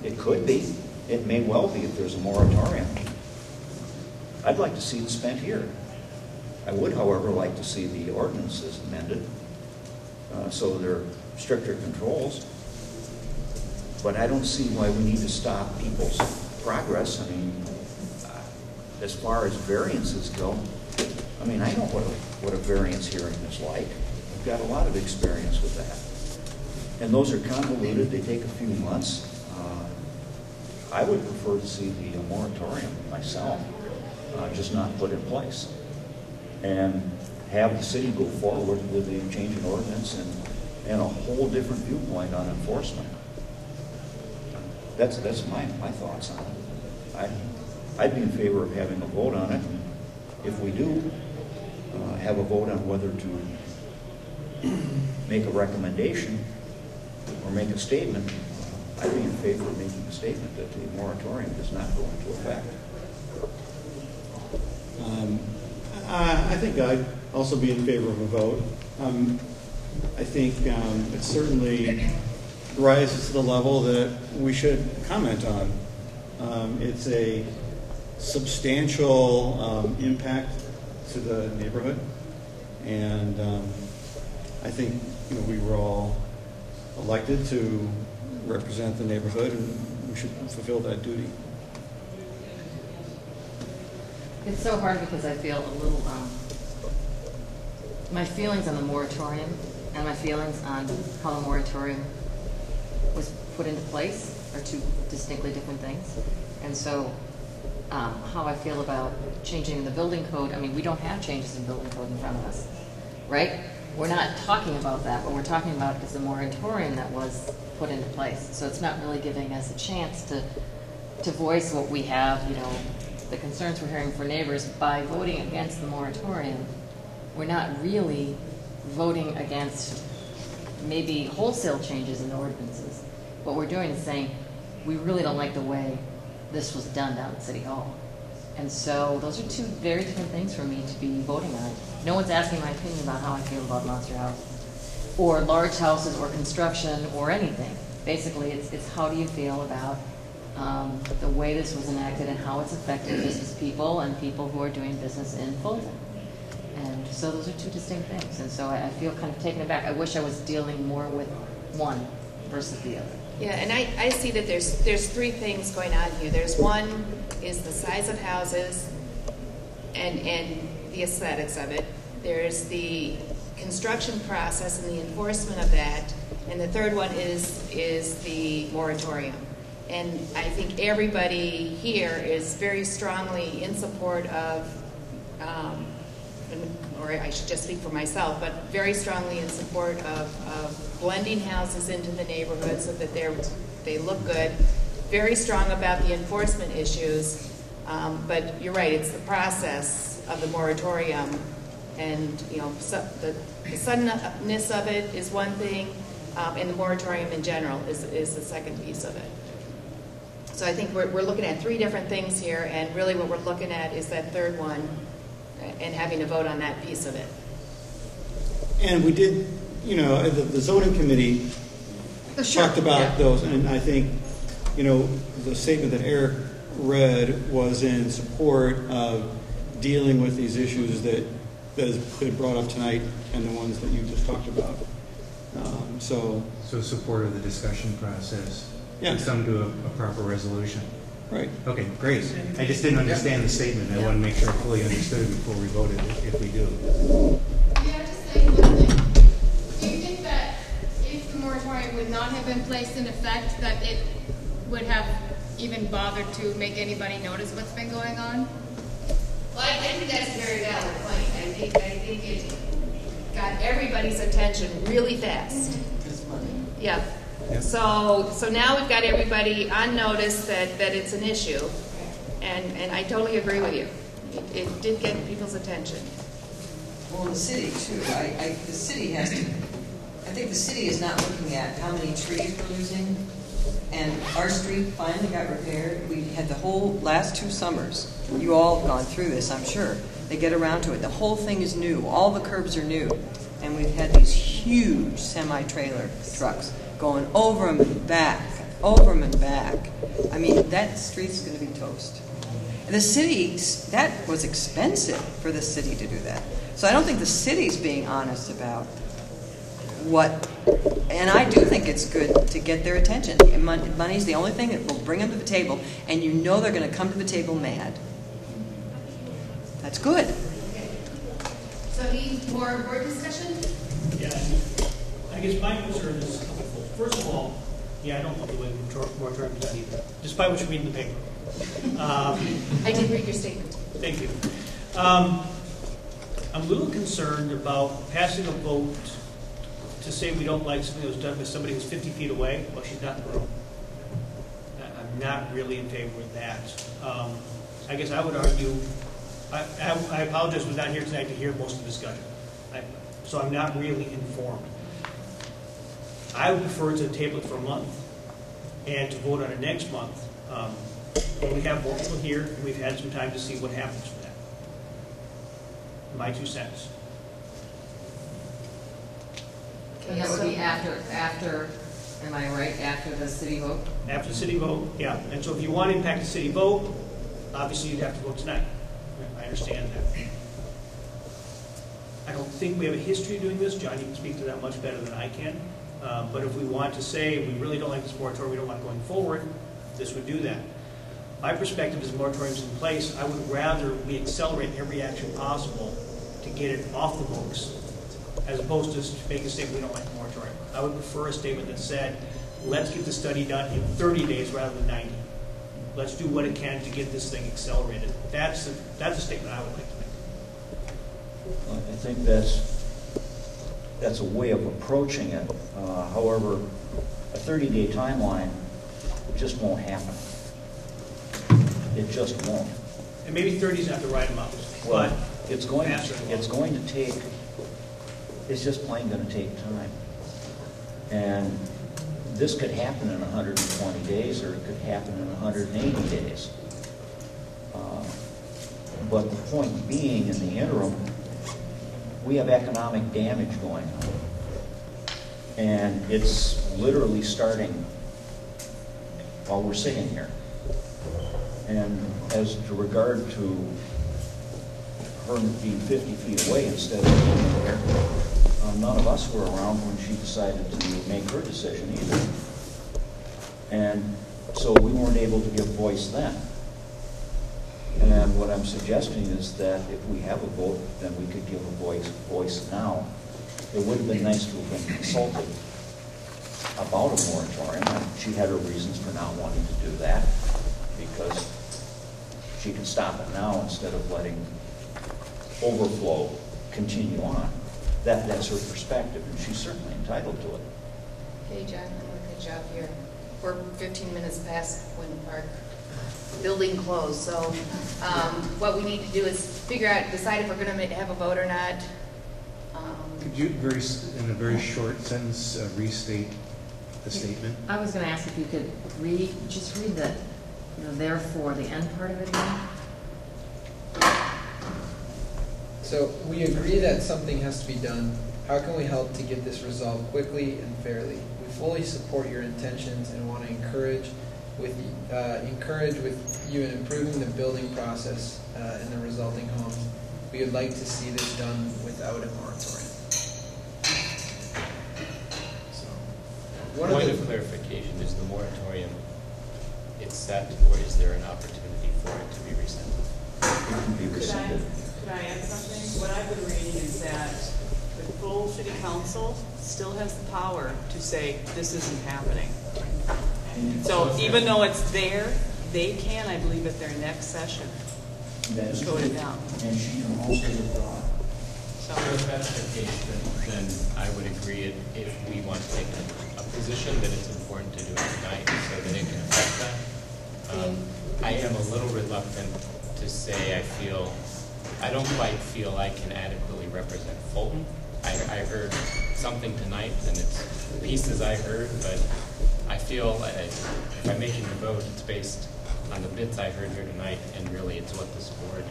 it could be. It may well be if there's a moratorium. I'd like to see it spent here. I would, however, like to see the ordinances amended so there are stricter controls. But I don't see why we need to stop people's progress. I mean, as far as variances go, I mean, I know what a variance hearing is like. I've got a lot of experience with that. And those are convoluted. They take a few months. I would prefer to see the moratorium myself just not put in place and have the city go forward with the change in ordinance and a whole different viewpoint on enforcement. That's my thoughts on it. I'd be in favor of having a vote on it. If we do have a vote on whether to make a recommendation or make a statement, I'd be in favor of making a statement that the moratorium does not go into effect. I think I'd also be in favor of a vote. I think it certainly rises to the level that we should comment on. It's a substantial impact to the neighborhood, and I think we were all elected to represent the neighborhood, and we should fulfill that duty. It's so hard because I feel a little, my feelings on the moratorium and my feelings on how the moratorium was put into place are two distinctly different things. And so how I feel about changing the building code, I mean, we don't have changes in building code in front of us, right? We're not talking about that. What we're talking about is the moratorium that was put into place. So it's not really giving us a chance to voice what we have, the concerns we're hearing for neighbors. By voting against the moratorium, we're not really voting against maybe wholesale changes in ordinances. What we're doing is saying, we really don't like the way this was done down at City Hall. And so those are two very different things for me to be voting on. No one's asking my opinion about how I feel about monster houses or large houses or construction or anything. Basically, it's how do you feel about the way this was enacted and how it's affected business people and people who are doing business in Fulton. And so those are two distinct things. And so I feel kind of taken aback. I wish I was dealing more with one versus the other. Yeah, and I see that there's three things going on here. There's one is the size of houses and the aesthetics of it. There's the construction process and the enforcement of that. And the third one is the moratorium. And I think everybody here is very strongly in support of, or I should just speak for myself, but very strongly in support of blending houses into the neighborhood so that they look good. Very strong about the enforcement issues, but you're right, it's the process of the moratorium, and the suddenness of it is one thing, and the moratorium in general is the second piece of it. So I think we're looking at three different things here, and really what we're looking at is that third one and having to vote on that piece of it. And we did, the zoning committee talked about those, and I think, the statement that Eric read was in support of dealing with these issues that has been brought up tonight and the ones that you just talked about. So support of the discussion process. Yeah. To come to a proper resolution. Right. Okay, great. I just didn't understand the statement. I want to make sure I fully understood it before we voted, if we do. May I just say one thing? Do you think that if the moratorium would not have been placed in effect, that it would have even bothered to make anybody notice what's been going on? Well, I think that's a very valid point. I think it got everybody's attention really fast. Yeah. So now we've got everybody on notice that it's an issue, and I totally agree with you. It did get people's attention. Well, the city too. The city has to. I think the city is not looking at how many trees we're losing, and our street finally got repaired. We had the whole last 2 summers. You all have gone through this, I'm sure. They get around to it. The whole thing is new. All the curbs are new, and we've had these huge semi-trailer trucks going over them and back, over them and back. I mean, that street's going to be toast. And the city, that was expensive for the city to do that. So I don't think the city's being honest about what, and I do think it's good to get their attention. Money's the only thing that will bring them to the table, and you know they're going to come to the table mad. That's good. So need more board discussion? Yeah, I guess my concern is, first of all, yeah, I don't love the way moratorium is done either, despite what you read in the paper. I did read your statement. Thank you. I'm a little concerned about passing a vote to say we don't like something that was done by somebody who's 50 feet away. Well, she's not in the room. I'm not really in favor of that. I guess I would argue, I apologize, I was not here tonight to hear most of the discussion. So I'm not really informed. I would prefer to table it for a month and to vote on it next month. When we have more people here, and we've had some time to see what happens for that. My 2 cents. And that would be after, am I right, after the city vote? After the city vote, yeah. And so if you want to impact the city vote, obviously you'd have to vote tonight. I understand that. I don't think we have a history of doing this. John, you can speak to that much better than I can. But if we want to say we really don't like this moratorium, we don't want it going forward, this would do that. My perspective is the moratorium's in place. I would rather we accelerate every action possible to get it off the books, as opposed to make a statement we don't like the moratorium. I would prefer a statement that said, let's get the study done in 30 days rather than 90. Let's do what it can to get this thing accelerated. That's a statement I would like to make. I think that's a way of approaching it. However, a 30-day timeline just won't happen. It just won't. And maybe 30 is not the right amount. Well, but it's going to take. It's just plain going to take time. And this could happen in 120 days, or it could happen in 180 days. But the point being, in the interim, we have economic damage going on. And it's literally starting while we're sitting here. And as to regard to her being 50 feet away instead of being there, none of us were around when she decided to make her decision either. And so we weren't able to give voice then. And what I'm suggesting is that if we have a vote, then we could give a voice now. It would have been nice to have been consulted about a moratorium. And she had her reasons for not wanting to do that, because she can stop it now instead of letting overflow continue on. That's her perspective, and she's certainly entitled to it. Okay, John, I'm doing a good job here. We're 15 minutes past when our building closed, so what we need to do is decide if we're going to have a vote or not. Could you, in a very short sentence, restate the statement? I was going to ask if you could read the, therefore, the end part of it again. So we agree that something has to be done. How can we help to get this resolved quickly and fairly? We fully support your intentions and want to encourage with you in improving the building process and the resulting homes. We would like to see this done without a moratorium. Point of clarification, is the moratorium it's set, or is there an opportunity for it to be rescinded? It can be rescinded. Could I add something? What I've been reading is that the full city council still has the power to say, this isn't happening. So even though it's there, they can, I believe, at their next session, vote it down. And she can also withdraw. So if that's the case, then I would agree if we want to take a position that it's important to do it tonight so that it can affect that. I am a little reluctant to say I don't quite feel I can adequately represent Fulton. I heard something tonight, and it's pieces I heard, but I feel if I'm making a vote, it's based on the bits I heard here tonight, and really it's what this board,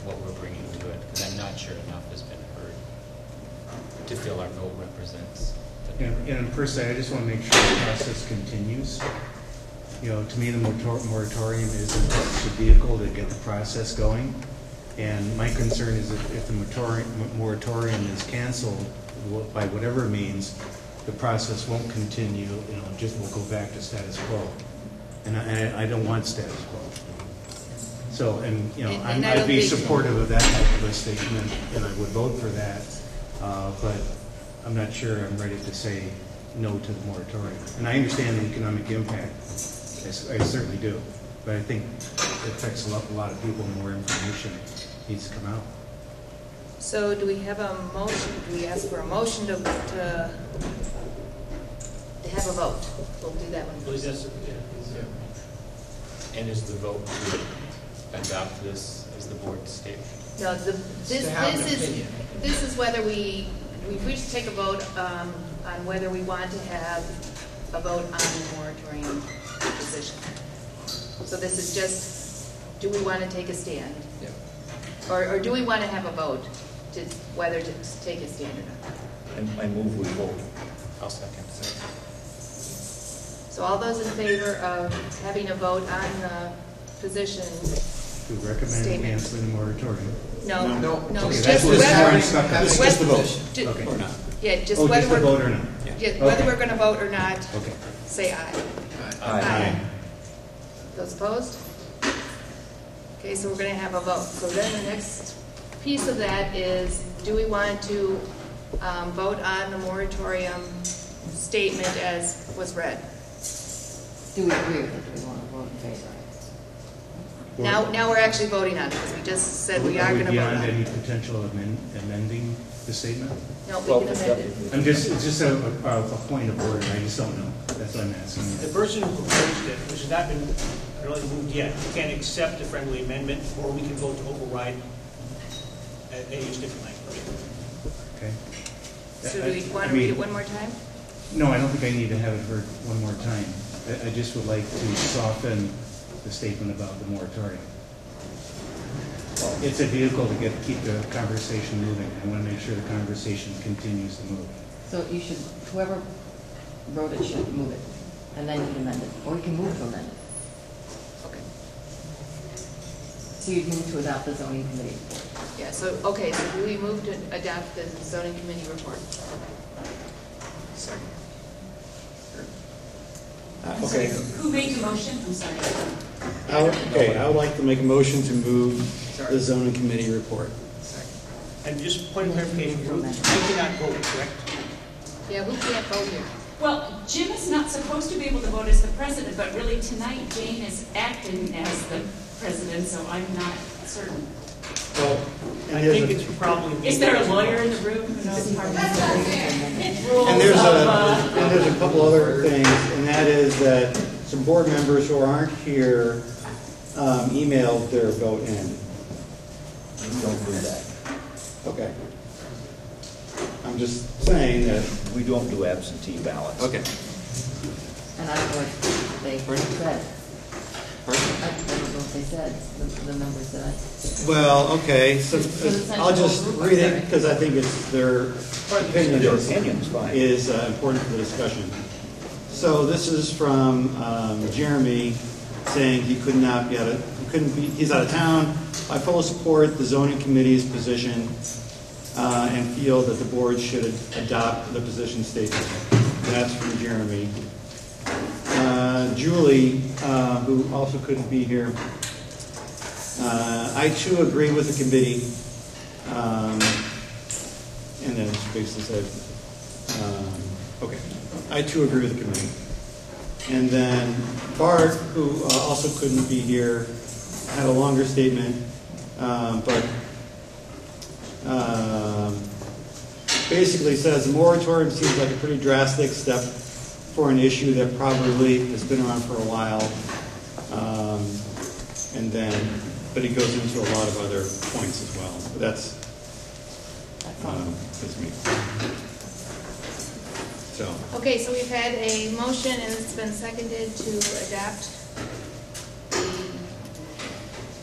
what we're bringing to it, because I'm not sure enough has been heard to feel our vote represents. And per se, I just want to make sure the process continues. You know, to me, the moratorium is a vehicle to get the process going. And my concern is if the moratorium is canceled by whatever means, the process won't continue. You know, just we'll go back to status quo. And I don't want status quo. So, and you know, I'd be supportive of that type of a statement, and I would vote for that. But I'm not sure I'm ready to say no to the moratorium. And I understand the economic impact. I certainly do. But I think it affects a lot of people. More information needs to come out. So do we have a motion? Do we ask for a motion to have a vote? We'll do that one first. And is the vote to adopt this as the board's statement? No, this is whether we should take a vote on whether we want to have a vote on the moratorium position. So this is just, do we want to take a stand? Yeah. Or do we want to have a vote to whether to take a stand or not? I move we vote. I'll second. So all those in favor of having a vote on the position To recommend statement? canceling the moratorium. No. Okay, Just the vote. Okay. Or not. Yeah, just Oh, whether just the we're vote or not. yeah, whether we're going to vote or not. Okay. Say aye. Aye. Those opposed? Okay, so we're going to have a vote. So then the next piece of that is, do we want to vote on the moratorium statement as was read? Do we agree with it? Do we want to vote in favor? Now we're actually voting on it, because we just said we are going to vote on Beyond any it. potential of amending the statement? No, we can amend it. It's just a point of order. I just don't know. That's what I'm asking. The person who proposed it, which has not been really moved yet, can accept a friendly amendment, or we can vote to override a different language. Okay. So do we want to read it one more time? No, I don't think I need to have it heard one more time. I just would like to soften the statement about the moratorium. It's a vehicle to keep the conversation moving. I want to make sure the conversation continues to move. So you should, whoever wrote it should move it, and then you can amend it, or you can move to amend it. Okay. So you'd move to adopt the zoning committee. Yeah, so, okay, so do we move to adopt the zoning committee report? Sorry. Okay. Who made the motion? I'm sorry. I would like to make a motion to move the zoning committee report. And just point of clarification, you cannot vote, correct? Yeah, who can't vote here? Well, Jim is not supposed to be able to vote as the president, but really tonight Jane is acting as the president, so I'm not certain. Well, I think it's probably... Is there a lawyer in the room who knows how to And there's a couple other things, and that is that some board members who aren't here emailed their vote in. Don't do that. Okay. I'm just saying that we don't do absentee ballots. Okay. And I don't know what they said. I don't know what they said, the numbers that I... Well, okay, so I'll just read it because I think it's their opinion is important for the discussion. So this is from Jeremy saying he could not be he's out of town. I fully support the zoning committee's position and feel that the board should adopt the position statement. That's from Jeremy. Julie, who also couldn't be here. I too agree with the committee. And then she basically said, okay, I too agree with the committee. And then Bart, who also couldn't be here, had a longer statement, but basically says the moratorium seems like a pretty drastic step for an issue that probably has been around for a while. And then, but he goes into a lot of other points as well. But that's me. So. Okay, so we've had a motion and it's been seconded to adopt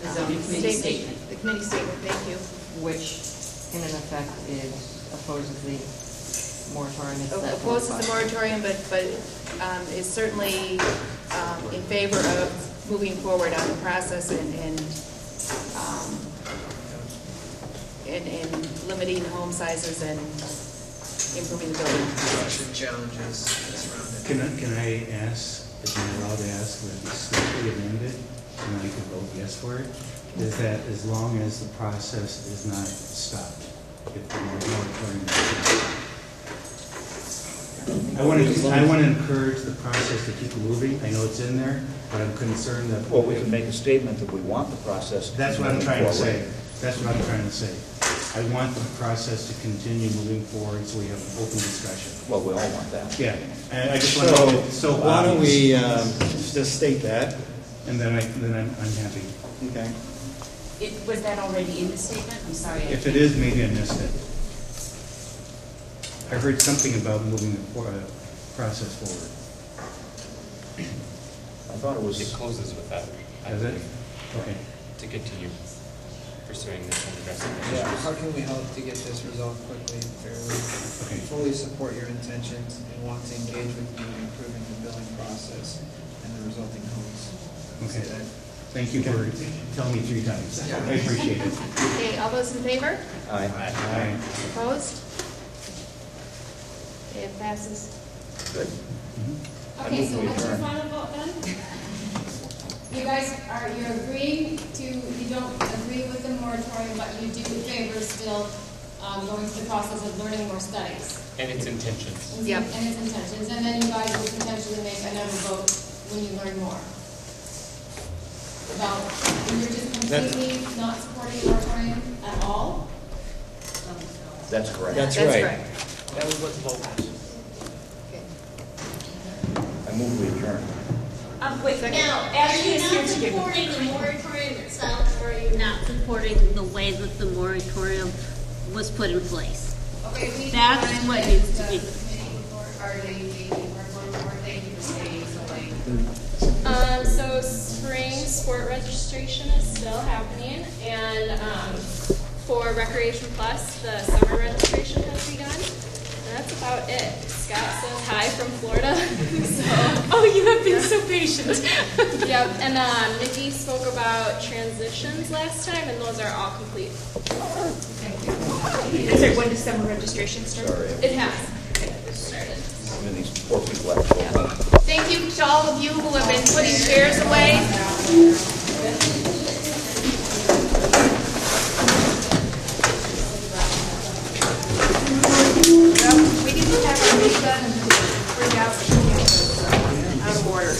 The zoning committee statement. The committee statement, thank you. Which, in effect, opposes the moratorium. Opposes the moratorium, but is certainly in favor of moving forward on the process and limiting home sizes and improving the building. Construction challenges surrounding it. Can I ask, if I'm allowed to ask, that it's slightly amended, and I can vote yes for it, is that as long as the process is not stopped, if the moratorium is stopped. I want to encourage the process to keep moving. I know it's in there, but I'm concerned that... Well, we can make a statement that we want the process to That's what I'm trying to forward. say. That's what I'm trying to say. I want the process to continue moving forward so we have an open discussion. Well, we all want that. Yeah. And I just want to make it so why don't we obvious. just state that? And then I'm happy. Okay. Was that already in the statement? I'm sorry. If it is, maybe I missed it. I heard something about moving the process forward. I thought it was... It closes with that. Does it? Okay. To continue pursuing this and addressing the Yeah, issues. how can we help to get this resolved quickly and fairly? Okay. Fully support your intentions and want to engage with you in improving the billing process and the resulting homes. Okay. Thank you for telling me 3 times. Yeah. I appreciate it. Okay, all those in favor? Aye. Aye. Opposed? It passes. Good. Okay, so what's your final vote then? You guys you're agreeing to, you don't agree with the moratorium, but you do favor still going through the process of learning more studies. And its intentions. Yep. And its intentions, and then you guys will potentially make another vote when you learn more. About, when you're just completely not supporting the moratorium at all? That's correct. That's That's right. correct. That was what the vote was. I move we adjourn. Wait, Now, are Ashley you is not here to give supporting the moratorium itself, or are you not supporting the way that the moratorium was put in place? Okay, we That's what needs to be. So spring sport registration is still happening, and for Recreation Plus, the summer registration has begun. And that's about it. Scott says hi from Florida. Oh, you have been so patient. Yep, and Nikki spoke about transitions last time, and those are all complete. Is there when does summer registration start? Sorry. It has. Started. I mean, these poor people have to go home. Thank you to all of you who have been putting chairs away. We didn't have to make that bring out of order.